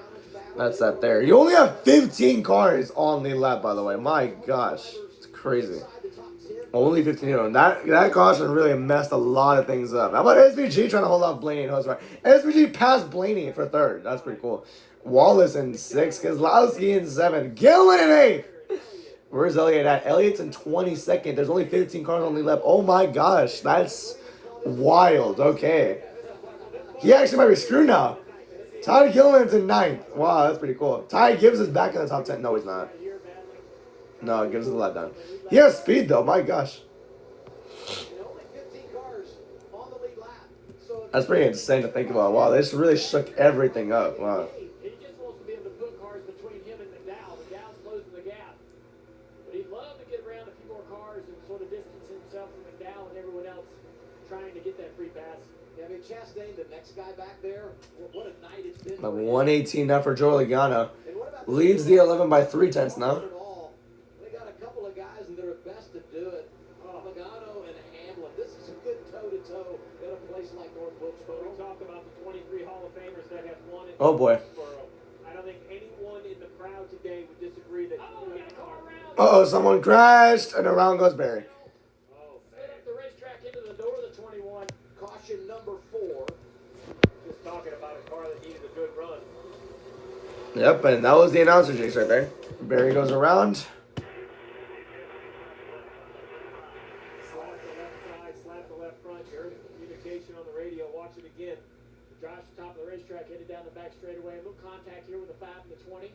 That's that there. You only have 15 cars on the lap, by the way. My gosh. It's crazy. Only 15, that caution really messed a lot of things up. How about SVG trying to hold off Blaney and Hocevar? SVG passed Blaney for third. That's pretty cool. Wallace in 6th. Keselowski in 7th. Gillen in 8th. Where's Elliott at? Elliott's in 22nd. There's only 15 cars only left. Oh my gosh. That's wild. Okay. He actually might be screwed now. Ty Gillen's in 9th. Wow, that's pretty cool. Ty Gibbs is back in the top 10. No, he's not. No, Gibbs is a let down. He has speed though. My gosh. That's pretty insane to think about. Wow, this really shook everything up. Wow. He just wants to be able to put cars between him and McDowell. McDowell's closing the gap. But he'd love to get around a few more cars and sort of distance himself from McDowell and everyone else trying to get that free pass. Yeah, I mean, Chastain, the next guy back there, what a night it's been. 118 now for Joey Logano. Leads the 11 by 3/10 now. They got a couple of guys that are best to do it. Logano and Hamlin. This is a good toe-to-toe in a place like North Wilkesboro. We talk about the 23 Hall of Famers that have won it. Oh boy. I don't think anyone in the crowd today would disagree that. Oh, we got a car around. Uh-oh, someone crashed, and around goes Barry. Set up the racetrack into the door of the 21. Caution number 4. Just talking about a car that needed a good run. Yep, and that was the announcer jinx right there. Barry goes around. Slap the left side, slap the left front. You heard the communication on the radio. Watch it again. Josh, top of the racetrack, headed down the back straightaway. A little contact here with the 5 and the 20.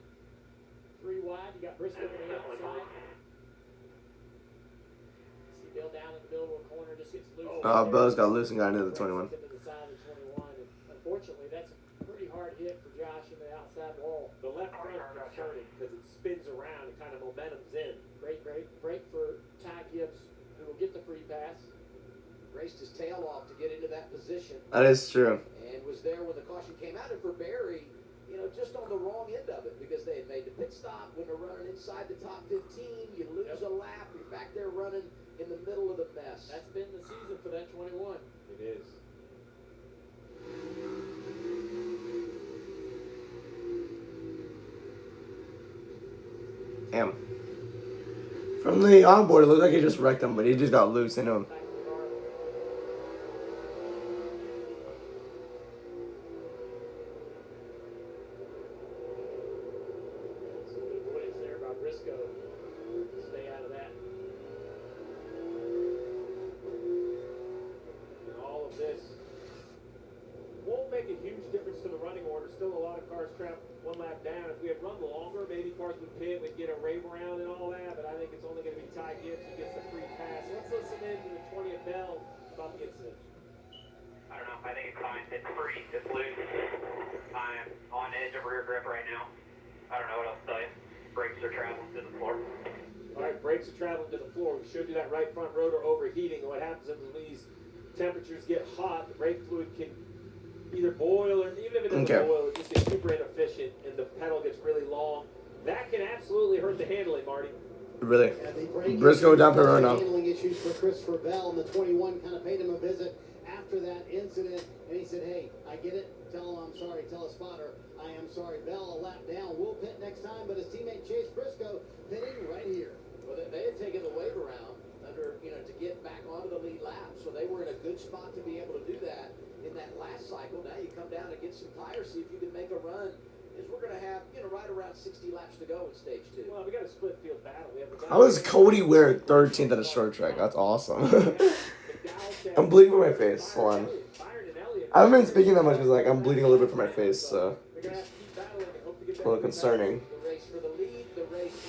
3 wide. You got Briscoe on the outside. See Bill down in the middle of a corner, just gets loose. Bill's got loose and got into the 21. To the side of the 21. And unfortunately, that's a pretty hard hit for Josh in the outside wall. The left front is turning because it spins around and kind of momentum's in. Great break for Ty Gibbs, who will get the free pass. Raced his tail off to get into that position. That is true. And was there when the caution came out. And for Barry, just on the wrong end of it because they had made the pit stop when they're running inside the top 15. You lose a lap. You're back there running in the middle of the mess. That's been the season for that 21. It is. Damn. From the onboard, it looked like he just wrecked him, but he just got loose into him. Showed you that right front rotor overheating, and what happens is when these temperatures get hot, the brake fluid can either boil, or even if it doesn't boil, it just gets super inefficient and the pedal gets really long. That can absolutely hurt the handling, Marty. Really? Briscoe down for now. Handling issues for Christopher Bell, and the 21 kind of paid him a visit after that incident, and he said, hey, I get it, tell him I'm sorry, tell a spotter I am sorry. Bell a lap down, will pit next time, but his teammate Chase Briscoe pitting right here. Well, they had taken the wave around to get back onto the lead lap, so they were in a good spot to be able to do that in that last cycle. Now you come down and get some tires, see if you can make a run. Is we're going to have right around 60 laps to go in stage 2. Well, we got a split field battle. How is Cody Ware 13th at a short track? That's awesome. I'm bleeding from my face. Hold on. I haven't been speaking that much because I'm bleeding a little bit from my face, so it's a little concerning.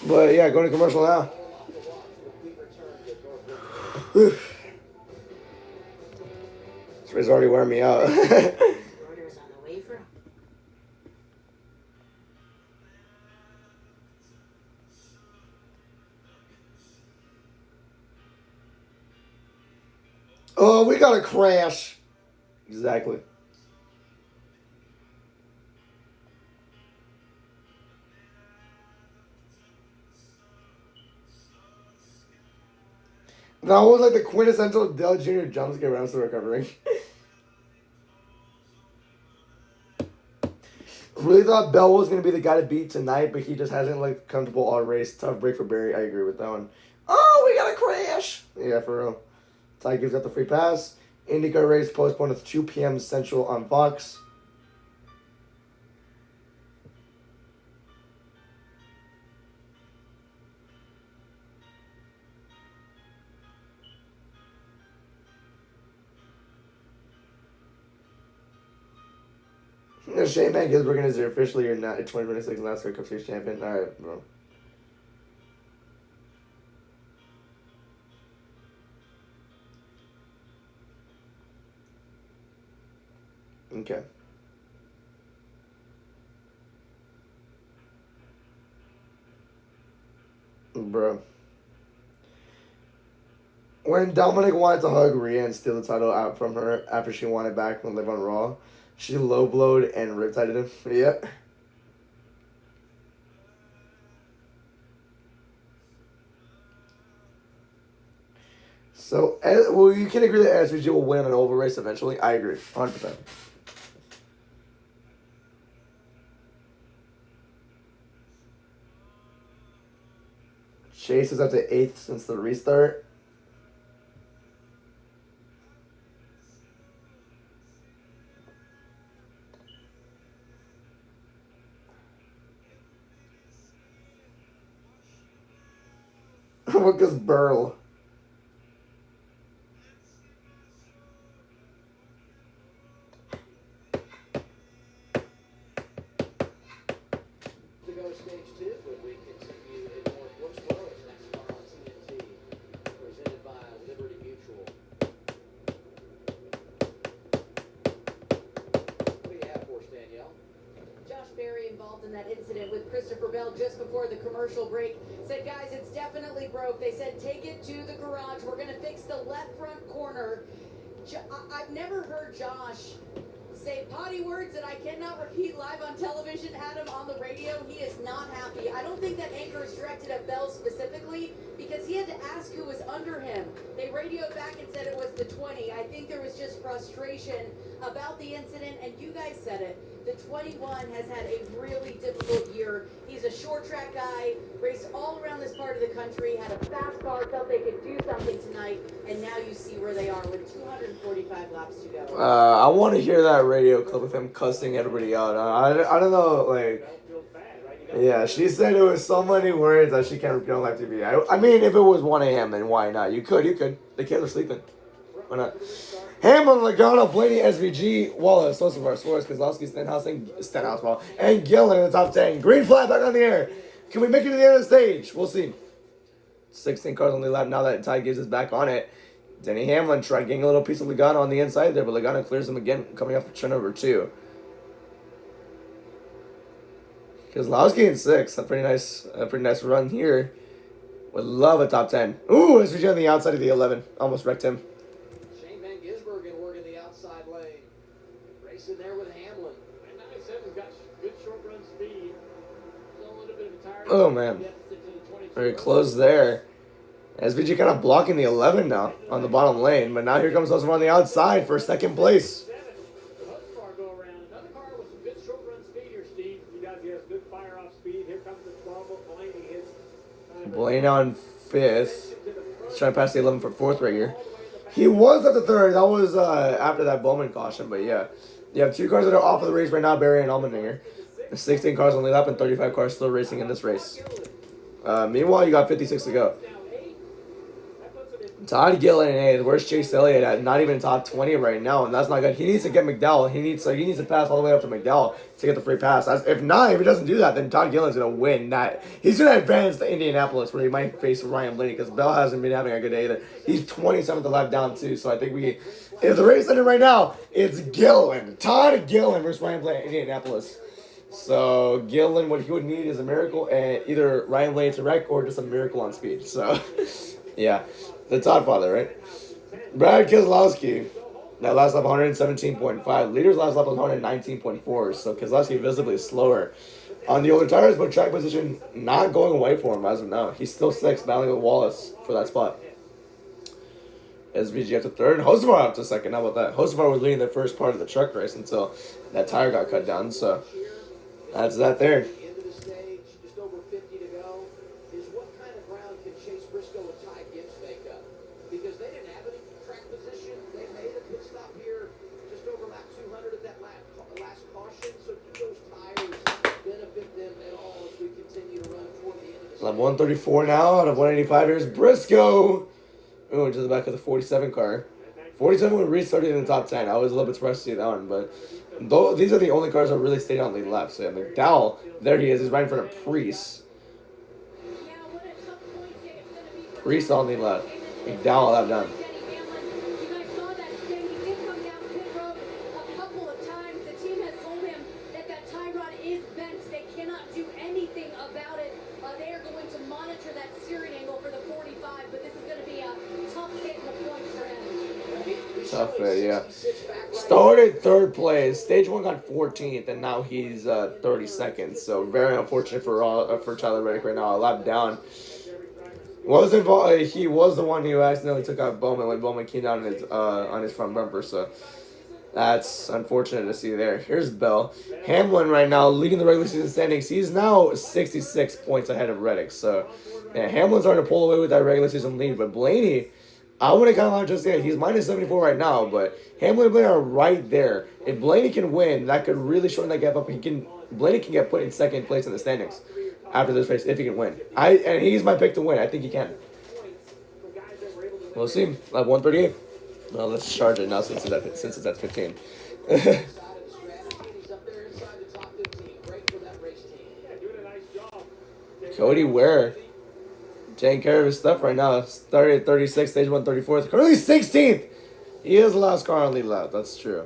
But yeah, going to commercial now. This race already wearing me out. Oh, we got a crash. Exactly. That was like the quintessential Dale Jr. jump scare when I was still recovering. Really thought Bell was going to be the guy to beat tonight, but he just hasn't looked comfortable all race. Tough break for Barry. I agree with that one. Oh, we got a crash. Yeah, for real. Ty gives up the free pass. IndyCar race postponed to 2 p.m. Central on Fox. Shane Van Gisbergen is officially your 2026 NASCAR Cup Series champion. All right, bro. Okay. Bro. When Dominic wanted to hug Rhea and steal the title out from her after she won it back when Live on Raw, she low-blowed and riptided him. Yeah. So, well, you can agree that SVG will win an oval race eventually. I agree, 100%. Chase is up to 8th since the restart. Lucas Burl. To go stage 2 when we continue in North Wilkesboro as NASCAR on TNT, presented by Liberty Mutual. What do you have for us, Danielle? Josh Berry, involved in that incident with Christopher Bell just before the commercial break, said, guys, it's definitely broke. They said, take it to the garage. We're going to fix the left front corner. I've never heard Josh say potty words that I cannot repeat live on television. Had him on the radio. He is not happy. I don't think that anger is directed at Bell specifically because he had to ask who was under him. They radioed back and said it was the 20. I think there was just frustration about the incident, and you guys said it. The 21 has had a really difficult year. He's a short track guy, raced all around this part of the country, had a fast car, felt they could do something tonight, and now you see where they are with 245 laps to go. I want to hear that radio clip with him cussing everybody out. I don't know, like... Yeah, she said it was so many words that she can't repeat on live TV. I mean, if it was 1 a.m., then why not? You could. The kids are sleeping. Why not? Hamlin, Logano, Blaney, SVG, Wallace, Sosavar, Suarez, Kozlowski, Stenhouse, and Gillen in the top 10. Green flag back on the air. Can we make it to the end of the stage? We'll see. 16 cars on the lap now that Ty Gibbs is back on it. Denny Hamlin tried getting a little piece of Logano on the inside there, but Logano clears him again, coming off of turn number 2. Kozlowski in 6th. A pretty nice run here. Would love a top 10. Ooh, SVG on the outside of the 11. Almost wrecked him. Shane Van Gisbergen working the outside lane. Racing there with Hamlin. And 97's got good short run speed. Still a little bit of a tire. Oh, man. Very close there. SVG kind of blocking the 11 now on the bottom lane. But now here comes Sosavar on the outside for 2nd place. Blaine on 5th. He's trying to pass the 11 for 4th right here. He was at the 3rd. That was after that Bowman caution. But yeah, you have 2 cars that are off of the race right now, Barry and Allmendinger. 16 cars on the lap and 35 cars still racing in this race. Meanwhile, you got 56 to go. Todd Gillen in 8th. Where's Chase Elliott at? Not even top 20 right now, and that's not good. He needs to get McDowell. He needs to pass all the way up to McDowell to get the free pass. If he doesn't do that, then Todd Gillen's gonna win that. He's gonna advance to Indianapolis where he might face Ryan Blaney because Bell hasn't been having a good day either. He's 27th lap down too, so I think if the race ended right now, it's Gillen. Todd Gillen versus Ryan Blaney in Indianapolis. So Gillen, what he would need is a miracle, and either Ryan Blaney to wreck or just a miracle on speed. So yeah. The Todd father, right? Brad Keselowski. That last lap 117.5. Leader's last lap was 119.4. So Keselowski visibly slower on the older tires, but track position not going away for him as of now. He's still 6th, battling with Wallace for that spot. SVG up to 3rd. Hocevar up to 2nd. How about that? Hocevar was leading the first part of the truck race until that tire got cut down. So that's that there. Into the stage, just over 50 to go. Is what kind of ground can Chase Briscoe and Ty Gibbs make up? Because they didn't have any track position. They made a pit stop here just over lap 200 at that last caution. So do those tires benefit them at all as we continue to run toward the end of the Lap 134 now out of 185. Here's Briscoe. Ooh, into the back of the 47 car. 47 when Reese started in the top 10. I was a little bit surprised to see that one, but these are the only cars that really stayed on the left. So yeah, McDowell, there he is. He's right in front of Priest. Priest on the left. McDowell left down. Tough fit, yeah. Started third place. Stage 1 got 14th, and now he's 32nd. So very unfortunate for Tyler Reddick right now. A lap down. Was involved. He was the one who accidentally took out Bowman when Bowman came down on his front bumper. So that's unfortunate to see there. Here's Bell. Hamlin right now leading the regular season standings. He's now 66 points ahead of Reddick. So yeah, Hamlin's starting to pull away with that regular season lead, but Blaney, I wouldn't count out just yet. He's minus 74 right now, but Hamlin and Blaney are right there. If Blaney can win, that could really shorten that gap up. Blaney can get put in second place in the standings after this race if he can win. And he's my pick to win. I think he can. We'll see. Lap 138. Well, let's charge it now since it's at 15. Cody Ware taking care of his stuff right now. Started at 36, stage 1, 34th. Currently 16th. He is the last car on lead lap. That's true.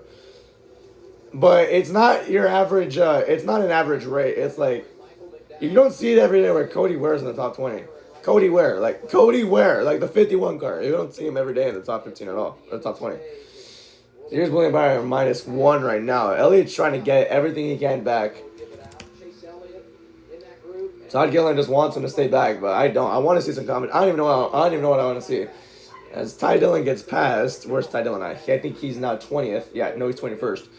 But it's not your average. It's not an average rate. It's like you don't see it every day where Cody Ware's in the top 20. Cody Ware, like the 51 car. You don't see him every day in the top 15 at all. Or the top 20. Here's William Byron -1 right now. Elliott's trying to get everything he can back. Todd Gilliland just wants him to stay back, but I don't. I want to see some comment. I don't even know what I want to see. As Ty Dillon gets passed, where's Ty Dillon at? I think he's now 20th. Yeah, no, he's 21st.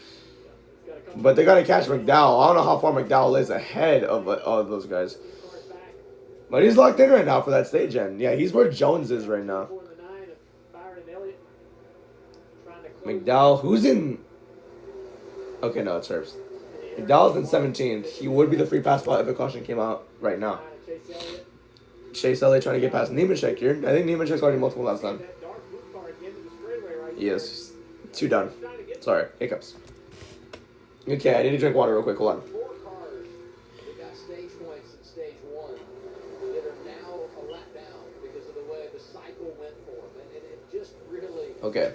But they got to catch McDowell. I don't know how far McDowell is ahead of those guys. But he's locked in right now for that stage end. Yeah, he's where Jones is right now. McDowell, who's in... Okay, no, it's Herbst. McDowell's in 17th. He would be the free pass spot if a caution came out right now. Chase Elliott trying to get past Nemechek here. I think Nemechek's already multiple laps done. Yes. 2 done. Sorry. Hiccups. Okay, I need to drink water real quick. Hold on. Okay.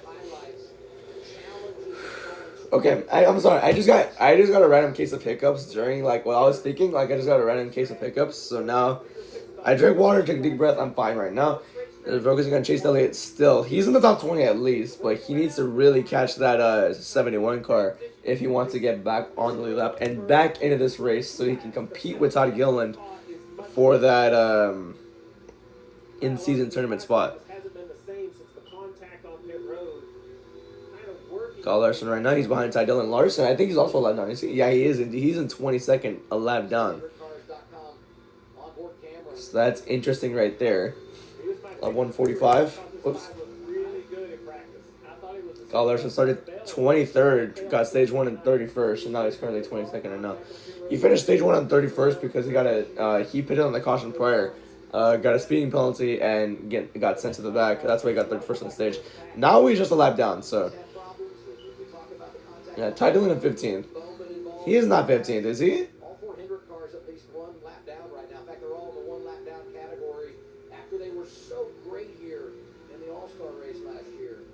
Okay, I'm sorry. I just got a random case of hiccups during like what I was thinking. Like I just got a random case of hiccups. So now I drink water, take a deep breath. I'm fine right now. They're focusing on Chase Elliott still. He's in the top 20 at least, but he needs to really catch that 71 car if he wants to get back on the lead lap and back into this race so he can compete with Todd Gilliland for that in-season tournament spot. Kyle Larson right now, he's behind Ty Dillon. Larson, I think he's also a lap down. Yeah, he is. He's in 22nd, a lap down. So that's interesting right there. Lap 145. Whoops. Kyle Larson started 23rd, got stage 1 and 31st, and now he's currently 22nd right now. He finished stage 1 on 31st because he pitted on the caution prior. Got a speeding penalty and got sent to the back. That's why he got 31st on the stage. Now he's just a lap down, so... Yeah, Ty Dillon in 15th. He is not 15th, is he? All 400 cars at least 1 lap down right now. In fact, they're all in the 1 lap down category after they were so great here in the All-Star race last year.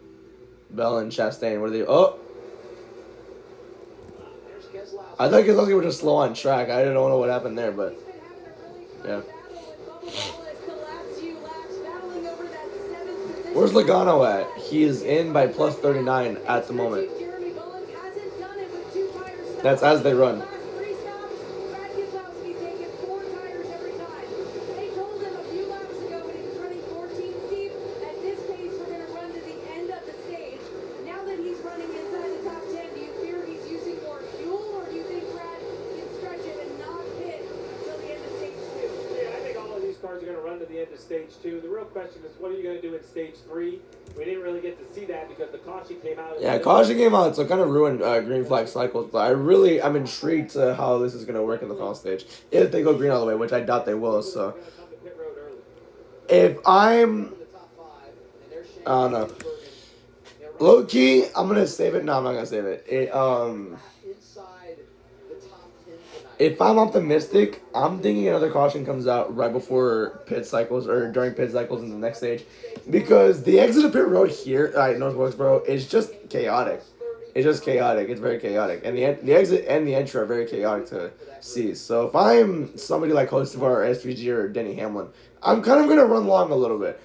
Bell and Chastain, what are they? Oh! I thought Keselowski was just slow on track. I didn't know what happened there, but... Yeah. Where's Logano at? He is in by plus 39 at the moment. That's as they run. Stage 2. The real question is, what are you going to do in Stage 3? We didn't really get to see that because the caution came out. Yeah, caution came out, so it kind of ruined green flag cycles. But I'm intrigued to how this is going to work in the final stage. If they go green all the way, which I doubt they will. So, if I don't know. Low key, I'm gonna save it. No, I'm not gonna save it. If I'm optimistic, I'm thinking another caution comes out right before pit cycles or during pit cycles in the next stage, because the exit of pit road here at North Wilkesboro is just chaotic. It's just chaotic. It's very chaotic, and the exit and the entry are very chaotic to see. So if I'm somebody like Hostivar or SVG or Denny Hamlin, I'm kind of gonna run long a little bit.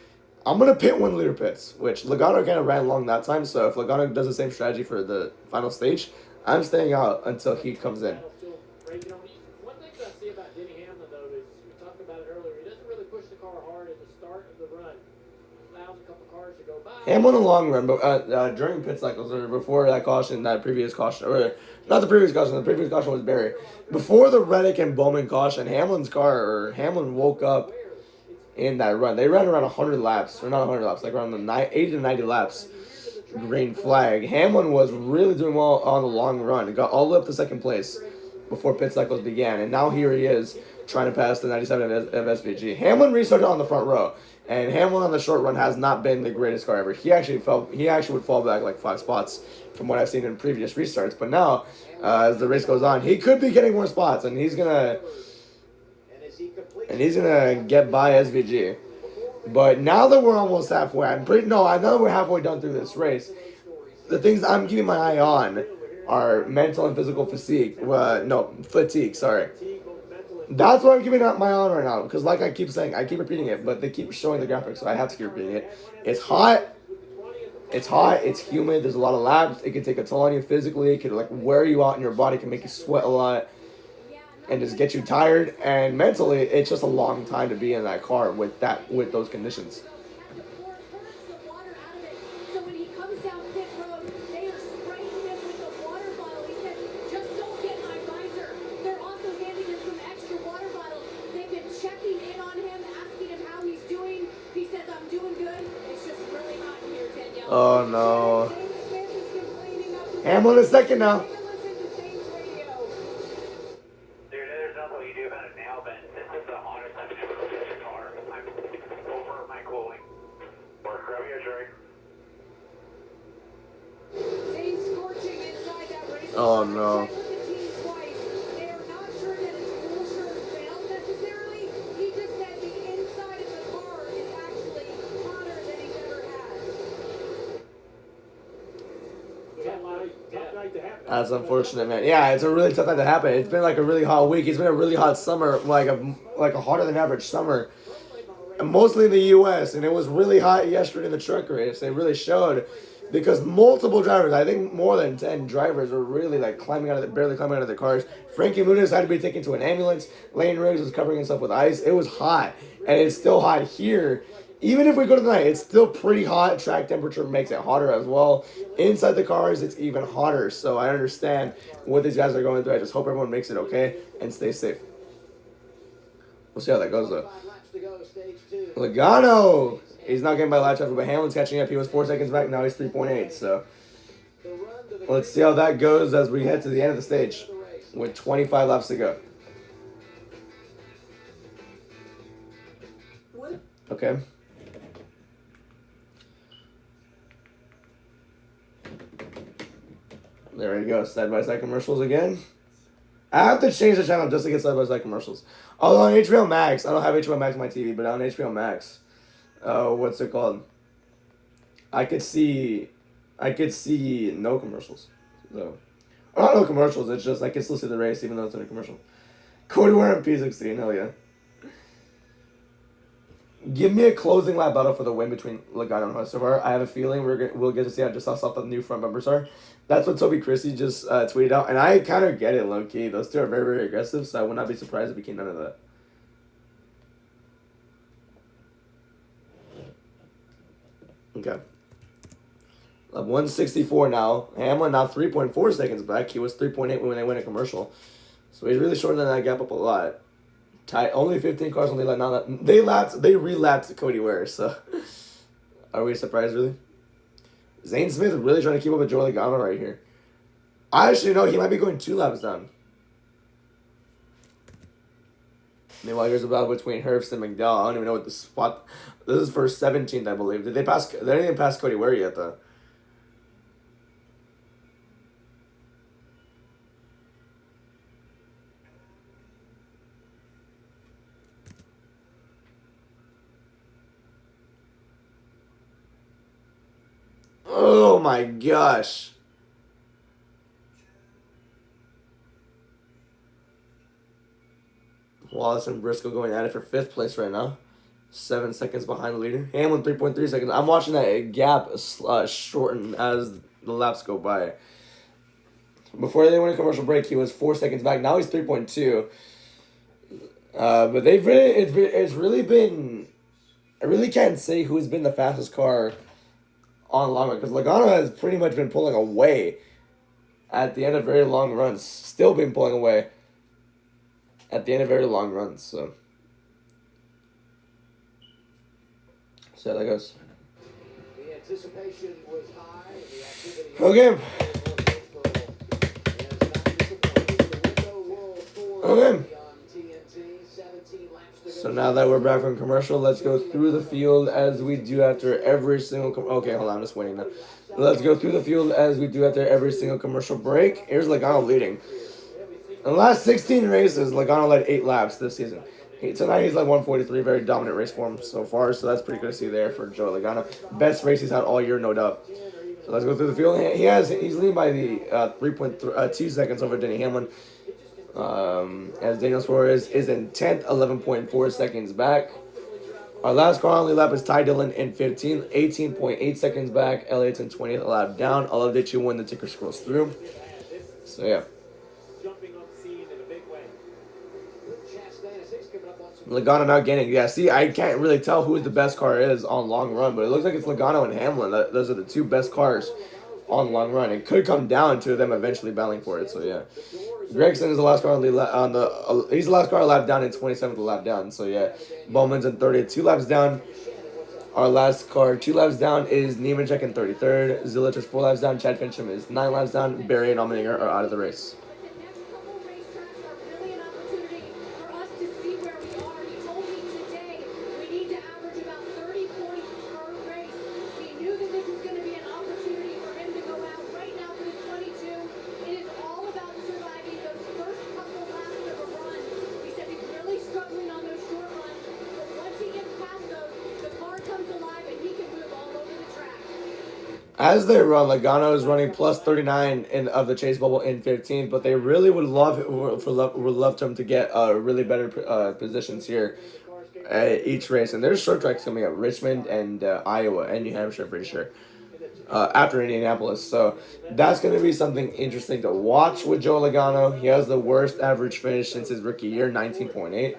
I'm gonna pit when leader pits, which Logano kind of ran long that time. So if Logano does the same strategy for the final stage, I'm staying out until he comes in. One thing that I see about Denny Hamlin, though, is we talked about it earlier. He doesn't really push the car hard at the start of the run. Allows a couple cars to go by. Hamlin in the long run, but during pit cycles or before that caution, that previous caution, or not the previous caution was Barry. Before the Reddick and Bowman caution, Hamlin woke up in that run. They ran around 100 laps, or not 100 laps, like around the 80 to 90 laps. Green flag. Hamlin was really doing well on the long run. It got all the way up to second place before pit cycles began, and now here he is trying to pass the 97 of SVG. Hamlin restarted on the front row, and Hamlin on the short run has not been the greatest car ever. He actually would fall back like 5 spots from what I've seen in previous restarts, but now as the race goes on, he could be getting more spots, and he's gonna get by SVG. But now that we're almost halfway, I know that we're halfway done through this race. The things I'm keeping my eye on are mental and physical fatigue. Fatigue, sorry. That's what I'm keeping my eye on right now. Because like I keep saying, I keep repeating it, but they keep showing the graphics, so I have to keep repeating it. It's hot. It's humid. There's a lot of laps. It can take a toll on you physically. It can wear you out in your body. It can make you sweat a lot. And just get you tired. And mentally, it's just a long time to be in that car with those conditions. So when he comes down pit road, they are spraying him with a water bottle. He said, just don't get my visor. They're also handing him some extra water bottles. They've been checking in on him, asking him how he's doing. He says, I'm doing good. It's just really hot in here, Danielle. Oh, no. Hamlin is second now. Oh no. That's unfortunate, man. Yeah, it's a really tough night to happen. It's been like a really hot week. It's been a really hot summer, like a hotter than average summer, and mostly in the U.S. And it was really hot yesterday in the truck race. It really showed. Because multiple drivers, I think more than 10 drivers, were really barely climbing out of their cars. Frankie Muniz had to be taken to an ambulance. Lane Riggs was covering himself with ice. It was hot, and it's still hot here. Even if we go to the night, it's still pretty hot. Track temperature makes it hotter as well. Inside the cars, it's even hotter. So I understand what these guys are going through. I just hope everyone makes it okay and stays safe. We'll see how that goes, though. Logano! He's not getting by lap traffic, but Hamlin's catching up. He was 4 seconds back. Now he's 3.8. So let's see how that goes as we head to the end of the stage with 25 laps to go. Okay. There we go. Side-by-side commercials again. I have to change the channel just to get side-by-side commercials. Although on HBO Max, I don't have HBO Max on my TV, but on HBO Max, what's it called? I could see no commercials. So, or not no commercials. It's just I can still see the race even though it's in a commercial. Cody wearing P16, hell yeah. Give me a closing lap battle for the win between Logano and Hostivar. I have a feeling we'll get to see just how soft the new front bumpers are. That's what Toby Christie just tweeted out, and I kind of get it low key. Those two are very, very aggressive, so I would not be surprised if we came none of that. Okay. Lap 164 now. Hamlin now 3.4 seconds back. He was 3.8 when they went a commercial. So he's really shortening that gap up a lot. Tight. Only 15 cars on the lap now. They relapped Cody Ware, so are we surprised really? Zane Smith really trying to keep up with Joey Logano right here. I actually know he might be going 2 laps down. Meanwhile, here's a battle between Herbst and McDowell. I don't even know what the spot. This is for 17th, I believe. They didn't even pass Cody Ware yet, though. Oh my gosh. Wallace and Briscoe going at it for 5th place right now. 7 seconds behind the leader. Hamlin 3.3 seconds. I'm watching that gap shorten as the laps go by. Before they went to commercial break, he was 4 seconds back. Now he's 3.2. But it's really been. I really can't say who's been the fastest car on long run because Logano has pretty much been pulling away at the end of very long runs. Still been pulling away at the end of very long runs. So that goes. The anticipation was high. The activity. Okay. Okay. So now that we're back from commercial, let's go through the field as we do after every single. Okay, hold on, I'm just waiting now. Let's go through the field as we do after every single commercial break. Here's Logano leading. In the last 16 races, Logano led 8 laps this season. Tonight he's led 143, very dominant race for him so far, so that's pretty good to see there for Joe Logano. Best race he's had all year, no doubt. So let's go through the field. He's leading by the 3.2 seconds over Denny Hamlin. As Daniel Suarez is in 10th, 11.4 seconds back. Our last car only lap is Ty Dillon in 15th, 18.8 seconds back. Elliott's in 20th, a lap down. I'll update you when the ticker scrolls through. So yeah. Logano now gaining. Yeah, see, I can't really tell who the best car is on long run, but it looks like it's Logano and Hamlin. Those are the 2 best cars on long run. It could come down to them eventually battling for it. So yeah. Gregson is the last car he's the last car a lap down in 27th lap down. So yeah, Bowman's in 30th, 2 laps down. Our last car 2 laps down is Nemechek in 33rd. Zilich is 4 laps down. Chad Fincham is 9 laps down. Barry and Allmendinger are out of the race. As they run, Logano is running plus 39 of the chase bubble in 15th, but they really would love him to get really better positions here at each race. And there's short tracks coming up, Richmond and Iowa and New Hampshire, pretty sure, after Indianapolis. So that's going to be something interesting to watch with Joe Logano. He has the worst average finish since his rookie year, 19.8.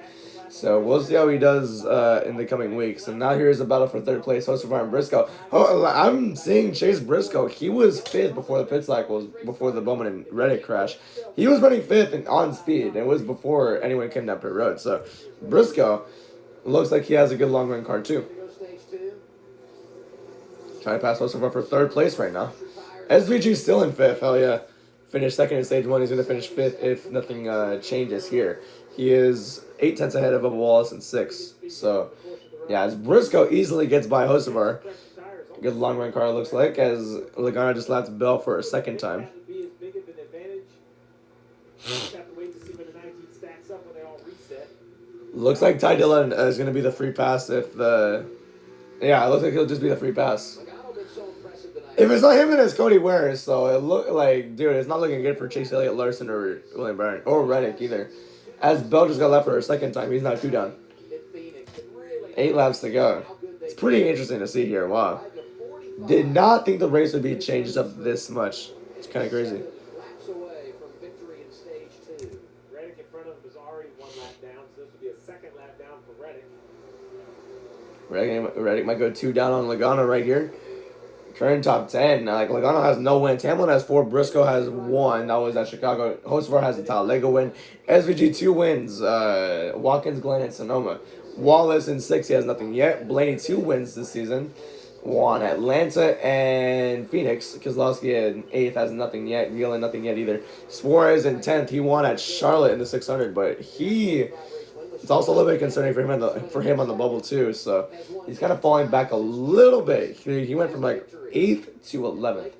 So we'll see how he does in the coming weeks. And now here's a battle for 3rd place, Hocevar and Briscoe. Oh, I'm seeing Chase Briscoe. He was 5th before the pit cycles, before the Bowman and Reddick crash. He was running 5th and on speed. It was before anyone came down pit road. So Briscoe looks like he has a good long run car too. Trying to pass Hocevar for 3rd place right now. SVG still in 5th. Hell yeah. Finished 2nd in stage 1. He's going to finish 5th if nothing changes here. He is 8 tenths ahead of Bubba Wallace in 6th. So, yeah, as Briscoe easily gets by Hocevar. Good long run car looks like, as Logano just lapped Bell for a 2nd time. Looks like Ty Dillon is going to be the free pass if the... Yeah, it looks like he'll just be the free pass. If it's not him, then it's Cody Ware. So it look like, dude, it's not looking good for Chase Elliott, Larson, or William Byron, or Reddick either. As Bell just got left for a 2nd time, he's not 2 down. 8 laps to go. It's pretty interesting to see here. Wow. Did not think the race would be changed up this much. It's kind of crazy. Reddick in front of him is already 1 lap down, so this will be a 2nd lap down for Reddick. Reddick might go 2 down on Logano right here. Current top 10. Like, Logano has no wins. Hamlin has 4. Briscoe has 1. That was at Chicago. Hocevar has a Talladega win. SVG 2 wins. Watkins, Glenn, and Sonoma. Wallace in 6. He has nothing yet. Blaney 2 wins this season. 1 Atlanta and Phoenix. Keselowski in 8th has nothing yet. Gillen nothing yet either. Suarez in 10th. He won at Charlotte in the 600, but it's also a little bit concerning for him on the bubble too. So he's kind of falling back a little bit. He went from like 8th to 11th.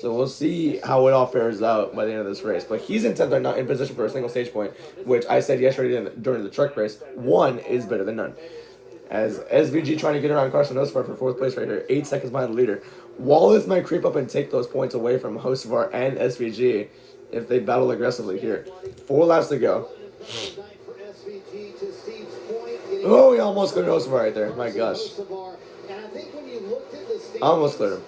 So we'll see how it all fares out by the end of this race. But he's in 10th right now, in position for a single stage point, which I said yesterday during the truck race, 1 is better than none. As SVG trying to get around Carson Hocevar for 4th place right here. 8 seconds behind the leader. Wallace might creep up and take those points away from Hocevar and SVG if they battle aggressively here. 4 laps to go. Oh, he almost cleared Hocevar right there. My gosh. Almost cleared him.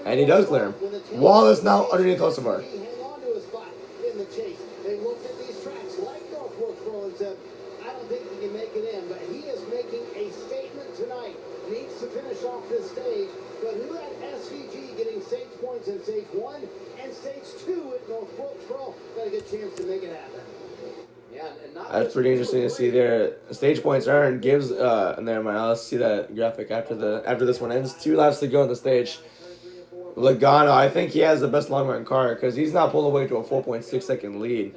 And he does clear him. Wallace now underneath Hocevar. They looked at these tracks like North Wilkesboro and said, I don't think he can make it in, but he is making a statement tonight. Needs to finish off this stage, but who had SVG getting stage points in stage 1 and stage 2 at North Wilkesboro? Got a good chance to make it happen. That's pretty interesting to see there. Stage points earned gives and there I'll see that graphic after this one ends. 2 laps to go on the stage. Logano, I think he has the best long run car because he's not pulled away to a 4.6 second lead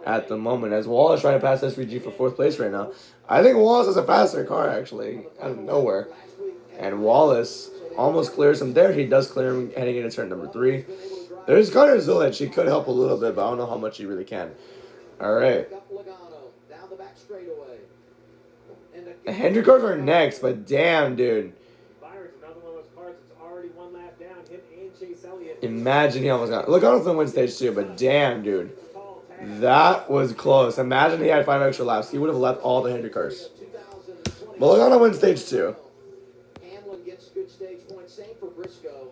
at the moment. As Wallace trying to pass SVG for 4th place right now. I think Wallace has a faster car actually out of nowhere, and Wallace almost clears him there. He does clear him heading into turn number 3. There's Connor Zillich. He could help a little bit, but I don't know how much he really can. All right. The Hendrick cars are next, but damn, dude. Imagine he almost got. Look, I don't think win stage 2, but damn, dude. That was close. Imagine he had 5 extra laps. He would have left all the Hendrick cars. But look, on to win stage 2. Hamlin gets good stage points. Same for Briscoe.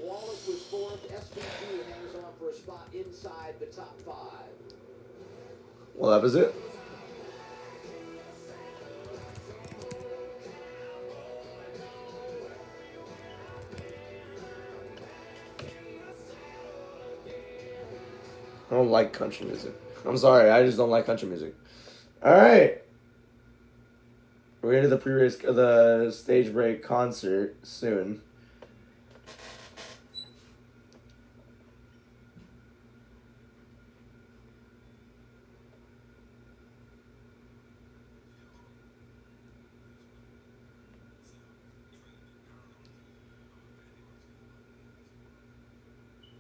Wallace was 4th. SVG hangs on for a spot inside the top 5. Well, that was it. I don't like country music. I'm sorry, I just don't like country music. All right. We're into the pre-race, the stage break concert soon.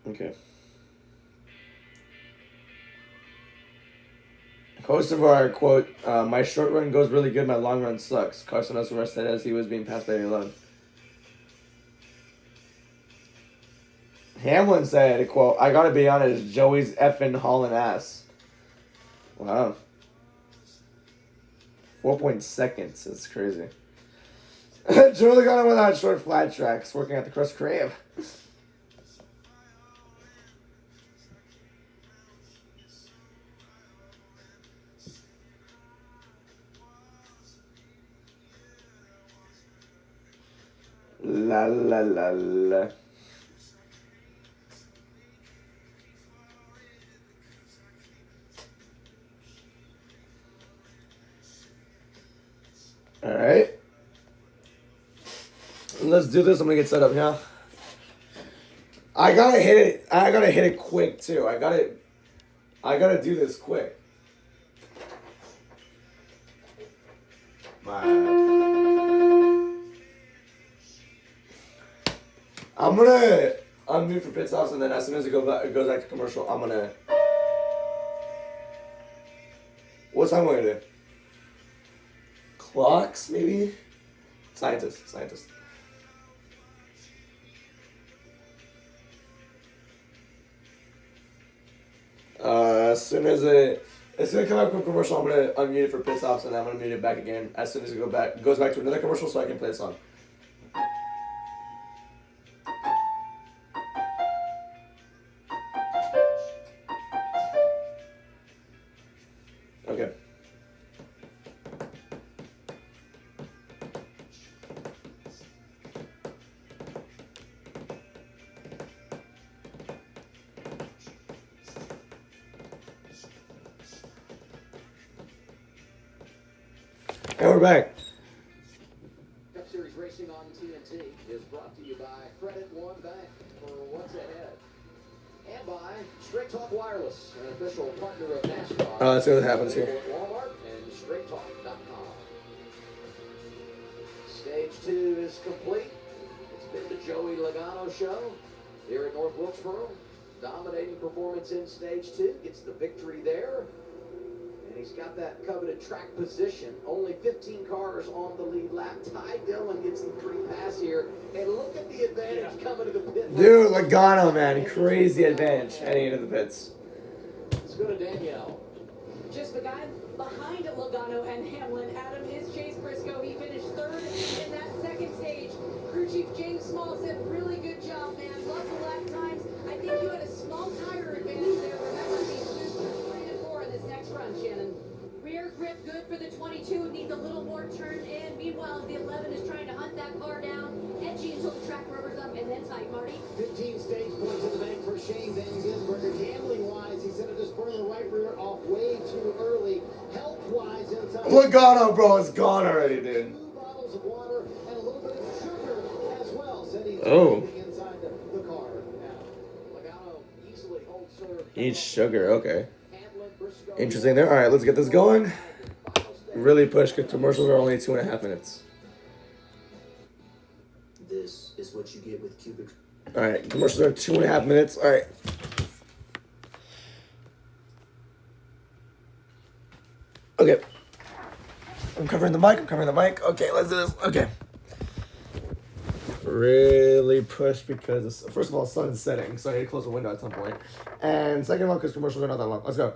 Okay. Host of our quote, my short run goes really good, my long run sucks. Carson Hocevar said as he was being passed by alone. Hamlin said, quote, I gotta be honest, Joey's effing hauling ass. Wow. 4 seconds. That's crazy. Joey got on without short flat tracks, working at the Crust Crave. La la la la. All right. Let's do this. I'm gonna get set up now. I gotta hit it. I gotta hit it quick too. I gotta do this quick. I'm gonna unmute for pit stops, and then as soon as it goes back to commercial, I'm gonna. What time am I gonna do? Clocks, maybe? Scientist. As soon as it come out from commercial, I'm gonna unmute it for pit stops, and I'm gonna mute it back again as soon as it goes back to another commercial, so I can play a song. Okay. And we're back. Cup Series Racing on TNT is brought to you by Credit One Bank for what's ahead. And by Straight Talk Wireless, an official partner of NASCAR. Let's see what happens here. Walmart and straighttalk.com. Stage 2 is complete. It's been the Joey Logano show here at North Wilkesboro. Dominating performance in Stage 2. Gets the victory there. And he's got that coveted track position. Only 15 cars on the lead lap. Ty Dillon gets the free pass here. And look at the advantage coming to the pit. Dude, Logano, man. Crazy advantage heading into the pits. Let's go to Danielle. Just the guy behind Logano and Hamlin. Adam is Chase Briscoe. He finished third in that second stage. Crew Chief James Small said, really good job, man. Love the lap times. I think you had a small tire advantage there. Remember, these dudes were 3 and 4 in this next run, Shannon. Rear grip good for the 22. Needs a little more turn in. Meanwhile, the 11 is trying to hunt that car down. Edgy until the track rubber's up and then tight, Marty. 15 stage points in the bank for Shane Van Gisbergen. Gambling-wise, he said it just burned the right rear off way too early. Health-wise, inside. Logano, bro, it's gone already, dude. 2 bottles of water and a little bit of sugar as well. Said he's inside the car now. Logano easily holds serve. Eats sugar, okay. Interesting there. All right, let's get this going. Really push because commercials are only 2.5 minutes. This is what you get with cubic. All right, commercials are 2.5 minutes. All right. Okay. I'm covering the mic. Okay, let's do this. Okay. Really push because, first of all, sun is setting, so I need to close the window at some point. And second of all, because commercials are not that long. Let's go.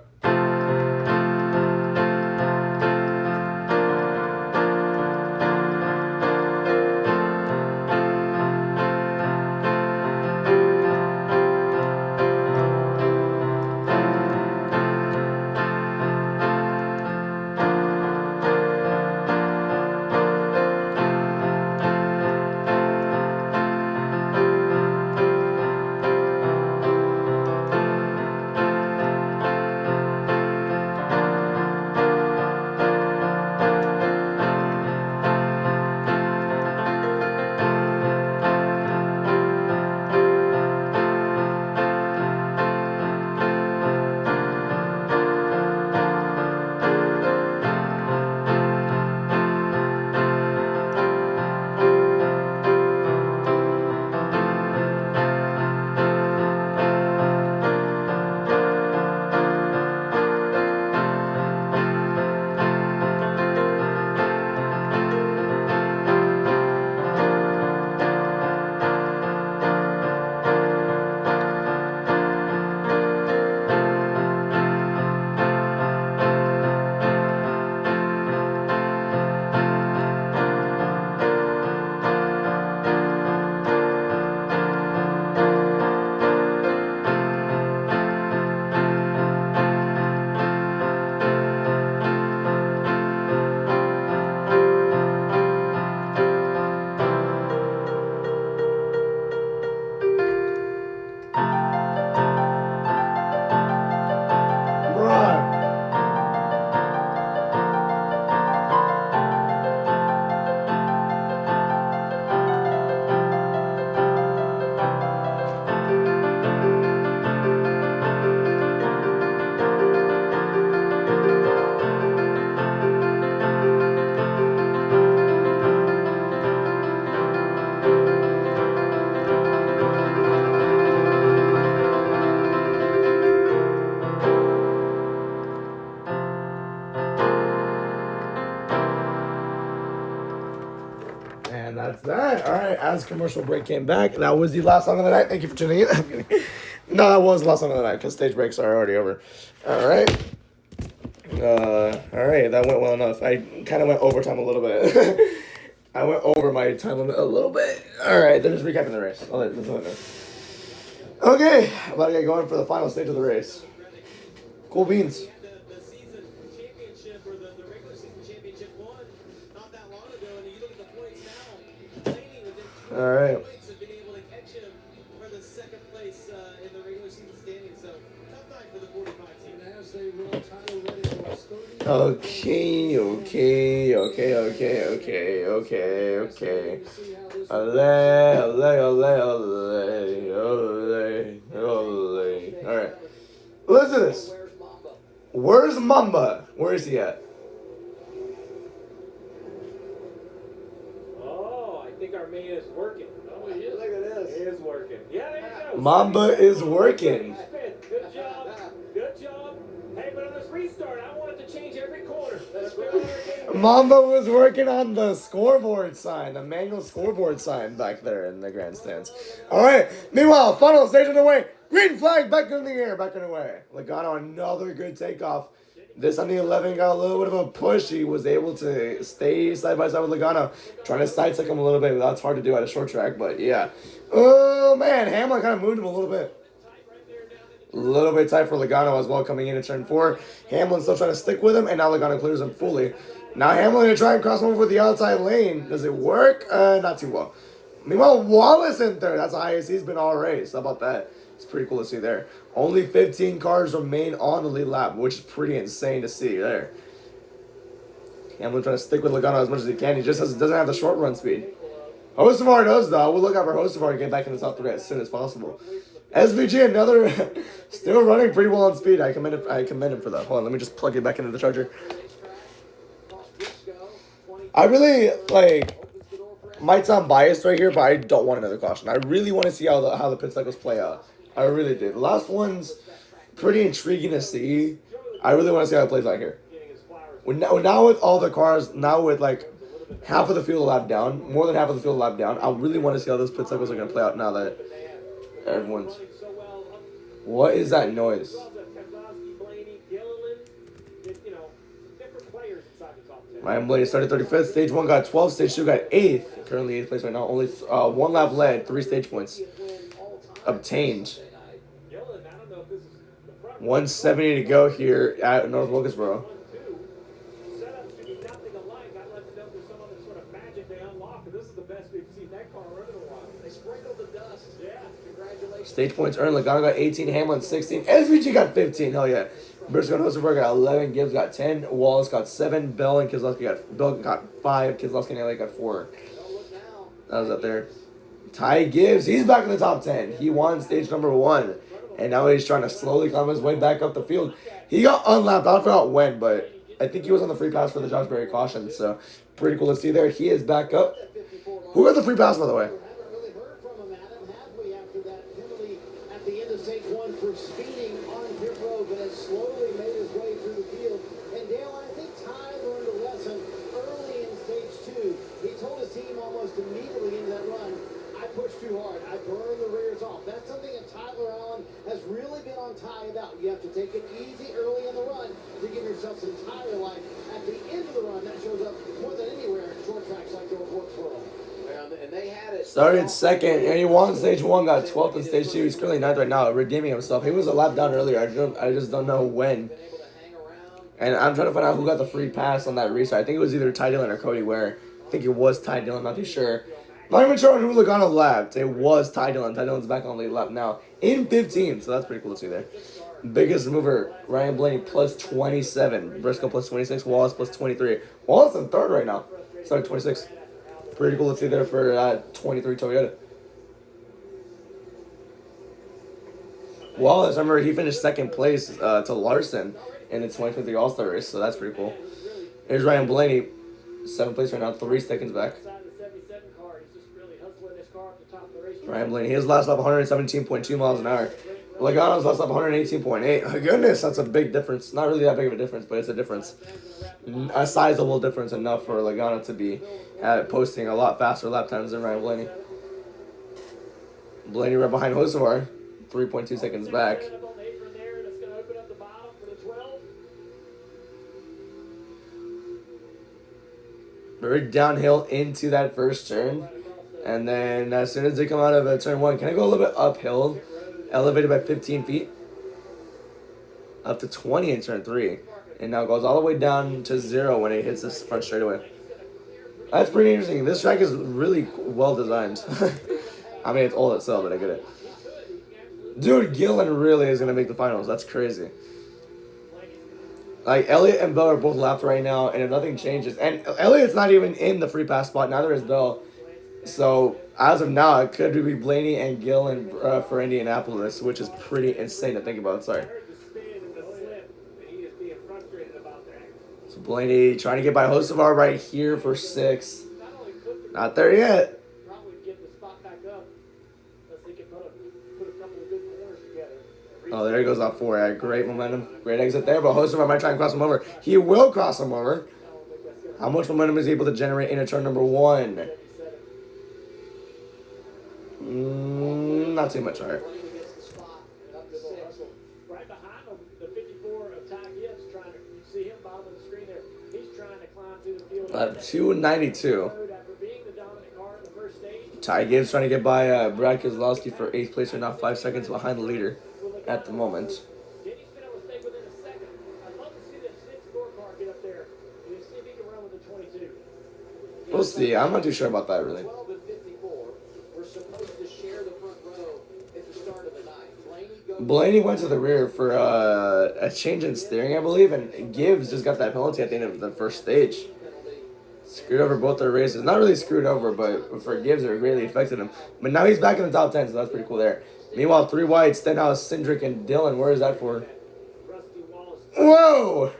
And that's that. All right, as commercial break came back, that was the last song of the night. Thank you for tuning in. I'm kidding. No, that was the last song of the night because stage breaks are already over. All right. All right, that went well enough. I kind of went overtime a little bit. I went over my time limit a little bit. All right, they're just recapping the race. I'll let know. Okay, about to get going for the final stage of the race. Cool beans. The season championship or the regular season championship won not that long ago, and you look at the points now. Blaney within 2 All right. points have been able to catch him for the second place in the regular season standings. So tough night for the 45 team. And as they run title ready for starting. Okay. Ole. All right. Listen to this. Where's Mamba? Where is he at? Oh, I think our man is working. Oh, he is. Look at this. He is working. Yeah, there you go. Mamba is working. Good job. Good job. Hey, but on this restart, I wanted to change every corner. That's right. Mamba was working on the scoreboard sign, the manual scoreboard sign back there in the grandstands. All right. Meanwhile, final stage underway. Green flag back in the air, back underway. Logano, another good takeoff. This on the 11 got a little bit of a push. He was able to stay side by side with Logano, trying to sidestep him a little bit. That's hard to do at a short track, but yeah. Oh man, Hamlin kind of moved him a little bit. A little bit tight for Logano as well coming in turn 4. Hamlin still trying to stick with him, and now Logano clears him fully. Now Hamlin going to try and cross him over the outside lane. Does it work? Not too well. Meanwhile, Wallace in third. That's the highest he's been all race. How about that? It's pretty cool to see there. Only 15 cars remain on the lead lap, which is pretty insane to see there. Hamlin trying to stick with Logano as much as he can. He just doesn't have the short run speed. Hocevar does, though. We'll look out for Hocevar to get back in the top 3 as soon as possible. SVG, another, still running pretty well on speed. I commend him for that. Hold on, let me just plug it back into the charger. I really, might sound biased right here, but I don't want another caution. I really want to see how the pit cycles play out. I really do. The last one's pretty intriguing to see. I really want to see how it plays out here. Now with all the cars, now with half of the field lap down, more than half of the field lap down, I really want to see how those pit cycles are going to play out now that everyone's... What is that noise? Ryan Blaney started 35th. Stage 1 got 12th. Stage 2 got 8th. Currently 8th place right now. Only 1 lap led. 3 stage points obtained. 170 to go here at North Wilkesboro. Stage points earned. Logano got 18. Hamlin 16. SVG got 15. Hell yeah. Briscoe and Hosenberg got 11. Gibbs got 10. Wallace got 7. Bell and Keselowski got 5. Keselowski and Elliott got 4. That was up there. Ty Gibbs, he's back in the top 10. He won stage number 1. And now he's trying to slowly climb his way back up the field. He got unlapped. I forgot when, but I think he was on the free pass for the Josh Berry caution. So pretty cool to see there. He is back up. Who got the free pass, by the way? For speeding on pit road, but has slowly made his way through the field. And Dale, I think Ty learned a lesson early in stage 2. He told his team almost immediately into that run, I pushed too hard. I burned the rears off. That's something that Tyler Allen has really been on Ty about. You have to take it easy early in the run to give yourself some tire life. At the end of the run, that shows up more than anywhere in short tracks like North Wilkesboro. And they had it. Started second, and he won stage 1, got 12th in stage 2. He's currently 9th right now, redeeming himself. He was a lap down earlier. I just don't know when. And I'm trying to find out who got the free pass on that restart. I think it was either Ty Dillon or Cody Ware. I think it was Ty Dillon, not too sure. Not even sure who Logano lapped. It was Ty Dillon. Ty Dillon's back on the lead lap now in 15, so that's pretty cool to see there. Biggest mover, Ryan Blaney plus 27. Briscoe plus 26. Wallace plus 23. Wallace in 3rd right now. Started 26. Pretty cool to see there for 23 Toyota. Wallace, remember, he finished 2nd place to Larson in the 2023 All-Star race, so that's pretty cool. Here's Ryan Blaney, 7th place right now, 3 seconds back. Ryan Blaney, his last lap 117.2 miles an hour. Logano's last lap 118.8. Oh, goodness, that's a big difference. Not really that big of a difference, but it's a difference. A sizable difference enough for Logano to be posting a lot faster lap times than Ryan Blaney. Blaney right behind Hocevar, 3.2 seconds back. Very downhill into that first turn. And then as soon as they come out of turn 1, can I go a little bit uphill? Elevated by 15 feet. Up to 20 in turn 3. And now goes all the way down to 0 when it hits this front straightaway. That's pretty interesting. This track is really well designed. I mean, it's old itself, but I get it. Dude, Gillen really is going to make the finals. That's crazy. Elliott and Bell are both lapped right now, and if nothing changes... And Elliott's not even in the free pass spot. Neither is Bell. So, as of now, it could be Blaney and Gillen for Indianapolis, which is pretty insane to think about. Sorry. So, Blaney trying to get by Hocevar right here for 6th. Not there yet. Oh, there he goes off 4. Great momentum. Great exit there, but Hocevar might try and cross him over. He will cross him over. How much momentum is he able to generate into turn number 1? Not too much, all right. Right behind him, the 54 of Ty Gibbs trying to, you see him bottom of the screen there. He's trying to climb through the field. 292. After being the dominant car in the first stage. Ty Gibbs trying to get by Brad Keselowski for 8th place right now, 5 seconds behind the leader at the moment. Denny's been able to stay within a second. I'd love to see that 6-4 car get up there and see if he can run with the 22. We'll see. I'm not too sure about that, really. 12 and 54. We're supposed to share the front row at the start of the night. Blaney went to the rear for a change in steering, I believe, and Gibbs just got that penalty at the end of the first stage. Screwed over both their races. Not really screwed over, but for Gibbs, it greatly affected him. But now he's back in the top 10, so that's pretty cool there. Meanwhile, 3 whites, then now Cindric and Dylan. Where is that for? Whoa!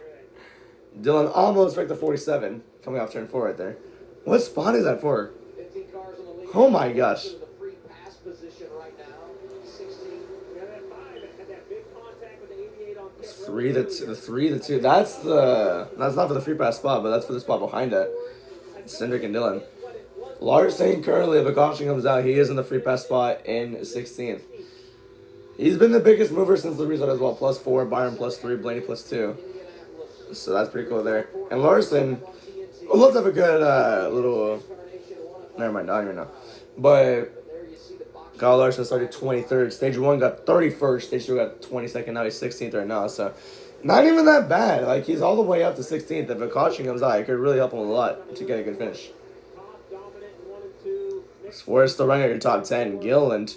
Dylan almost wrecked the 47, coming off turn 4 right there. What spot is that for? Oh my gosh. The 3-2. That's not for the free pass spot, but that's for the spot behind it. Cindric and Dylan. Larson currently, if a caution comes out, he is in the free pass spot in 16th. He's been the biggest mover since the result as well. +4, Byron +3, Blaney +2. So that's pretty cool there. And Larson looks to have a good little. Never mind, I don't even know. But Kyle Larson started 23rd. Stage 1 got 31st. Stage 2 got 22nd. Now he's 16th right now. So not even that bad. Like, he's all the way up to 16th. If a caution comes out, it could really help him a lot to get a good finish. Suarez still running at your top 10. Gilliland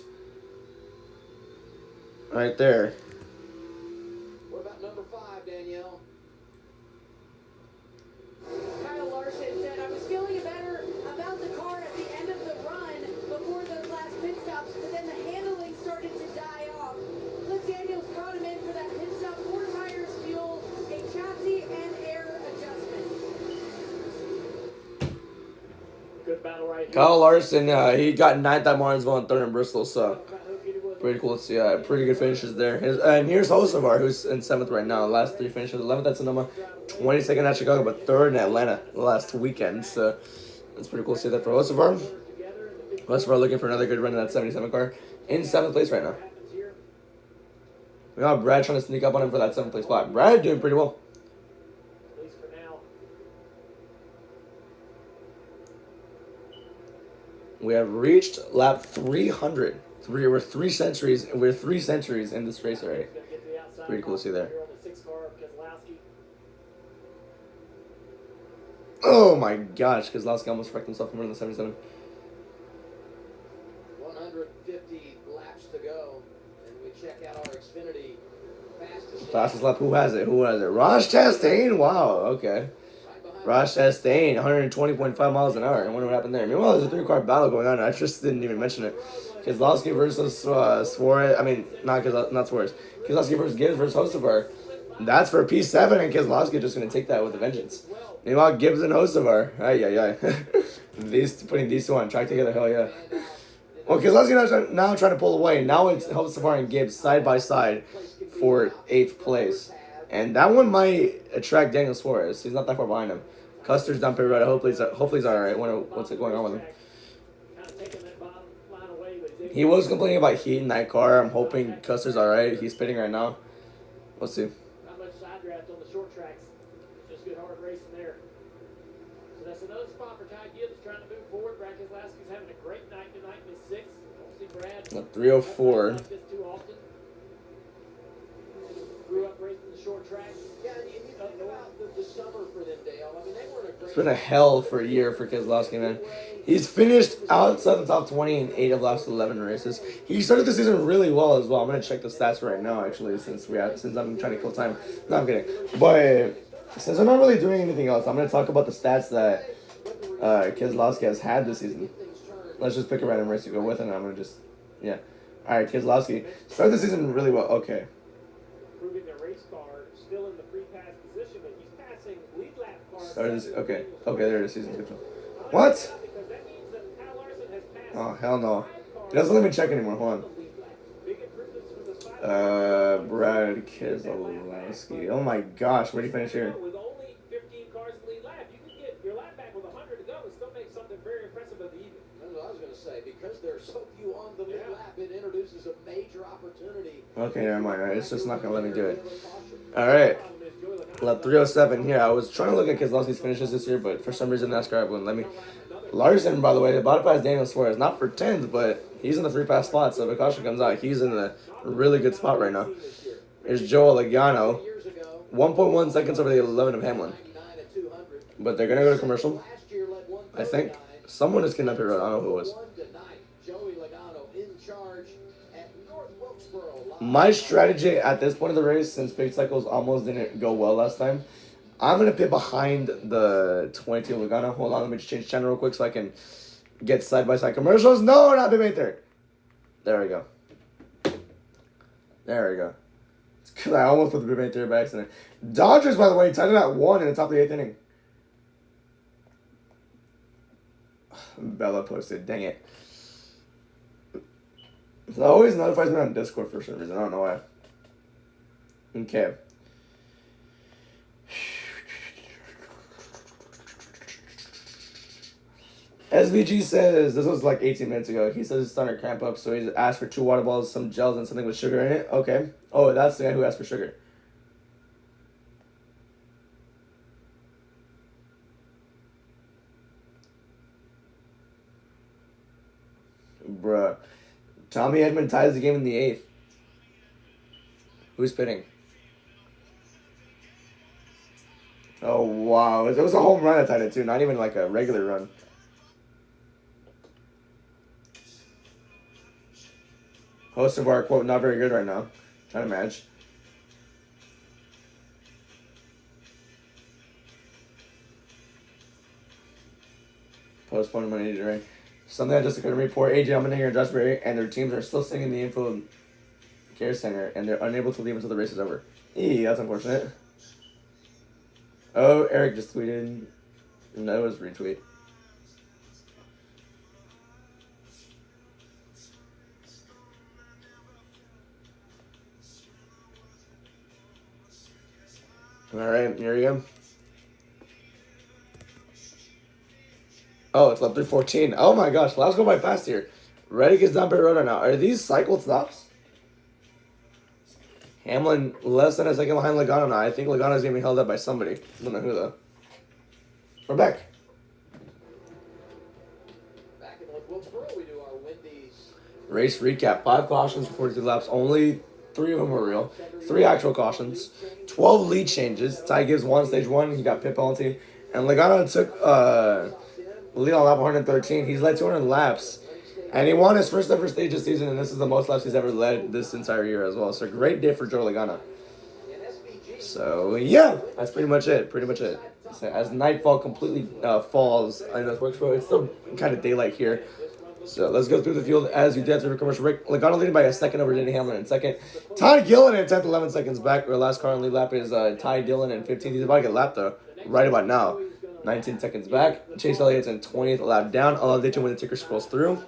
right there. What about number 5, Danielle? Kyle Larson said, I was feeling better about the car at the end of the run before those last pit stops, but then the handling started to die off. Cliff Daniels brought him in for that pit stop, 4 tires, fuel, a chassis, and air adjustment. Good battle right here. Kyle Larson, he got 9th at Martinsville and 3rd in Bristol, so pretty cool to see. Pretty good finishes there. And here's Hocevar, who's in 7th right now. Last 3 finishes: 11th at Sonoma, 22nd at Chicago, but 3rd in Atlanta last weekend. So that's pretty cool to see that for Hocevar. Hocevar looking for another good run in that 77 car in 7th place right now. We got Brad trying to sneak up on him for that 7th place spot. Brad doing pretty well. At least for now. We have reached lap 300. We're 3 centuries. We're 3 centuries in this race already. Pretty cool to see there. Oh my gosh, Keselowski almost wrecked himself from running the 77. 150 laps to go, and we check out our Xfinity Fastest lap. Who has it? Ross Chastain. Wow. Okay. Ross Chastain, 120.5 miles an hour. I wonder what happened there. Meanwhile, there's a 3-car battle going on. I just didn't even mention it. Keselowski versus Suarez. I mean, not Suarez. Keselowski versus Gibbs versus Hocevar. That's for P7, and Keselowski just going to take that with a vengeance. Meanwhile, Gibbs and Hocevar. Putting these 2 on track together. Hell yeah. Well, Keselowski now trying to pull away. Now it's Hocevar and Gibbs side by side for 8th place. And that one might attract Daniel Suarez. He's not that far behind him. Custer's down pit road. Hopefully he's all right. What's going on with him? He was complaining about heat in that car. I'm hoping Custer's all right. He's pitting right now. We'll see. Not much side draft on the short tracks. Just good hard racing there. So that's another spot for Ty Gibbs trying to move forward. Brad Keselowski's having a great night tonight in his 6th. Don't see Brad. 304. Like this too often. Grew up racing the short tracks. Yeah, and you think about the summer for them, Dale. I mean, they were in a great. It's been a hell for a year for Keselowski, man. He's finished outside the top 20 in 8 of the last 11 races. He started the season really well as well. I'm gonna check the stats right now, actually, since I'm trying to kill time. No, I'm kidding. But since I'm not really doing anything else, I'm gonna talk about the stats that Keselowski has had this season. Let's just pick a random race to go with, and I'm gonna just All right, Keselowski started the season really well. Okay. Proving the race car still in the free pass position, but he's passing lead lap cars. Started this. Okay, there it is. Season 2. What? Oh hell no! It doesn't let me check anymore. Hold on. Big improvements for the 5 Brad Keselowski. Oh my gosh, where did he finish here? With only 15 cars in the lead lap, you can get your lap back with 100 to go and still make something very impressive of the evening. That's what I was going to say. Because there's so few on the lead lap, it introduces a major opportunity. Okay, never mind. It's just not going to let me do it. Alright. Lap 307 here. I was trying to look at Keselowski's finishes this year, but for some reason NASCAR wouldn't let me. Larson, by the way, about to pass Daniel Suarez. Not for 10th, but he's in the free pass spot, so if a caution comes out, he's in a really good spot right now. There's Joe Logano. 1.1 seconds over the 11 of Hamlin. But they're going to go to commercial. I think. Someone is getting up here. I don't know who it was. My strategy at this point of the race, since pit cycles almost didn't go well last time, I'm going to pit behind the 22 Logano. Hold on, let me just change channel real quick so I can get side-by-side commercials. No, not the there. There we go. There we go. It's because I almost put the big there by accident. Dodgers, by the way, tied it at 1 in the top of the 8th inning. Bella posted, dang it. It always notifies me on Discord for some reason. I don't know why. Okay. SVG says, this was like 18 minutes ago, he says he's starting to cramp up, so he's asked for 2 water balls, some gels, and something with sugar in it. Okay. Oh, that's the guy who asked for sugar. Bruh. Tommy Edmond ties the game in the 8th. Who's pitting? Oh, wow. It was a home run that tied it, too. Not even like a regular run. Host of our, quote, not very good right now. Trying to match. Postpone money during. Something I just occurred to report. AJ Allmendinger and Josh Berry and their teams are still sitting in the info care center, and they're unable to leave until the race is over. That's unfortunate. Oh, Eric just tweeted. No, it was retweet. Alright, here we go. Oh, it's lap 314. Oh my gosh, let's go by fast here. Reddick is down pit road right now. Are these cycled stops? Hamlin less than a second behind Logano now. I think Logano's going to be held up by somebody. I don't know who though. We're back. Back in Wilkesboro, we do our Wendy's Race recap. 5 cautions for 42 laps. Only 3 of them were real. 3 actual cautions. 12 lead changes. Ty Gibbs won stage 1. He got pit penalty. And Logano took lead on lap 113. He's led 200 laps. And he won his first ever stage this season, and this is the most laps he's ever led this entire year as well. So great day for Joe Logano. So yeah, that's pretty much it. So as nightfall completely falls in North Wilkesboro, it's still kind of daylight here. So let's go through the field as we did after a commercial break. Logano leading by a second over Denny Hamlin in second. Ty Dillon in 10th, 11 seconds back. Our last car on lead lap is Ty Dillon in 15th. He's about to get lapped though, right about now. 19 seconds back. Chase Elliott's in 20th, lap down. I'll update you when the ticker scrolls through.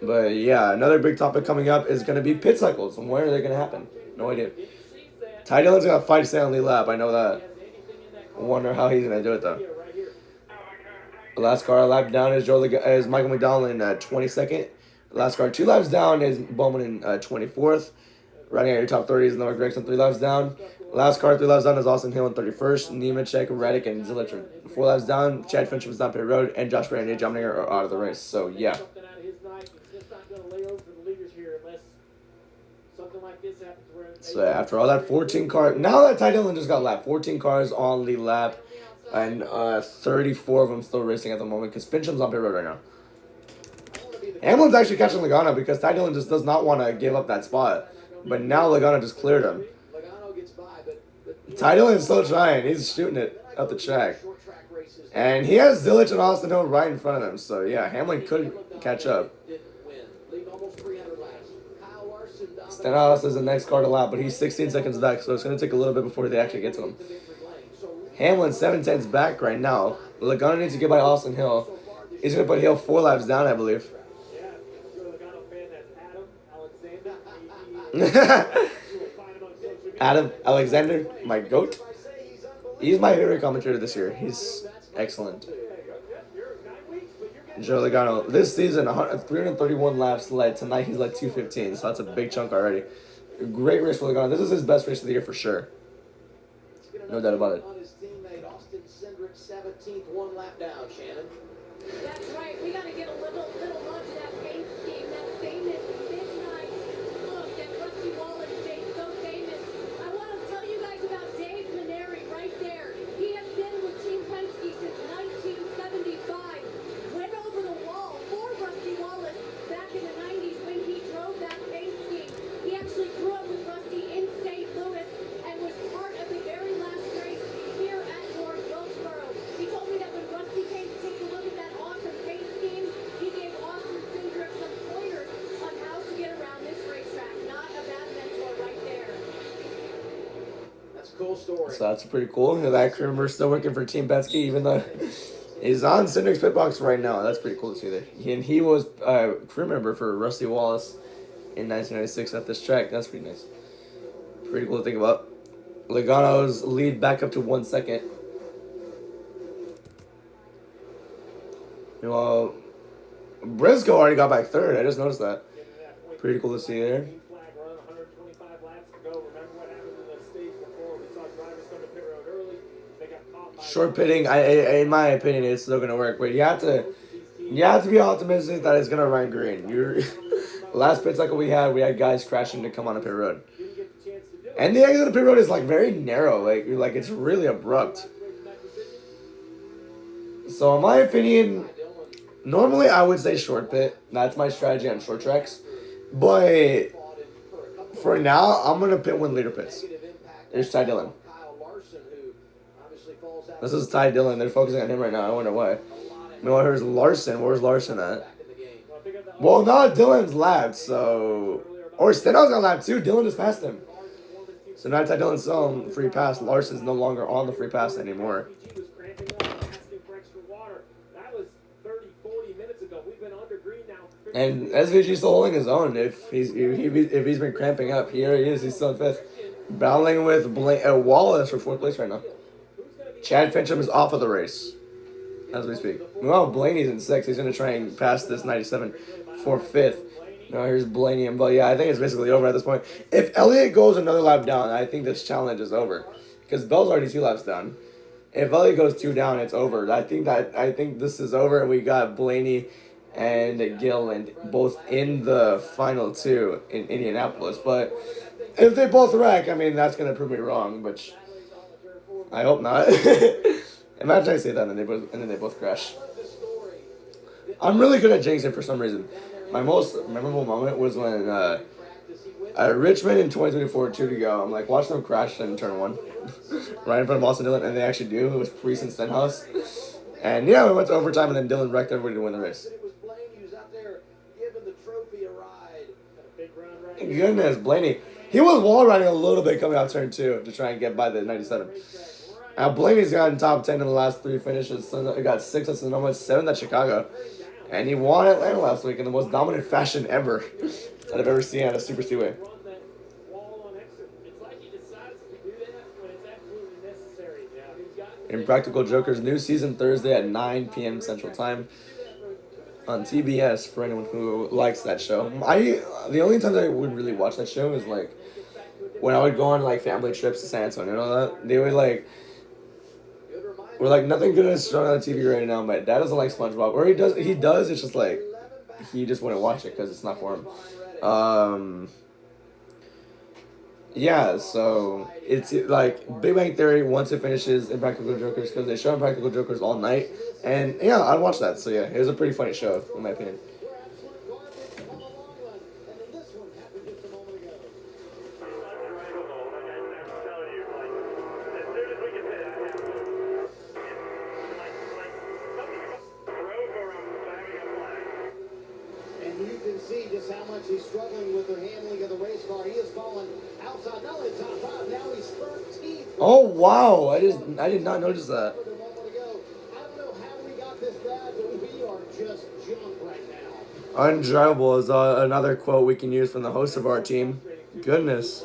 But yeah, another big topic coming up is going to be pit cycles. And where are they going to happen? No idea. Ty Dillon's going to fight to stay on lead lap. I know that. I wonder how he's going to do it though. The last car a lap down is Michael McDonald in 22nd. The last car 2 laps down is Bowman in 24th. Riding at your top 30 is Noah Gragson 3 laps down. Last car 3 laps down is Austin Hill in 31st. Nemechek, Reddick, and Zilich are 4 laps down. Chad Finch was down pit road, and Josh Berry and AJ Allmendinger are out of the race. So yeah. So after all that 14 cars, now that Ty Dillon just got lapped, 14 cars on the lap, and 34 of them still racing at the moment because Fincham's on pit road right now. Hamlin's actually catching Logano because Ty Dillon just does not want to give up that spot, but now Logano just cleared him. Ty Dillon's still trying. He's shooting it up the track. And he has Zilich and Austin Hill right in front of him. So, yeah, Hamlin could catch up. Stenhouse is the next car to lap, but he's 16 seconds back, so it's going to take a little bit before they actually get to him. Hamlin 7/10 back right now. Logano needs to get by Austin Hill. He's going to put Hill 4 laps down, I believe. Adam Alexander, my goat. He's my favorite commentator this year. He's excellent. Joey Logano, this season, 331 laps led. Tonight he's led 215, so that's a big chunk already. Great race for Logano. This is his best race of the year for sure. No doubt about it. On his teammate Austin Cindric, 17th, 1 lap down, Shannon. That's right. We got to get a little nod to that paint scheme, that famous midnight look that Rusty Wallace made so famous. I want to tell you guys about Dave Maneri right there. He has been with Team Penske since 1975. Went over the wall for Rusty Wallace back in the 90s when he drove that paint scheme. He actually grew up with Rusty in St. Louis and was part of the very last race here at North Wilkesboro. He told me that when Rusty came to take a look at that awesome paint scheme, he gave Austin Cindric some pointers on how to get around this racetrack. Not a bad mentor right there. That's a cool story. So that's pretty cool. That crew member still working for Team Penske, even though he's on Cindric's pit box right now. That's pretty cool to see that. And he was a crew member for Rusty Wallace in 1996 at this track. That's pretty nice. Pretty cool to think about. Logano's lead back up to 1 second. Meanwhile, Briscoe already got back third. I just noticed that. Pretty cool to see there. Short pitting, in my opinion, it's still gonna work, but you have to be optimistic that it's gonna run green. Last pit cycle we had guys crashing to come on a pit road, and the exit of the pit road is like very narrow, like it's really abrupt. So in my opinion, normally I would say short pit. That's my strategy on short tracks, but for now I'm gonna pit when leader pits. There's Ty Dillon. This is Ty Dillon. They're focusing on him right now. I wonder why. No, here's Larson. Where's Larson at? Well, now Dillon's lapped, so... Or Steno's got lapped too. Dillon just passed him. So now Ty Dillon's still on free pass. Larson's no longer on the free pass anymore. And SVG's still holding his own. If he's been cramping up, here he is. He's still in fifth. Battling with Wallace for fourth place right now. Chad Fincham is off of the race as we speak. Well, Blaney's in sixth. He's going to try and pass this 97 for fifth. Now here's Blaney. But yeah, I think it's basically over at this point. If Elliott goes another lap down, I think this challenge is over. Because Bell's already 2 laps down. If Elliott goes 2 down, it's over. I think this is over, and we got Blaney and Gilland both in the final 2 in Indianapolis. But if they both wreck, I mean, that's going to prove me wrong, but I hope not. Imagine I say that and then they both crash. I'm really good at jinxing for some reason. My most memorable moment was when at Richmond in 2024, 2 to go. I'm like, watch them crash in turn 1. Right in front of Austin Dillon, and they actually do. It was Priest and Stenhouse. And yeah, we went to overtime, and then Dillon wrecked everybody to win the race. Goodness, Blaney. He was wall riding a little bit coming out turn 2 to try and get by the 97. Now Blaney's gotten top 10 in the last 3 finishes. So he got 6 at Sonoma, 7 at Chicago. And he won Atlanta last week in the most dominant fashion ever that I've ever seen at a super speedway. Impractical Jokers, new season Thursday at 9 p.m. Central Time on TBS for anyone who likes that show. The only times I would really watch that show is like when I would go on like family trips to San Antonio and all that. They would like, we're like, nothing good is shown on TV right now. My dad doesn't like SpongeBob, or he does. It's just like he just wouldn't watch it because it's not for him. Yeah, so it's like Big Bang Theory once it finishes Impractical Jokers, because they show Impractical Jokers all night, and yeah, I'd watch that. So yeah, it was a pretty funny show in my opinion. See just how much he's struggling with the handling of the race car. He has fallen outside, not only top 5, now he's 13th. Oh wow, I did not notice that. I don't know how we got this bad, but we are just junk right now. Undrivable is another quote we can use from the host of our team, Goodness.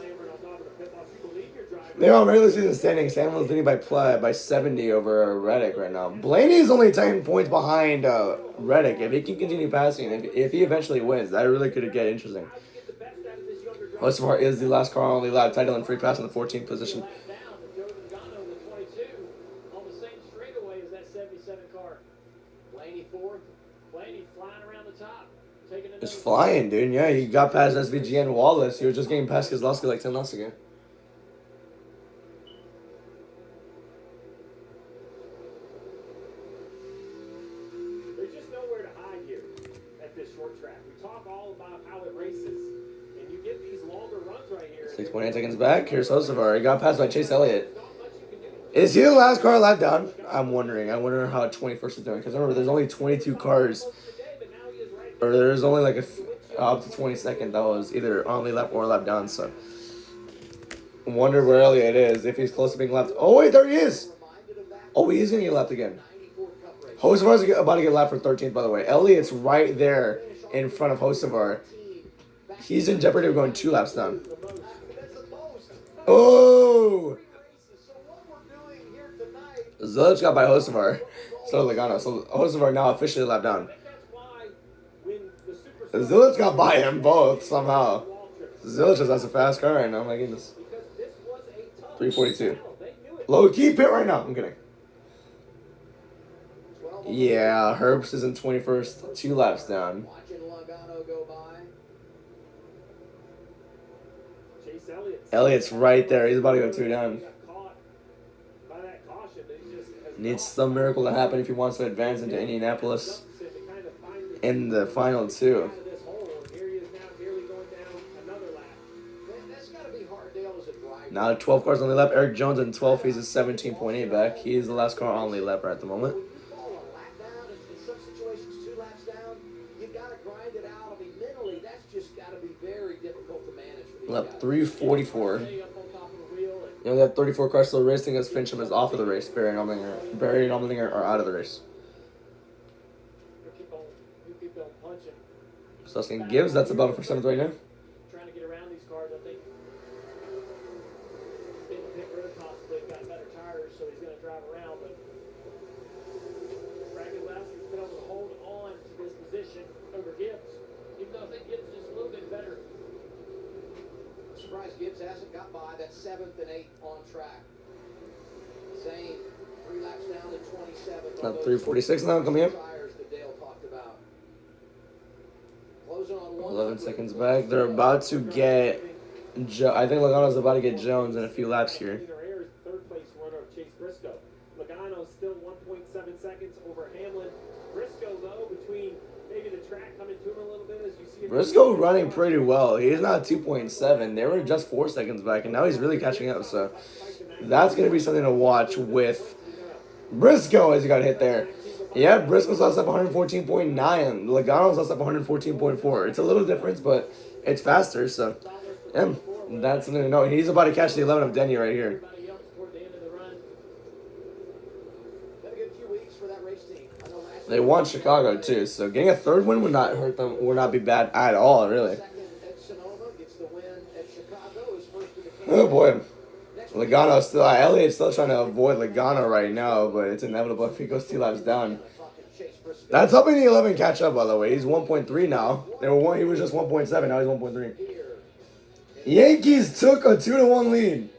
They are regular season standings. Hamlin's leading by 70 over Reddick right now. Blaney's only 10 points behind Reddick. If he can continue passing, if he eventually wins, that really could get interesting. Hocevar is the last car on only lap, title and free pass in the 14th position. It's flying, dude. Yeah, he got past SVG and Wallace. He was just getting past Keselowski like 10 laps ago. There's just nowhere to hide here at this short track. We talk all about how it races, and you get these longer runs right here. 6.8 seconds back. Here's Hocevar. He got passed by Chase Elliott. Is he the last car lap down? I'm wondering. I wonder how 21st is doing. Because remember, there's only 22 cars. Or there's only like up to 22nd that was either on the lap or lap down. So, wonder where Elliott is. If he's close to being lapped. Oh, wait, there he is. Oh, he is going to get lapped again. Hocevar's about to get lapped for 13th, by the way. Elliott's right there in front of Hocevar. He's in jeopardy of going 2 laps down. Oh! Zilich got by Hocevar. So Logano. So Hocevar now officially lapped down. Zilich got by him both somehow. Zilich just has a fast car right now. My goodness. 342. Low key pit right now. I'm kidding. Yeah, Herbst is in 21st. 2 laps down. Elliott's right there. He's about to go 2 down. Needs some miracle to happen if he wants to advance into Indianapolis in the final 2. Now 12 cars on the lap. Eric Jones in 12th. He's a 17.8 back. He's the last car on the lap right at the moment. Lap 344. You only have 34 cars still racing as Fincham is off of the race. Barry and Allmendinger are out of the race. Sustain Gibbs, that's about it for 7th right now. Trying to get around these cars, I think. In the pit road, possibly got better tires, so he's going to drive around. But Keselowski's been able to hold on to this position over Gibbs, even though I think Gibbs is just a little bit better. I'm surprised Gibbs hasn't got by that 7th and 8th on track. Same 3 laps down to 27. Lap 346 now coming up. 11 seconds back. They're about to get I think Logano's about to get Jones in a few laps here. Third place runner of Chase Briscoe. Logano still 1.7 seconds over Hamlin. Briscoe, though, between maybe the track coming to him a little bit as you see. Briscoe running pretty well. He's not 2.7. They were just 4 seconds back, and now he's really catching up. So that's going to be something to watch with Briscoe as he got hit there. Yeah, Briscoe's lost up 114.9. Logano's lost up 114.4. It's a little difference, but it's faster. So, yeah, that's something to know. He's about to catch the 11 of Denny right here. They won Chicago too, so getting a 3rd win would not hurt them. Would not be bad at all, really. Oh boy. Logano still, Elliott's still trying to avoid Logano right now, but it's inevitable if he goes 2 laps down. That's helping the 11 catch up, by the way. He's 1.3 now. He was just 1.7, now he's 1.3. Yankees took a 2-1 lead.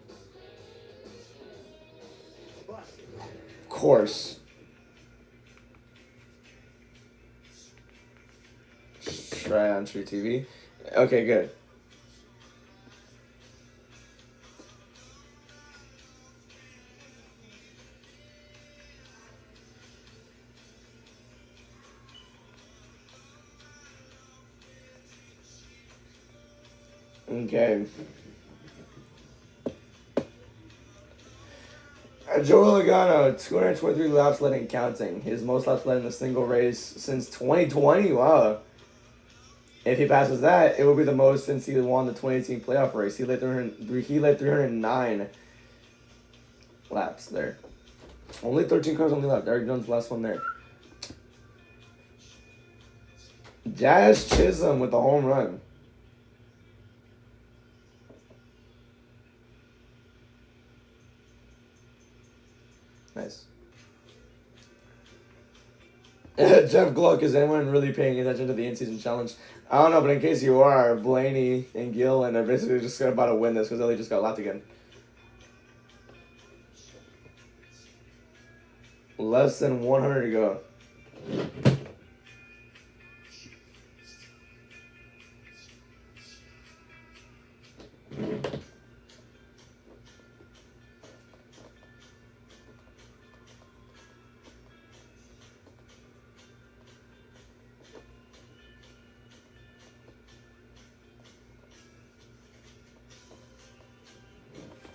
Of course. Try on True TV. Okay, good. Okay. Joey Logano, 223 laps led and counting. His most laps led in a single race since 2020. Wow. If he passes that, it will be the most since he won the 2018 playoff race. He led 309 laps there. Only 13 cars only left. Eric Jones, last one there. Jazz Chisholm with the home run. Nice. Jeff Gluck, is anyone really paying attention to the in-season challenge? I don't know, but in case you are, Blaney and Gillen are basically just about to win this because Ellie just got lapped again. Less than 100 to go.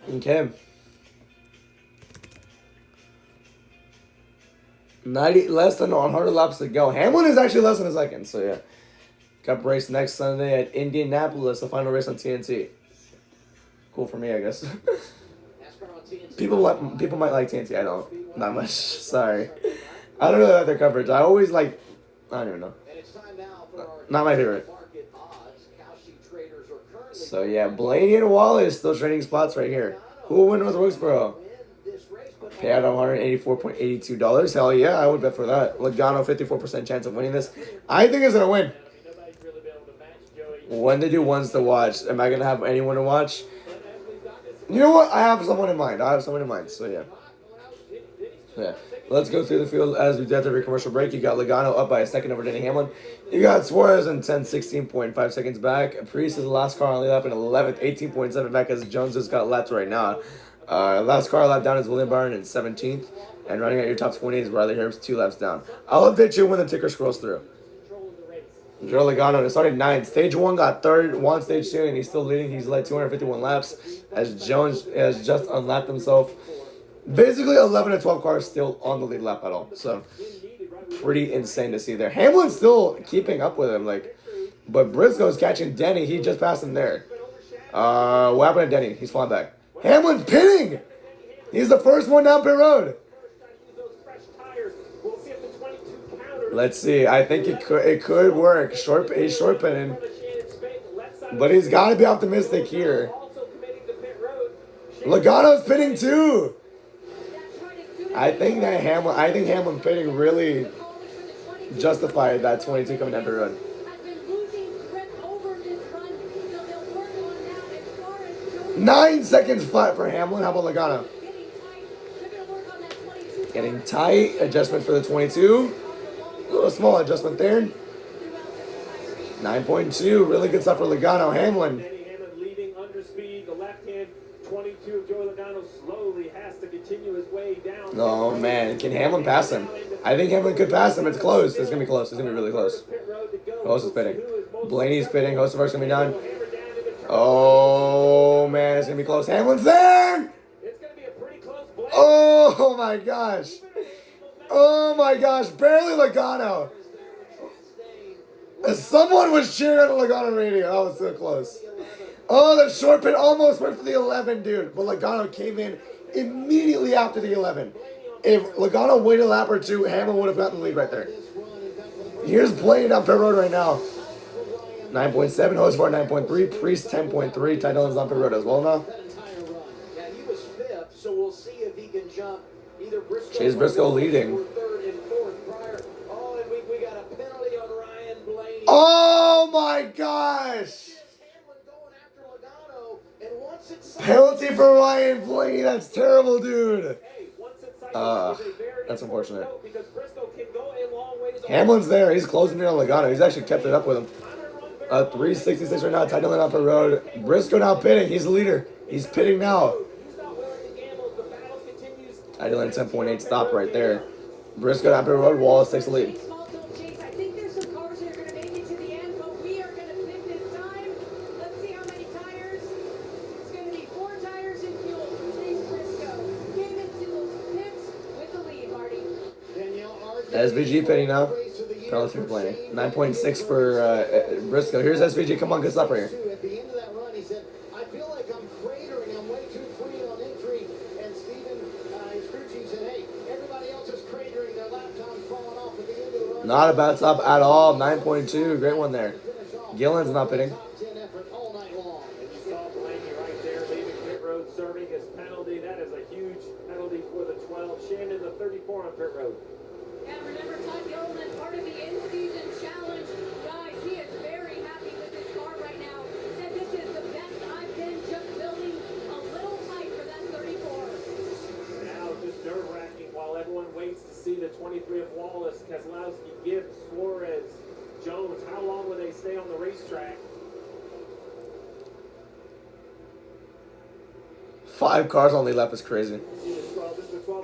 Okay. 90, less than 100 laps to go. Hamlin is actually less than a second, so yeah. Cup race next Sunday at Indianapolis, the final race on TNT. Cool for me, I guess. people might like TNT, I don't. Not much, sorry. I don't really like their coverage. I always like, I don't even know. Not my favorite. So yeah, Blaney and Wallace still trading spots right here. Who will win North Wilkesboro? Payout of $184.82. Hell yeah, I would bet for that. Logano, 54% chance of winning this. I think it's gonna win. When they do ones to watch, am I gonna have anyone to watch? You know what? I have someone in mind. So yeah. Yeah. Let's go through the field as we did every commercial break. You got Logano up by a second over Denny Hamlin. You got Suarez in 16.5 seconds back. Priest is the last car on the lap in 11th, 18.7 back as Jones just got lapped right now. Last car lap down is William Byron in 17th. And running at your top 20 is Riley Herbst 2 laps down. I'll update you when the ticker scrolls through. Joe Logano, it started 9th. Stage 1 got 3rd, won Stage 2, and he's still leading. He's led 251 laps as Jones has just unlapped himself. Basically, 11 and 12 cars still on the lead lap at all. So, pretty insane to see there. Hamlin's still keeping up with him, but Briscoe's catching Denny. He just passed him there. What happened to Denny? He's falling back. Hamlin's pitting! He's the first one down pit road. Let's see. I think it could work. He's short pitting, but he's got to be optimistic here. Logano's pitting too. I think Hamlin pitting really justified that 22 coming down the road. 9 seconds flat for Hamlin. How about Logano? Getting tight. Adjustment for the 22. A little small adjustment there. 9.2. Really good stuff for Logano. Hamlin. Leading under speed. The left hand 22 of Joey Logano slowly has to continue his way down. Oh man, can Hamlin pass him? I think Hamlin could pass him. It's close. It's gonna be close. It's gonna be really close. Host is pitting. Blaney's pitting. Host of gonna be done. Oh man, it's gonna be close. Hamlin's there. Oh my gosh. Oh my gosh, barely Logano. Someone was cheering on the Logano radio. That was so close. Oh, the short pit almost went for the 11, dude. But Logano came in immediately after the 11. If Logano waited a lap or two, Hamlin would have gotten the lead right there. Here's Blaney down pit road right now. 9.7, Hosbar 9.3, Priest 10.3. Ty Dillon's on pit road as well now. Yeah, he was 5th, so we'll see if he can jump either Briscoe. Chase Briscoe leading. Oh, and we got a penalty on Ryan Blaney. Oh my gosh! Penalty for Ryan Blaney. That's terrible, dude. That's unfortunate. Hamlin's there. He's closing in on Logano. He's actually kept it up with him. 366 right now. Ty Dillon up the road. Briscoe now pitting. He's the leader. He's pitting now. Ty Dillon 10.8 stop right there. Briscoe down pit road. Wallace takes the lead. SVG pitting now. Penalty for Blaney. 9.6 for Briscoe. Here's SVG. Come on, good stop right here. At the end of that run, he said, I feel like I'm cratering. I'm way too free on entry. And Steven, his crew chief, said, hey, everybody else is cratering. Their lap time's falling off at the end of the run. Not a bad stop at all. 9.2. Great one there. Gillen's not pitting. Serving his penalty. That is a huge penalty for the 12. Shannon 23 of Wallace, Keselowski, Gibbs, Suarez, Jones. How long will they stay on the racetrack? 5 cars on the lap is crazy.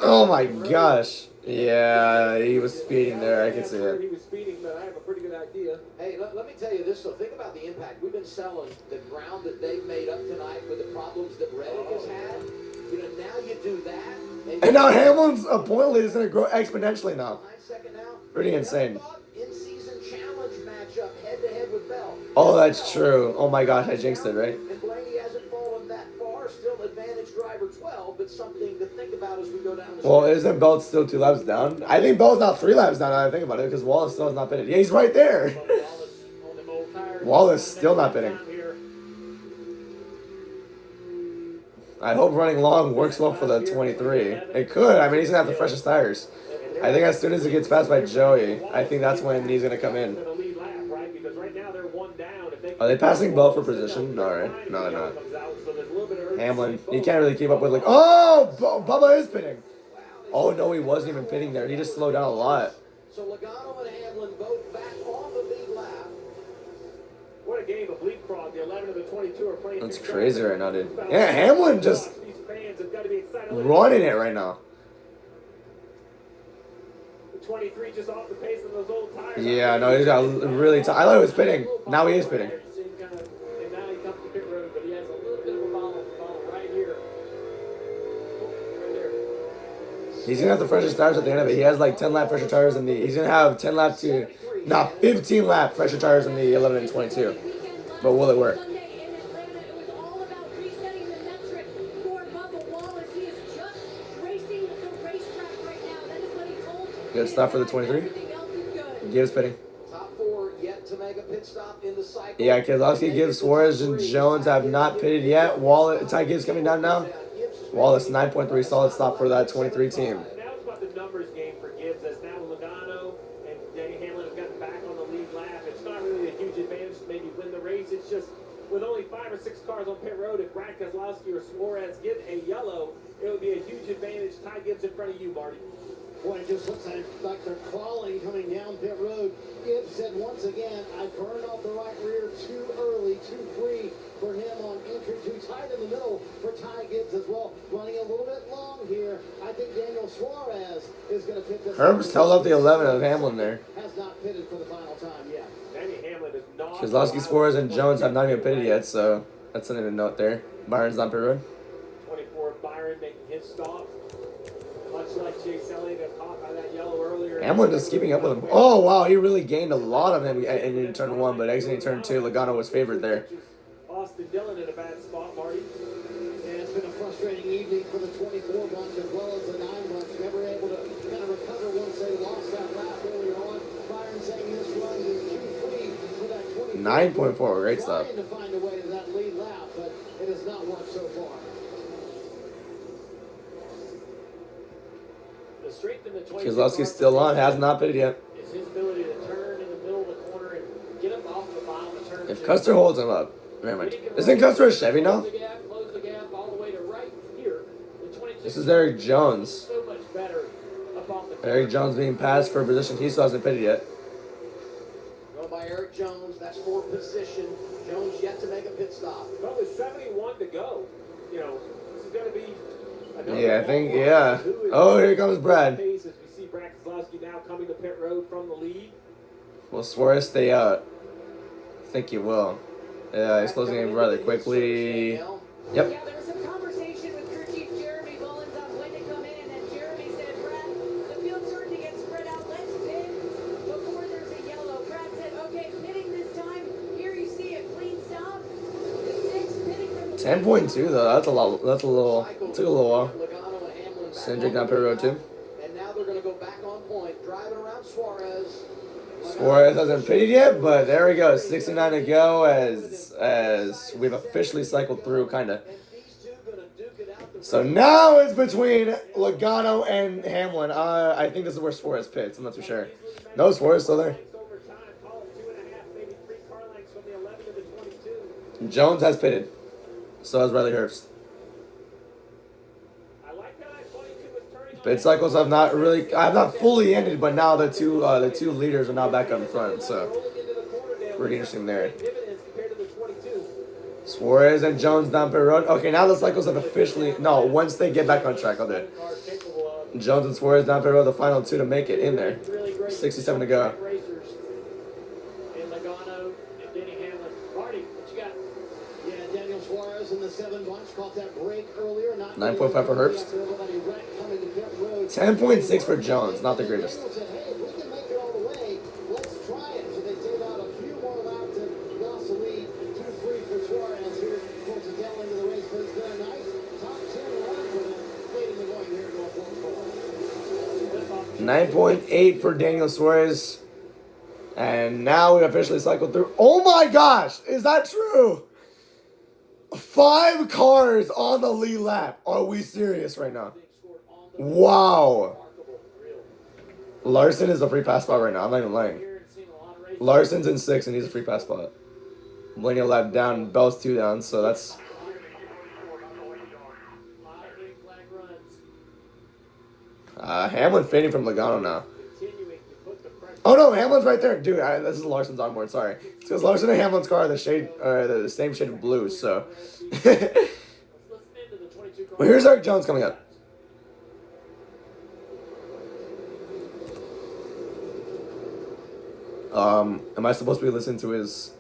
Oh my gosh. Yeah, he was speeding there. I can see it. He was speeding, but I have a pretty good idea. Hey, let me tell you this, though. Think about the impact. We've been selling the ground that they've made up tonight with the problems that Reddick has had. You know, now you do that. And now Hamlin's point lead is going to grow exponentially now. 9-second now. Pretty insane. In-season challenge matchup head-to-head with Bell. Oh, that's true. Oh my gosh, I jinxed it, right? And Blaney hasn't fallen that far. Still advantage driver 12, but something to think about as we go down the Well, isn't Bell still 2 laps down? I think Bell's not 3 laps down now that I think about it, because Wallace still has not pitted. Yeah, he's right there. Wallace still not pitting. I hope running long works well for the 23. It could. I mean, he's going to have the freshest tires. I think as soon as it gets passed by Joey, I think that's when he's going to come in. Are they passing Bell for position? No, right? No, they're not. Hamlin, he can't really keep up with, like, oh, Bubba is pitting. Oh, no, he wasn't even pitting there. He just slowed down a lot. So Logano and Hamlin both back on the lead lap. What a game of leapfrog. The 11 of the 22 are playing. That's crazy right now, dude. Yeah, Hamlin just running it right now. 23 just off the pace of those old tires. Yeah, no, he's got really I thought he was spinning. Now he is spinning. And now he comes to pit road, but he has a little bit of a ball right here. Right there. He's gonna have the freshest tires at the end of it. He has like 10 lap fresher tires in the. He's gonna have 10 lap to, not 15 lap fresher tires in the 11 and 22. But will it work? Good stop for the 23. Gibbs pitting. Top 4 yet to make a pit stop in the cycle. Yeah, Keselowski, Gibbs, Suarez, and Jones have not pitted yet. Ty Gibbs coming down now. Wallace 9.3 solid stop for that 23 team. Now it's about the numbers game for Gibbs, as now Logano and Denny Hamlin have gotten back on the lead lap. It's not really a huge advantage to maybe win the race. It's just with only 5 or 6 cars on pit road, if Brad Keselowski or Suarez get a yellow, it would be a huge advantage. Ty Gibbs in front of you, Marty. Boy, it just looks like they're crawling coming down pit road. Gibbs said once again, I burned off the right rear too early, too free for him on entry, too tight in the middle for Ty Gibbs as well. Running a little bit long here. I think Daniel Suarez is going to pit this. Herbst held up the 11 of Hamlin there. Has not pitted for the final time yet. Danny Hamlin is not. Keselowski, Suarez, and Jones have not even pitted yet, so that's something to note there. Byron's on pit road. 24 Byron making his stop. Much like Chase Elliott got caught by that yellow earlier. Hamlin just keeping up with him. Oh, wow, he really gained a lot of him in turn 1, but exiting turn 2, Logano was favored there. Austin Dillon in a bad spot, Marty. And it's been a frustrating evening for the 24 bunch as well as the 9 bunch. Never able to kind of recover once they lost that lap earlier on. Byron saying this run is too free for that 24. 9.4, great stop. Trying to find a way to that lead lap, but it has not worked so far. The strength in the 22 Keselowski's still on, has not pitted yet. is his ability to turn in the middle of the corner and get him off the bottom of turn. If Custer holds him up, never mind. Isn't Custer a Chevy now? Close the gap all the way to right here. The 22 This is Eric Jones. so much better up off the Eric Jones being passed for a position he still hasn't pitted yet. Going by Eric Jones, that's for position. Jones yet to make a pit stop. Well, with 71 to go, you know, this is going to be another Yeah, I think, long run. yeah. Who is Oh, here comes Brad. pace as we see Brad Keselowski now coming to pit road from the lead. Will Suarez stay out? I think he will. Yeah, he's closing in rather quickly. Yep. Yeah, there was some conversation with crew chief Jeremy Mullins on when to come in, and then Jeremy said, Brad, the field's starting to get spread out. Let's pit before there's a yellow. Brad said, okay, pitting this time. Here you see a clean stop. The 6 pitting from the 10.2 though. That's a lot. That's a little. Took a little while. Logano and Hamlin back Cindric on down pit road too. And now they're going to go back on point, driving around Suarez. Suarez hasn't pitted yet, but there we go. 69 to go as we've officially cycled through, kinda. So now it's between Logano and Hamlin. I think this is where Suarez pits. I'm not too sure. No, Suarez still there. Jones has pitted. So has Riley Herbst. I like how that 22 was turning Pit cycles have not fully ended, but now the two leaders are now back up in front, so pretty interesting there. Suarez and Jones down pit road. Okay, now the cycles have officially once they get back on track, I'll do it. Jones and Suarez down pit road, the final two to make it in there. 67 to go. Yeah, Daniel Suarez in the 7 bunch caught that break earlier. 9.5 for Herbst. 10.6 for Jones, not the greatest. Said, hey, if we can make it all the way, let's try it. So they saved out a few more laps and lost the lead. 2-3 for Suarez here towards the tail end of the race. But it's been a nice top 10 run for them late in the going here at North Wilkesboro. 9.8 for Daniel Suarez. And now we officially cycled through. Oh my gosh! Is that true? 5 cars on the lead lap. Are we serious right now? Wow. Larson is a free pass spot right now. I'm not even lying. Larson's in 6 and he's a free pass spot. Blaney a lap down. Bell's 2 down, so that's... Hamlin fading from Logano now. Oh no, Hamlin's right there, dude. This is Larson's onboard. Sorry, it's because Larson and Hamlin's car are the same shade of blue. So, well, here's Eric Jones coming up. Am I supposed to be listening to his?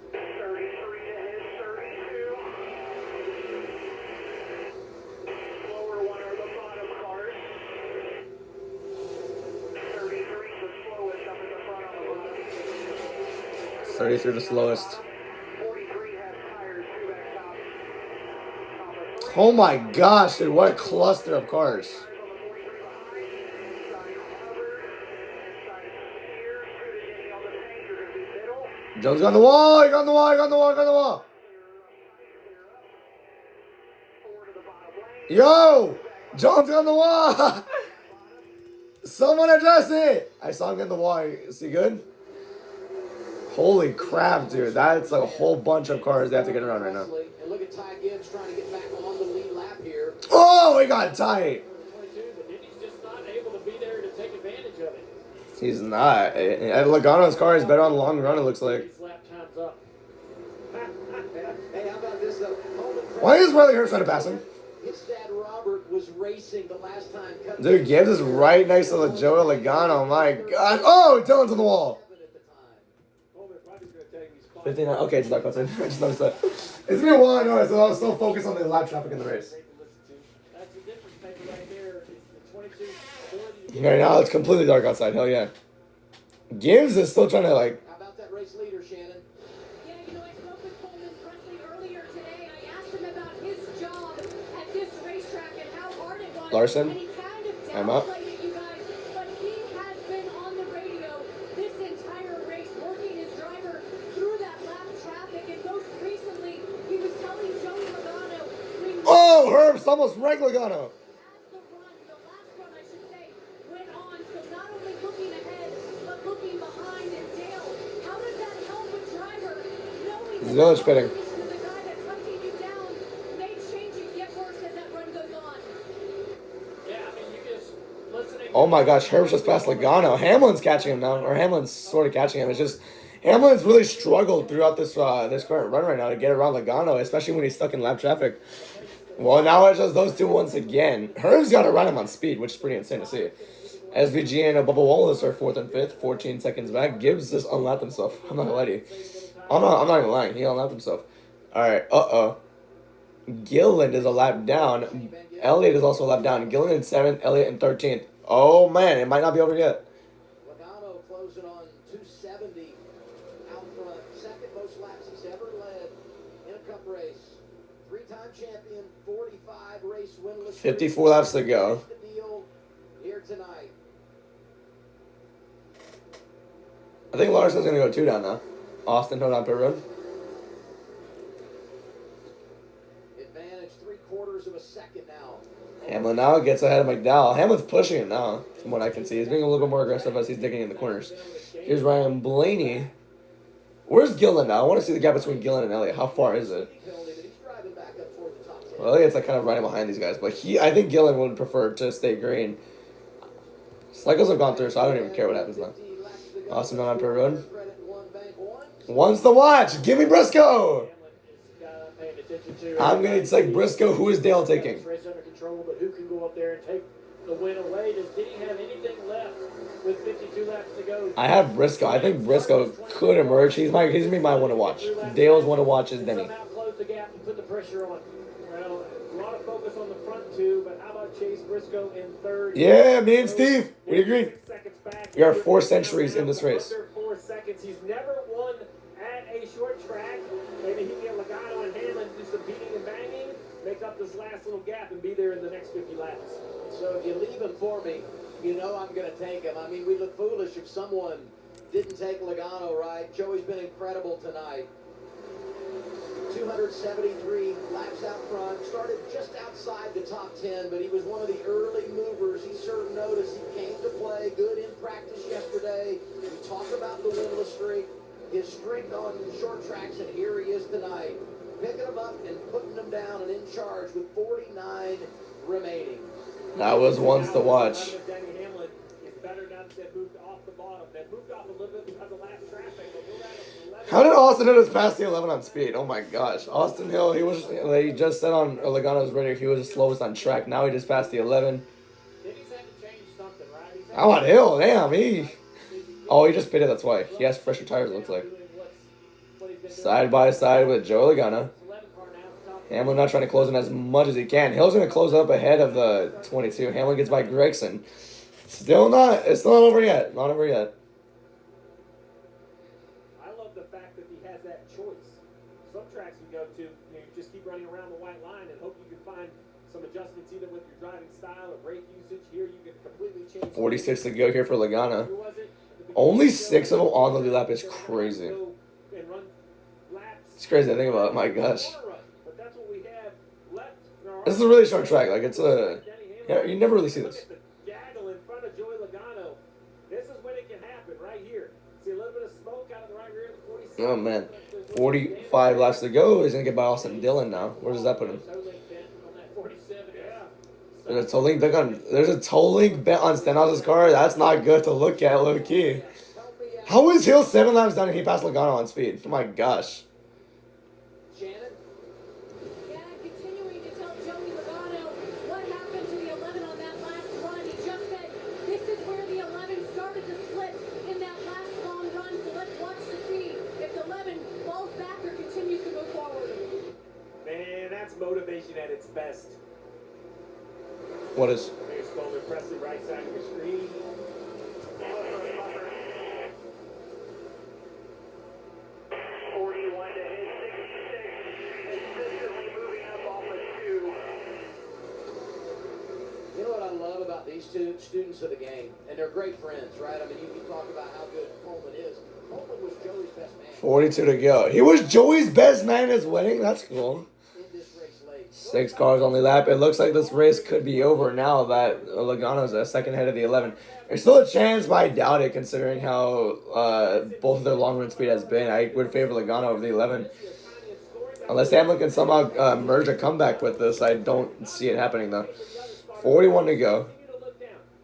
Through the slowest. Oh my gosh, dude, what a cluster of cars. Jones got on the wall, he got on the wall, he got on the wall, he got on the wall. Yo! Jones got on the wall! Someone address it! I saw him get on the wall. Is he good? Holy crap, dude. That's like a whole bunch of cars they have to get around right now. And look at Ty Gibbs trying to get back on the lead lap here. Oh, he got tight. He's not. And Logano's car is better on the long run, it looks like. Hey, how about this though? Why is Riley Hurst trying to pass him? His dad Robert was racing the last time. Dude, Gibbs is right next to the Joe Logano. My God. Oh, Dylan's on the wall. 59. Okay, it's dark outside. I just noticed that. It's been a while, I noticed. I was so focused on the lap traffic in the race. Right now, it's completely dark outside. Hell yeah. Gibbs is still trying to, like... How about that race leader, Shannon? Yeah, you know, I spoke with Coleman Presley earlier today. I asked him about his job at this racetrack and how hard it was. Larson, and he kind of I'm up. downplayed it, you guys. But he has been on the radio this entire race, working his driver through that lap traffic. And most recently, he was telling Joey Logano... Oh, Herbst almost wrecked Logano. Village pitting. Oh my gosh, Herbst just passed Logano. Hamlin's catching him now, or Hamlin's sort of catching him. It's just Hamlin's really struggled throughout this current run right now to get around Logano, especially when he's stuck in lap traffic. Well, now it's just those two once again. Herbst's got to run him on speed, which is pretty insane to see. SVG and Bubba Wallace are 4th and 5th, 14 seconds back. Gibbs just unlapped himself. I'm not gonna lie to you. I'm not even lying. He unlapped himself. Alright, Gilliland is a lap down. Elliott is also a lap down. Gilliland in 7th, Elliott in 13th. Oh man, it might not be over yet. Logano closing on 270 out front. Second most laps he's ever led in a cup race. 3-time champion, 45 race winless. 54 laps to go. Here tonight. I think Larson's going to go 2 down now. Austin, hold on pit road. Advantage 3/4 of a second now. Hamlin now gets ahead of McDowell. Hamlin's pushing it now, from what I can see. He's being a little bit more aggressive as he's digging in the corners. Here's Ryan Blaney. Where's Gillen now? I want to see the gap between Gillen and Elliott. How far is it? Well, Elliott's like kind of running behind these guys, but I think Gillen would prefer to stay green. Cycles have gone through, so I don't even care what happens now. Austin on per road. Wants the watch. Give me Briscoe. I'm gonna take Briscoe. Who is Dale taking? Race under control, but who can go up there and take the win away? Does Denny have anything left with 52 laps to go? I have Briscoe. I think Briscoe could emerge. He's gonna be my one to watch. Dale's one to watch is Denny. Somehow close the gap and put the pressure on. Well, a lot of focus on the front two, but how about Chase Briscoe in third? Yeah, me and Steve, we agree. We are 4 centuries in this race. Under 4 seconds. He's never won at a short track. Maybe he can get Logano and Hamlin do some beating and banging, make up this last little gap, and be there in the next 50 laps. So if you leave him for me, you know I'm going to take him. I mean, we look foolish if someone didn't take Logano, right? Joey's been incredible tonight. 273 laps out front. Started just outside the top 10, but he was one of the early movers. He served notice. He came to play good in practice yesterday. We talk about the winless streak, his streak on short tracks, and here he is tonight, picking him up and putting him down and in charge with 49 remaining. That was once to watch. Danny Hamlin is better now that they've moved off the bottom. They've moved off a little bit because of lap traffic, but we're at 11. How did Austin Hill just pass the 11 on speed? Oh my gosh. Austin Hill, he just said on Logano's radio he was the slowest on track. Now he just passed the 11. Then he's had to change something, right? How about Hill? Damn, he just pitted, that's why. He has fresher tires, it looks like. Side by side with Joe Logano. Hamlin not trying to close in as much as he can. Hill's going to close up ahead of the 22. Hamlin gets by Gregson. It's not over yet. Not over yet. I love the fact that he has that choice. Some tracks we go to, you just keep running around the white line and hope you can find some adjustments either with your driving style or brake usage. Here you can completely change. 46 to go here for Logano. Only 6 of them on the lead lap is crazy. It's crazy to think about. My gosh. This is a really short track. Like, it's a... Yeah, you never really see this. Gaggle in front of Joey Logano. This is when it can happen, right here. See a little bit of smoke out of the right rear of the 46. Oh, man. 45 laps to go. He's going to get by Austin Dillon now. Where does that put him? There's a toe link bent on Stenhouse's car. That's not good to look at, low key. How is Hill 7 laps down and he passed Logano on speed? Oh, my gosh. Motivation at its best. What is? Here's Coleman Presley, right side of the screen. 41 to hit 66, consistently moving up off of 2. You know what I love about these two students of the game, and they're great friends, right? I mean, you can talk about how good Coleman is. Coleman was Joey's best man. 42 to go. He was Joey's best man at his wedding? That's cool. 6 cars on the lap. It looks like this race could be over now that Logano's a second ahead of the 11. There's still a chance, but I doubt it considering how both of their long run speed has been. I would favor Logano over the 11. Unless Hamlin can somehow merge a comeback with this, I don't see it happening though. 41 to go.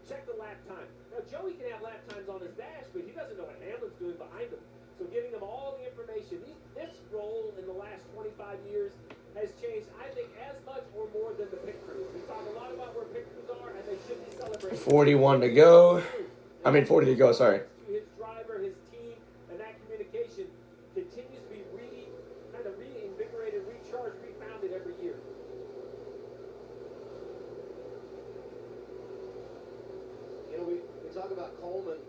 Check the lap time. Now Joey can have lap times on his dash, but he doesn't know what Hamlin's doing behind him. So giving them all the information. This role in the last 25 years has changed, I think, as much or more than the pit crews. We talk a lot about where pit crews are, and they should be celebrating. 41 to go. 40 to go, sorry. His driver, his team, and that communication continues to be reinvigorated, recharged, refounded every year. You know, we talk about Coleman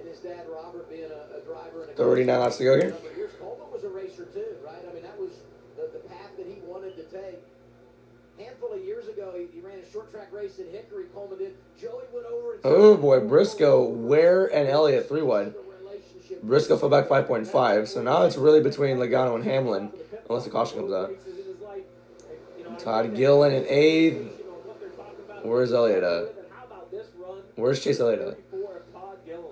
and his dad Robert being a driver. And 39 laps to go here. Coleman was a racer too, right? I mean, that was the path that he wanted to take. Handful of years ago, he ran a short track race at Hickory. Coleman did. Joey went over and... Oh boy, Briscoe, Ware, and Elliott 3 wide. Briscoe fell back 5.5, so now it's really between Logano and Hamlin, unless the caution comes out. Todd Gillen in 8th. Where's Elliott at? Where's Chase Elliott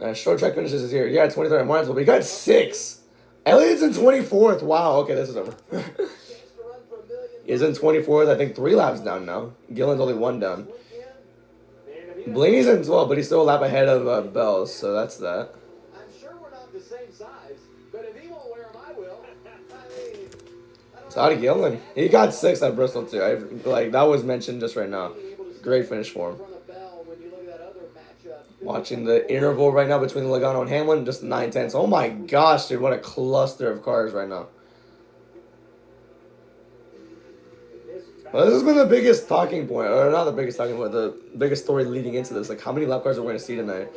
at? Short track finishes is here. Yeah, 23rd. Might as well be. He got 6. Elliott's in 24th. Wow, okay, this is over. He's in 24th, I think 3 laps down now. Gillen's only 1 down. Blaney's in 12, but he's still a lap ahead of Bells, so that's that. I'm sure we're not the same size, but if he won't wear them, I will. I mean, Todd Gillen, he got 6 at Bristol too. That was mentioned just right now. Great finish for him. Watching the interval right now between Logano and Hamlin, just 9/10. Oh my gosh, dude, what a cluster of cars right now. Well, this has been the biggest talking point, or not the biggest talking point, the biggest story leading into this. Like, how many lap cars are we going to see tonight?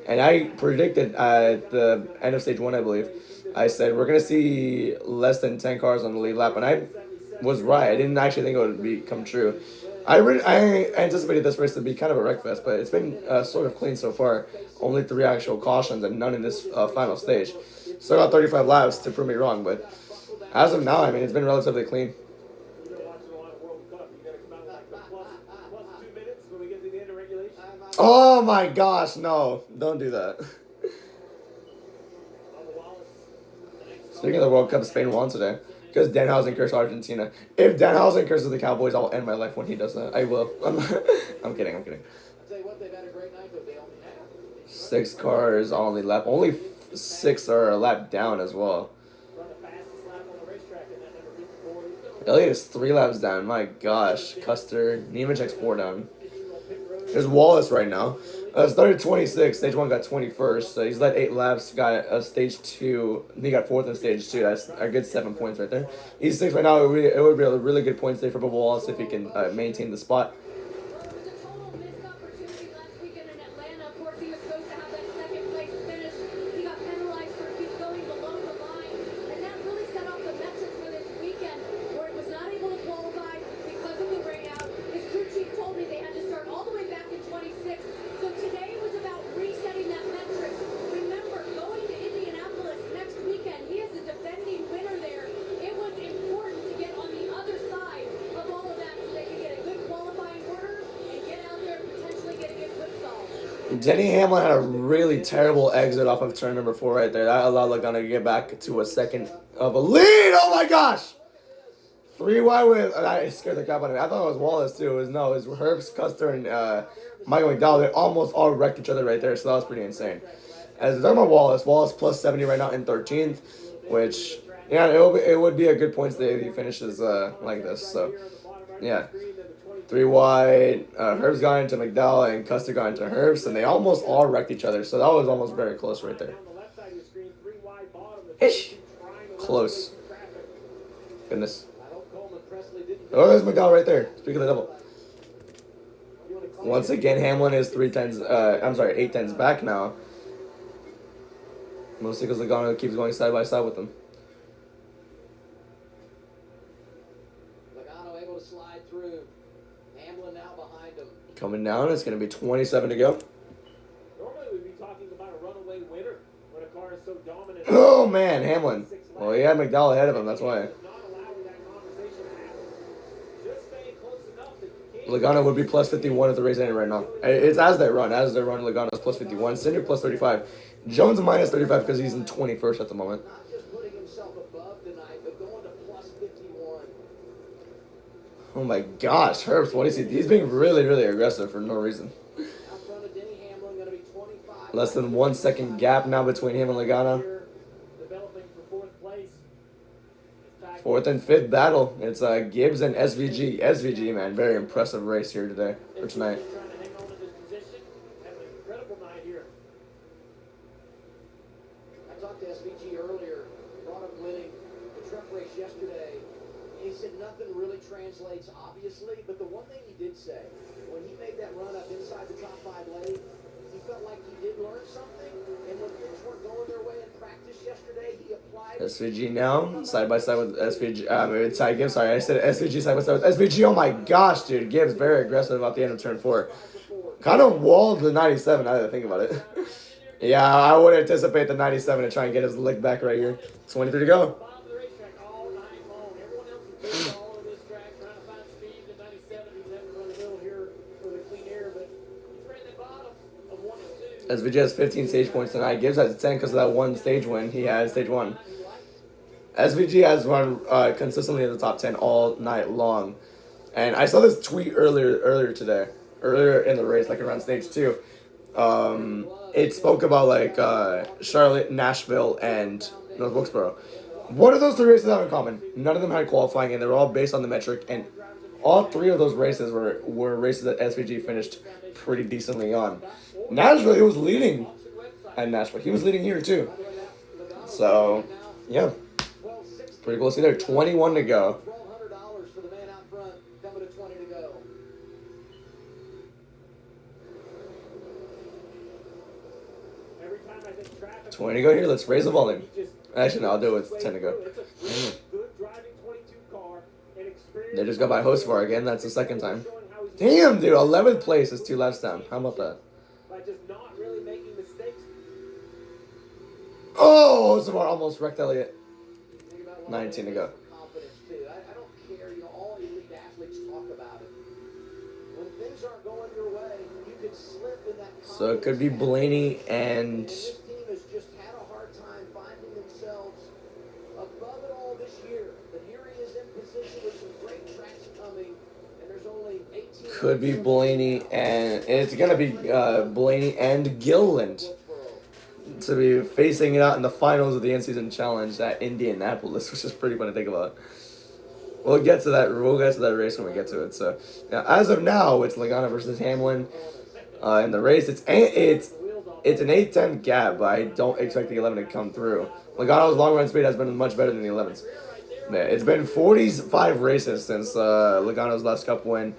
And I predicted at the end of stage 1, I believe, I said we're going to see less than 10 cars on the lead lap, and I was right. I didn't actually think it would become true. I anticipated this race to be kind of a wreck fest, but it's been sort of clean so far. Only 3 actual cautions and none in this final stage. Still got 35 laps to prove me wrong, but as of now, I mean, it's been relatively clean. Oh my gosh, no. Don't do that. Speaking of the World Cup, Spain won today. Because Danhausen cursed Argentina. If Danhausen curses the Cowboys, I'll end my life when he does that. I will. I'm kidding. 6 cars on the lap. Only 6 are a lap down as well. Elliott is 3 laps down. My gosh. Custer. Nemechek's 4 down. There's Wallace right now. Started 26. Stage 1 got 21st. So he's led 8 laps. Got a stage 2. He got 4th in stage 2. That's a good 7 points right there. He's 6th right now. It would be a really good points day for Bubba Wallace if he can maintain the spot. Denny Hamlin had a really terrible exit off of turn number 4 right there. That allowed Logano to get back to a second of a lead. Oh my gosh! 3 wide with... I scared the crap out of me. I thought it was Wallace too. It was Herbst, Custer, and Michael McDowell. They almost all wrecked each other right there, so that was pretty insane. As we're talking about Wallace plus 70 right now in 13th, which, yeah, it would be a good points day if he finishes like this. So, yeah. 3 wide, Herbst got into McDowell and Custer got into Herbst, and they almost all wrecked each other, so that was almost very close right there. Ish. Close. Goodness. Oh, there's McDowell right there. Speaking of the devil. Once again, Hamlin is 8 tenths back now. Mostly because Logano keeps going side by side with them. Coming down, it's going to be 27 to go. Normally we'd be talking about a runaway winner when a car is so dominant. Oh man, Hamlin. Well, he had McDowell ahead of him, that's why. Logano would be plus 51 if the race ended right now. It's as they run. Logano's plus 51. Cindric plus 35. Jones minus 35 because he's in 21st at the moment. Oh my gosh, Herbst, what is he? He's being really, really aggressive for no reason. Less than 1 second gap now between him and Logano. 4th and 5th battle. It's Gibbs and SVG. SVG, man, very impressive race here today, or tonight. I talked to SVG earlier, brought up winning the truck race yesterday. He said nothing really translates, obviously, but the one thing he did say, when he made that run up inside the top 5 lane, he felt like he did learn something, and when things weren't going their way in practice yesterday, he applied... SVG now, side by side with SVG, Ty Gibbs, sorry, I said SVG side by side with SVG, oh my gosh, dude, Gibbs very aggressive at the end of turn 4. Kind of walled the 97, now that I think about it. Yeah, I would anticipate the 97 to try and get his lick back right here. 23 to go. SVG has 15 stage points tonight. Gibbs has 10 because of that one stage win he had stage 1. SVG has run consistently in the top 10 all night long. And I saw this tweet earlier today. earlier in the race, like around stage 2, it spoke about like Charlotte, Nashville, and North Wilkesboro. One of those 3 races have in common. None of them had qualifying, and they were all based on the metric. And all 3 of those races were races that SVG finished pretty decently on. Nashville, he was leading at Nashville. He was leading here too. So, yeah, pretty cool to see there. 21 to go. $1,200 for the man out front, coming to 20 to go. Every time I think traffic 20 to go here. Let's raise the volume. Actually, no, I'll do it with 10 to go. It's a good driving 22 car and experience. They just got by Hostvar again. That's the second time. Damn, dude. 11th place is 2 laps down. How about that? By just not really making mistakes. Oh, Hostvar almost wrecked Elliott. 19 to go. Confidence too. I don't care. You know, all elite athletes talk about it. When things aren't going your way, you could slip in that. So it could be Blaney and This team has just had a hard time finding themselves above it all this year. But here he is in position with some great tracks coming, and there's only 18. could be Blaney and it's gonna be Blaney and Gilliland to be facing it out in the finals of the in-season challenge at Indianapolis, which is pretty fun to think about. We'll get to that. We'll get to that race when we get to it. So, now, as of now, it's Logano versus Hamlin in the race. It's an 8-10 gap, but I don't expect the 11 to come through. Logano's long run speed has been much better than the 11's. Man, it's been 45 races since Logano's last Cup win.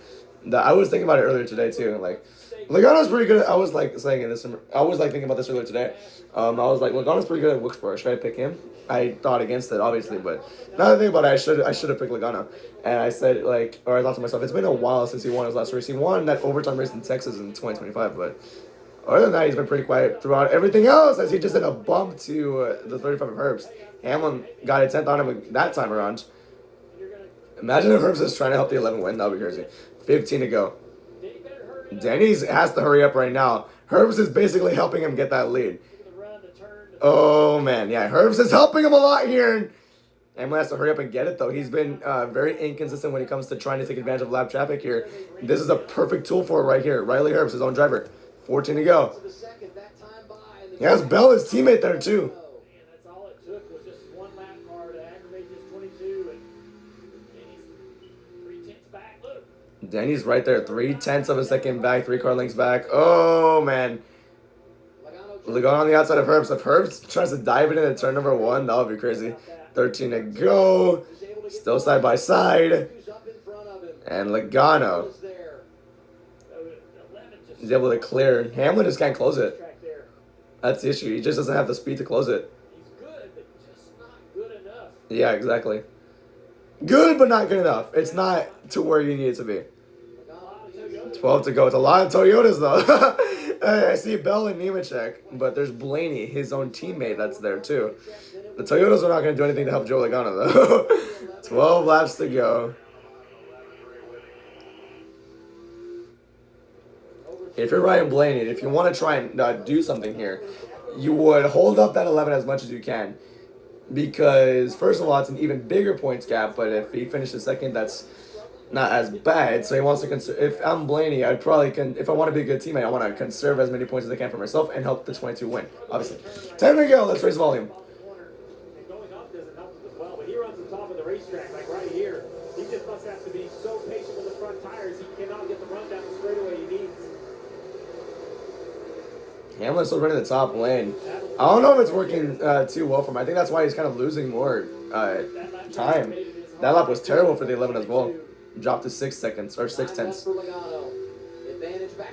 I was thinking about it earlier today too. Like, Logano's pretty good. I was like saying this. I was like thinking about this earlier today. I was like, Logano's pretty good at Wilkesboro. Should I pick him? I thought against it, obviously, but now that I think about it, I should have picked Logano. And I said I thought to myself, it's been a while since he won his last race. He won that overtime race in Texas in 2025, but other than that, he's been pretty quiet throughout everything else. As he just did a bump to the 35 of Herbst. Hamlin got a 10th on him that time around. Imagine if Herbst is trying to help the 11 win. That would be crazy. 15 to go. Denny's has to hurry up right now. Herbst is basically helping him get that lead. Oh, man. Yeah, Herbst is helping him a lot here. Hamlin has to hurry up and get it, though. He's been very inconsistent when it comes to trying to take advantage of lap traffic here. This is a perfect tool for it right here. Riley Herbst, his own driver. 14 to go. He has Bell, his teammate, there, too. That's all it took was just one lap car to aggravate this 22, and he's 3/10 back. Look. Denny's right there. 3/10 of a second back, 3 car lengths back. Oh, man. Logano on the outside of Herbst. If Herbst tries to dive it into turn number 1, that would be crazy. 13 to go. Still side by side. And Logano is able to clear. Hamlin just can't close it. That's the issue. He just doesn't have the speed to close it. He's good, but just not good enough. Yeah, exactly. Good, but not good enough. It's not to where you need it to be. 12 to go. It's a lot of Toyotas, though. I see Bell and Nemechek, but there's Blaney, his own teammate, that's there, too. The Toyotas are not going to do anything to help Joe Logano, though. 12 laps to go. If you're Ryan Blaney, if you want to try and do something here, you would hold up that 11 as much as you can. Because, first of all, it's an even bigger points gap, but if he finishes second, that's not as bad. So he wants to conserve. If I'm Blaney, I'd probably if I want to be a good teammate, I want to conserve as many points as I can for myself and help the 22 win, obviously. 10 to go. Let's raise volume. Going up doesn't help him as well, but he runs the top of the racetrack, like right here. He just must have to be so patient with the front tires. He cannot get the run down the straightaway he needs. Hamlin's still running the top lane. I don't know if it's working too well for him. I think that's why he's kind of losing more time. That lap was terrible for the 11 as well. Dropped to 6 seconds, or 6/10.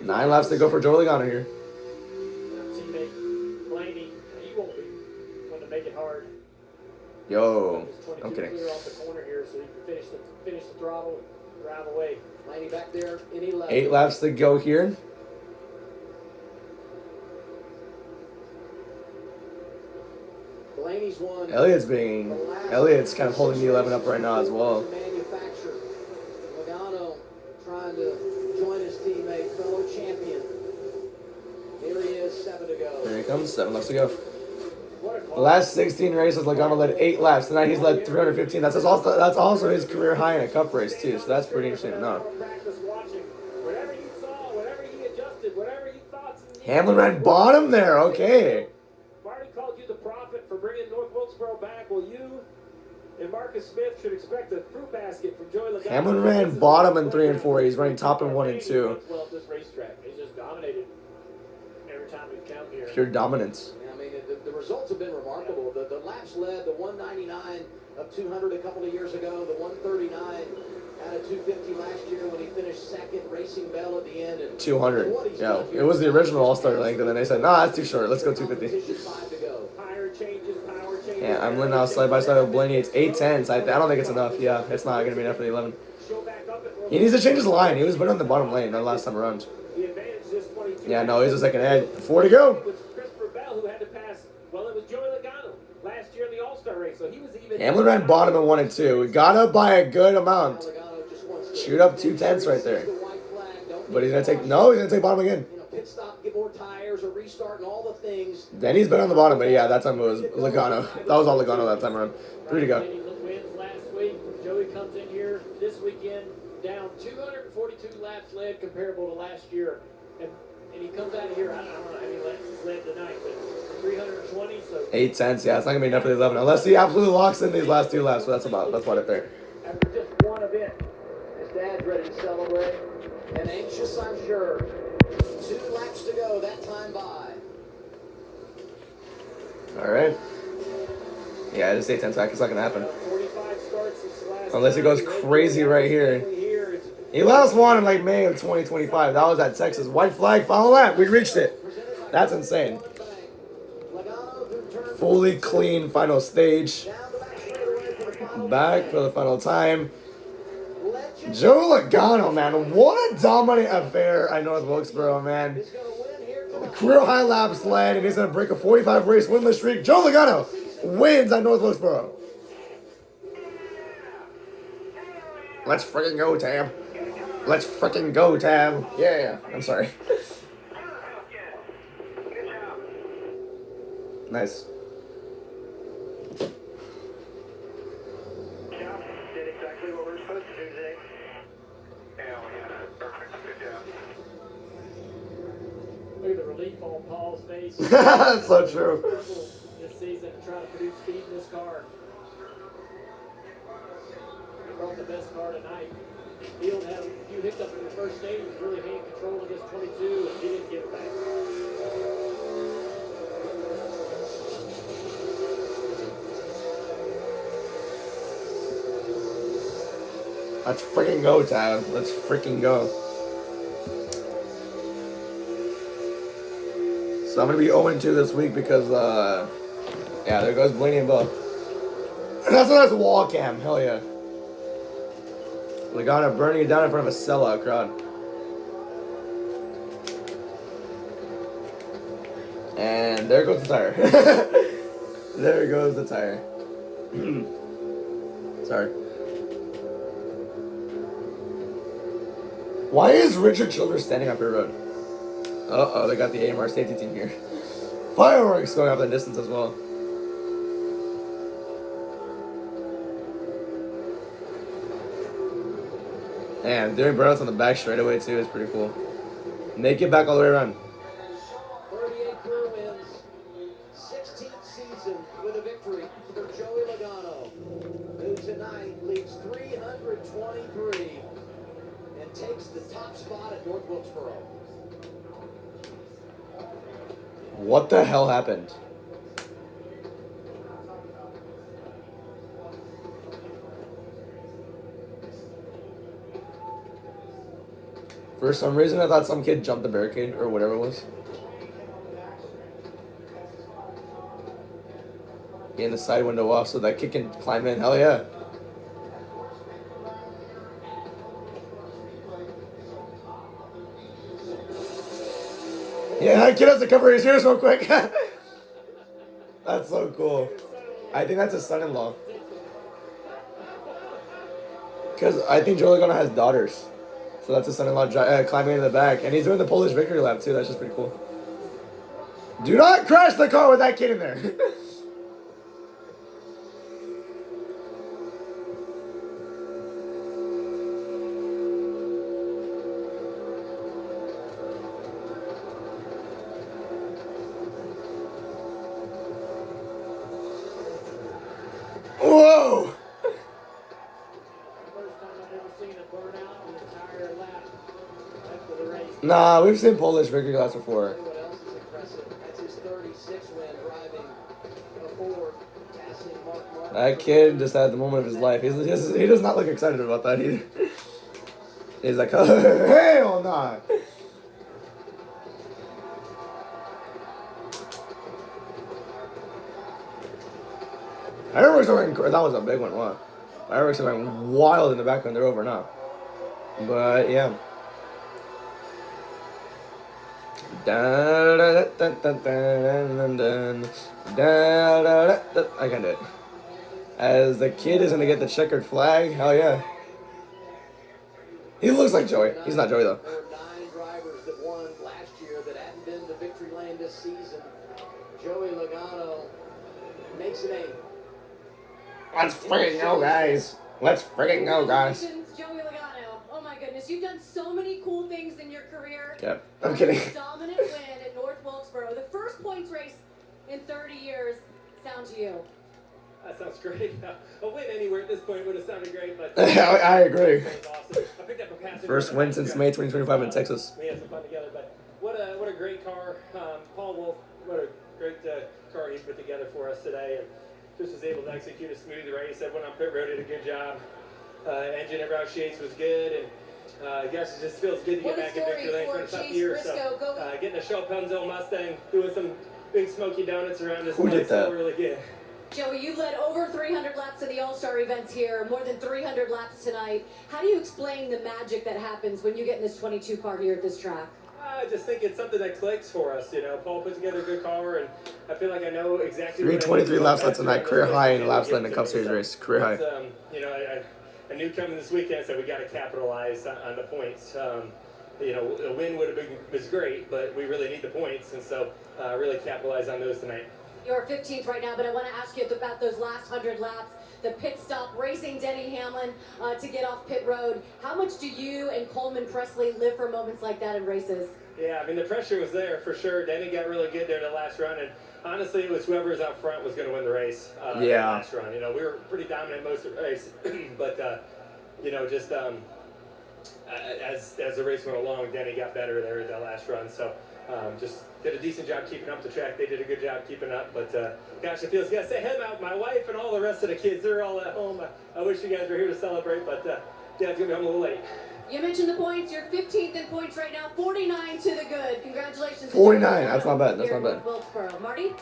9 laps to go for Joe Logano here. Teammate Blaney, he won't be going to make it hard. Yo, I'm kidding. Clear off the corner here so he can finish the throttle, drive away. Blaney back there in 11. 8 laps to go here. Blaney's won. Elliott's kind of holding the 11 up right now as well. Logano trying to join his teammate, fellow champion. Here he is, 7 to go. Here he comes, 7 laps to go. The last 16 races, Logano led 8 laps. Tonight he's led 315. That's also his career high in a cup race too. So that's pretty interesting to know. Hamlin ran bottom there. Okay. Marty called you the prophet for bringing North Wilkesboro back. Well, you and Marcus Smith should expect a fruit basket from Joey Logano. Hamlin ran bottom in 3 and 4. He's running top in 1 and 2. Well, at this racetrack, he's just dominated every time we've come here. Pure dominance. Yeah, I mean, the results have been remarkable. The laps led, the 199 of 200 a couple of years ago, the 139 out of 250 last year when he finished second, Racing Bell at the end. And 200. Yeah, it was the original All-Star length, and then they said, nah, that's too short. Let's go 250. Power changes. Yeah, I'm letting out side by side with Blaney. It's 8/10. I don't think it's enough. Yeah, it's not going to be enough for the 11. He needs to change his line. He was better on the bottom lane the last time around. Yeah, no, he's a second ahead. 4 to go. Christopher Bell, who had to pass, well, it was Joey Logano last year in the All-Star race, so he was even. Hamlin ran bottom in 1 and 2. We got up by a good amount. Shoot up 2/10 right there. But he's going to take, no, he's going to take bottom again. Pit stop, get more tires, a restart, and all the things. Then he's been on the bottom, but yeah, that time it was Logano. That was all Logano that time around. 3 to go. Wins last week. Joey comes in here this weekend down 242 laps led comparable to last year. And he comes out of here, I don't know how many laps he's led tonight, but 320, so 8/10. Yeah, it's not going to be enough for the 11. Unless he absolutely locks in these last 2 laps, but that's about it there. After just one event, his dad's ready to celebrate. And anxious, I'm sure. 2 laps to go, that time by. All right. Yeah, just 8/10 back. It's not going to happen. 45 starts since the last Unless he goes crazy right here. He last won in like May of 2025. That was at Texas. White flag, follow that. We reached it. That's insane. Fully clean final stage. Back for the final time. Joe Logano, man. What a dominant affair at North Wilkesboro, man. Career high laps led, and he's going to break a 45 race winless streak. Joe Logano wins at North Wilkesboro. Let's freaking go, Tab. Let's freaking go, Tab. Yeah, I'm sorry. Nice. Did exactly what we're supposed to do today. Hell yeah, perfect. Good job. look at the relief on Paul's face. That's so true. This season to try to produce speed in this car. He brought the best car tonight. Field had a few hiccups in the first stage. He was really in control of this 22, and he didn't give it back. Let's freaking go, Tyler. Let's freaking go. So I'm going to be 0-2 this week because, yeah, there goes Blaney and Bo. That's a nice wall cam. Hell yeah. Logano burning it down in front of a sellout crowd. And there goes the tire. There goes the tire. Sorry. Why is Richard Childress standing up your road? Uh-oh, they got the AMR safety team here. Fireworks going off in the distance as well. And doing burnouts on the back straightaway too is pretty cool. Make it back all the way around. 38 career wins, 16th season with a victory for Joey Logano, who tonight leads 323 and takes the top spot at North Wilkesboro. What the hell happened? For some reason, I thought some kid jumped the barricade or whatever it was. Getting the side window off so that kid can climb in. Hell yeah. Yeah, that kid has to cover his ears real quick. That's so cool. I think that's his son-in-law. Because I think Joe Logano has daughters. So that's his son-in-law climbing in the back. And he's doing the Polish victory lap too. That's just pretty cool. Do not crash the car with that kid in there. Whoa! First time I've ever seen a burnout an entire lap after the race. Nah, we've seen Polish victory laps before. What else is impressive? That's his 36 win driving a Ford, passing Mark Martin. That kid just had the moment of his life. He does not look excited about that either. He's like, hell nah. Fireworks are going, that was a big one, wow. Fireworks are going wild in the background. They're over now. But, yeah. I can do it. As the kid is going to get the checkered flag. Hell yeah. He looks like Joey. He's not Joey, though. There were 9 drivers that won last year that hadn't been to victory lane this season. Joey Logano makes an 8. Let's friggin' go, guys. Let's friggin' go, guys. Congratulations, Joey Logano. Oh my goodness, you've done so many cool things in your career. Yep, I'm kidding. Dominant win at North Wilkesboro, the first points race in 30 years. Sound to you? That sounds great. A win anywhere at this point would have sounded great, but I agree. awesome. I picked up a passenger. First win since May 2025 in Texas. We had some fun together, but what a great car. Paul Wolf, what a great car he put together for us today, and just was able to execute a smooth race. Everyone on pit road did a good job. Engine and route shades was good, and I guess it just feels good to get back in victory lane for a tough year. So getting a Shell Penzo Mustang, doing some big smoky donuts around this place, felt really good. Joey, you led over 300 laps in the All-Star events here, more than 300 laps tonight. How do you explain the magic that happens when you get in this 22 car here at this track? I just think it's something that clicks for us. You know, Paul put together a good car, and I feel like I know exactly. 323 laps left tonight, career high in laps led in the Cup Series race, career high. You know, I knew coming this weekend, so we got to capitalize on the points. You know, a win would have been was great, but we really need the points, and so really capitalize on those tonight. You're 15th right now, but I want to ask you about those last 100 laps, the pit stop, racing Denny Hamlin to get off pit road. How much do you and Coleman Presley live for moments like that in races? Yeah, I mean, the pressure was there for sure. Denny got really good there in the last run, and honestly, it was whoever was out front was going to win the race. Yeah. Last run, you know, we were pretty dominant most of the race, but you know, just as the race went along, Denny got better there in that last run. So just did a decent job keeping up the track. They did a good job keeping up, but gosh, it feels good. I say him out, my wife and all the rest of the kids, they're all at home. I wish you guys were here to celebrate, but yeah, it's gonna be home a little late. You mentioned the points. You're 15th in points right now, 49 to the good. Congratulations. 49. That's not bad. That's not bad. Wilkesboro. Marty?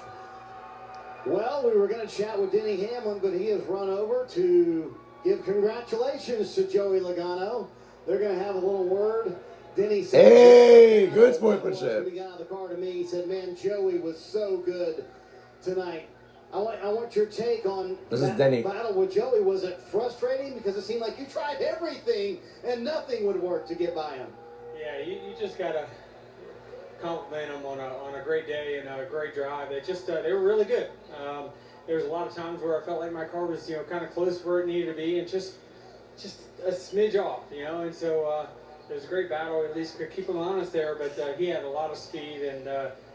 Well, we were going to chat with Denny Hamlin, but he has run over to give congratulations to Joey Logano. They're going to have a little word. Denny said, hey, good sportsmanship. When he got out of the car to me, he said, man, Joey was so good tonight. I want your take on that battle with Joey. Was it frustrating? Because it seemed like you tried everything and nothing would work to get by him. Yeah, you just got to compliment them on a great day and a great drive. They were really good. There was a lot of times where I felt like my car was, kind of close where it needed to be and just a smidge off, and so it was a great battle. At least could keep him honest there, but he had a lot of speed and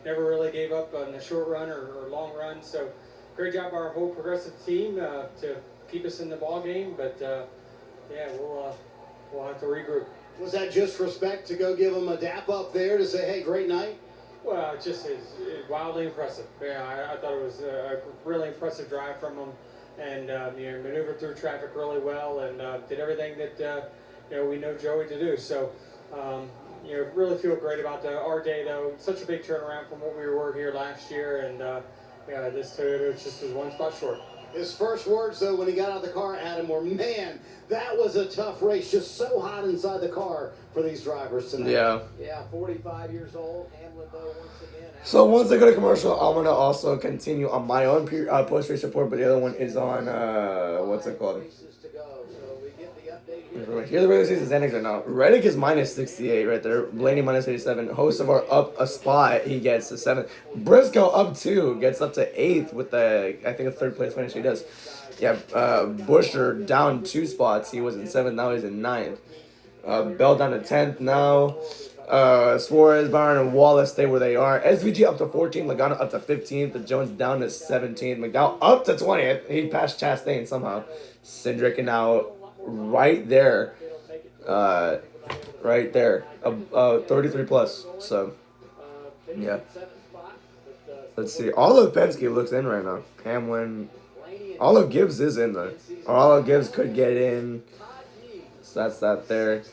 never really gave up on the short run or long run. So great job by our whole Progressive team to keep us in the ball game. But yeah, we'll have to regroup. Was that just respect to go give him a dap up there to say, hey, great night? Well, it just is wildly impressive. Yeah, I thought it was a really impressive drive from him, and maneuvered through traffic really well, and did everything that we know Joey to do. So, really feel great about our day though. Such a big turnaround from what we were here last year, and this Toyota just was one spot short. His first words, though, when he got out of the car, Adam, were, man, that was a tough race. Just so hot inside the car for these drivers tonight. Yeah. Yeah, 45 years old. Hamlin, though, once again. So once I go to commercial, I'm going to also continue on my own post-race report, but the other one is on, what's it called? Here the regular season standings right now. Reddick is minus 68 right there. Blaney minus 87. Hocevar up a spot. He gets to 7th. Briscoe up 2. Gets up to 8th with I think a 3rd place finish he does. Yeah, Busher down 2 spots. He was in 7th. Now he's in 9th. Bell down to 10th now. Suarez, Byron, and Wallace stay where they are. SVG up to 14th, Logano up to 15th, the Jones down to 17th, McDowell up to 20th. He passed Chastain somehow. Cindric and now right there. Right there. 33 plus. So, yeah. Let's see. All of Penske looks in right now. Hamlin. All of Gibbs is in there. All of Gibbs could get in. So that's that there.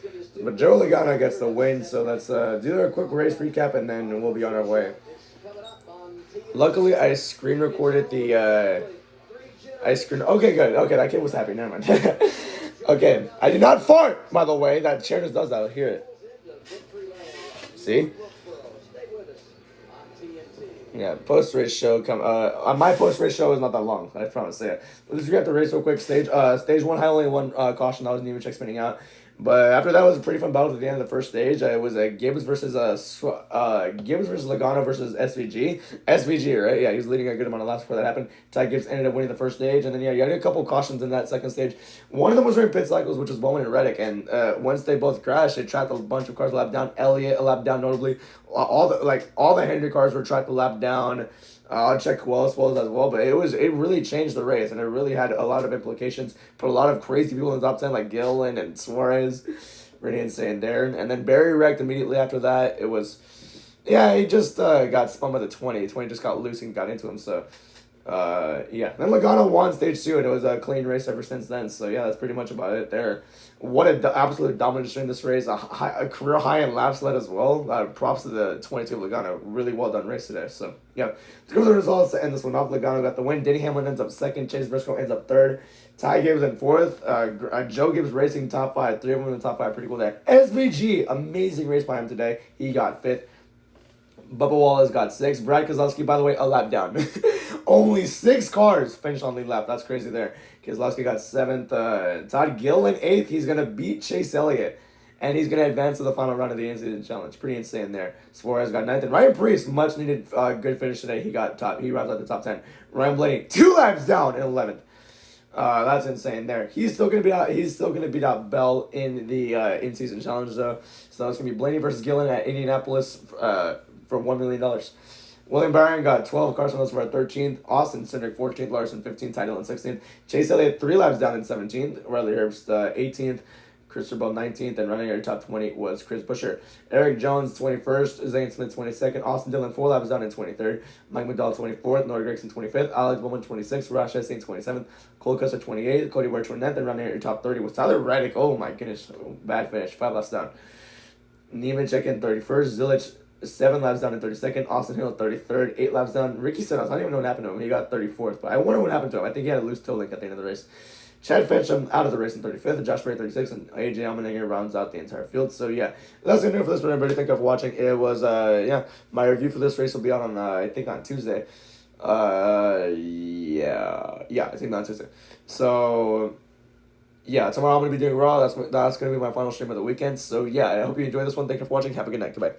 But Joe Logano gets the win. So let's do a quick race recap and then we'll be on our way. Luckily, I screen recorded the. Okay, good. Okay, that kid was happy. Never mind. Okay, I did not fart, by the way. That chair just does that. I'll hear it. See? Yeah, post-race show my post-race show is not that long. I promise. Yeah, let's recap the race real quick. Stage 1 had only one caution. That was Nemechek spinning out. But after that was a pretty fun battle at the end of the first stage. It was Gibbs versus Logano versus SVG. SVG, right? Yeah, he was leading a good amount of laps before that happened. Ty Gibbs ended up winning the first stage, and then you had a couple cautions in that second stage. One of them was during pit cycles, which was Bowman and Reddick, and once they both crashed, they tracked a bunch of cars a lap down. Elliott a lap down, notably. All the Hendrick cars were tracked a lap down. I'll check who else was as well, but it really changed the race, and it really had a lot of implications. Put a lot of crazy people in the top 10, like Gillen and Suarez. Pretty insane there. And then Barry wrecked immediately after that. It was, he just got spun by the 20. 20 just got loose and got into him, so, yeah. Then Logano won stage 2, and it was a clean race ever since then, so yeah, that's pretty much about it there. What an absolute domination in this race. A career high in laps led as well. Props to the 22 Logano. Really well done race today. So, yeah. Let's go to the results to end this one off. Logano got the win. Denny Hamlin ends up second. Chase Briscoe ends up third. Ty Gibbs in fourth. Joe Gibbs racing top 5. 3 of them in the top 5. Pretty cool there. SVG. Amazing race by him today. He got 5th. Bubba Wallace got 6th. Brad Keselowski, by the way, a lap down. Only 6 cars finished on lead lap. That's crazy there. Keselowski got 7th. Todd Gillen 8th. He's going to beat Chase Elliott. And he's going to advance to the final round of the in-season challenge. Pretty insane there. Suarez got 9th. And Ryan Preece, much needed good finish today. He rounds out the top 10. Ryan Blaney, 2 laps down in 11th. That's insane there. He's still gonna beat out Bell in the in-season challenge though. So it's gonna be Blaney versus Gillen at Indianapolis for $1 million. William Byron got 12. Carson Lewis for 13th. Austin Cindric 14th. Larson 15th. Ty Dillon 16th. Chase Elliott 3 laps down in 17th. Riley Herbst 18th. Christopher Bell 19th, and running our top 20 was Chris Buescher. Eric Jones 21st, Zane Smith 22nd, Austin Dillon 4 laps down in 23rd, Mike McDowell 24th, Noah Gragson 25th, Alex Bowman 26th, Ross Chastain 27th, Cole Custer 28th, Cody Ware 29th, and running our top 30 was Tyler Reddick. Oh my goodness, bad finish, 5 laps down. Nemechek in 31st, Zilich 7 laps down in 32nd, Austin Hill 33rd, 8 laps down. Ricky Stenhouse, I don't even know what happened to him. He got 34th, but I wonder what happened to him. I think he had a loose toe link at the end of the race. Chad Fetchum out of the race in 35th, and Josh Berry 36th, and AJ Allmendinger rounds out the entire field. So yeah, that's gonna do it for this one, everybody. Thank you for watching. It was my review for this race will be out on I think on Tuesday. I think on Tuesday. So yeah, tomorrow I'm gonna be doing Raw. That's gonna be my final stream of the weekend. So yeah, I hope you enjoyed this one. Thank you for watching. Have a good night. Goodbye.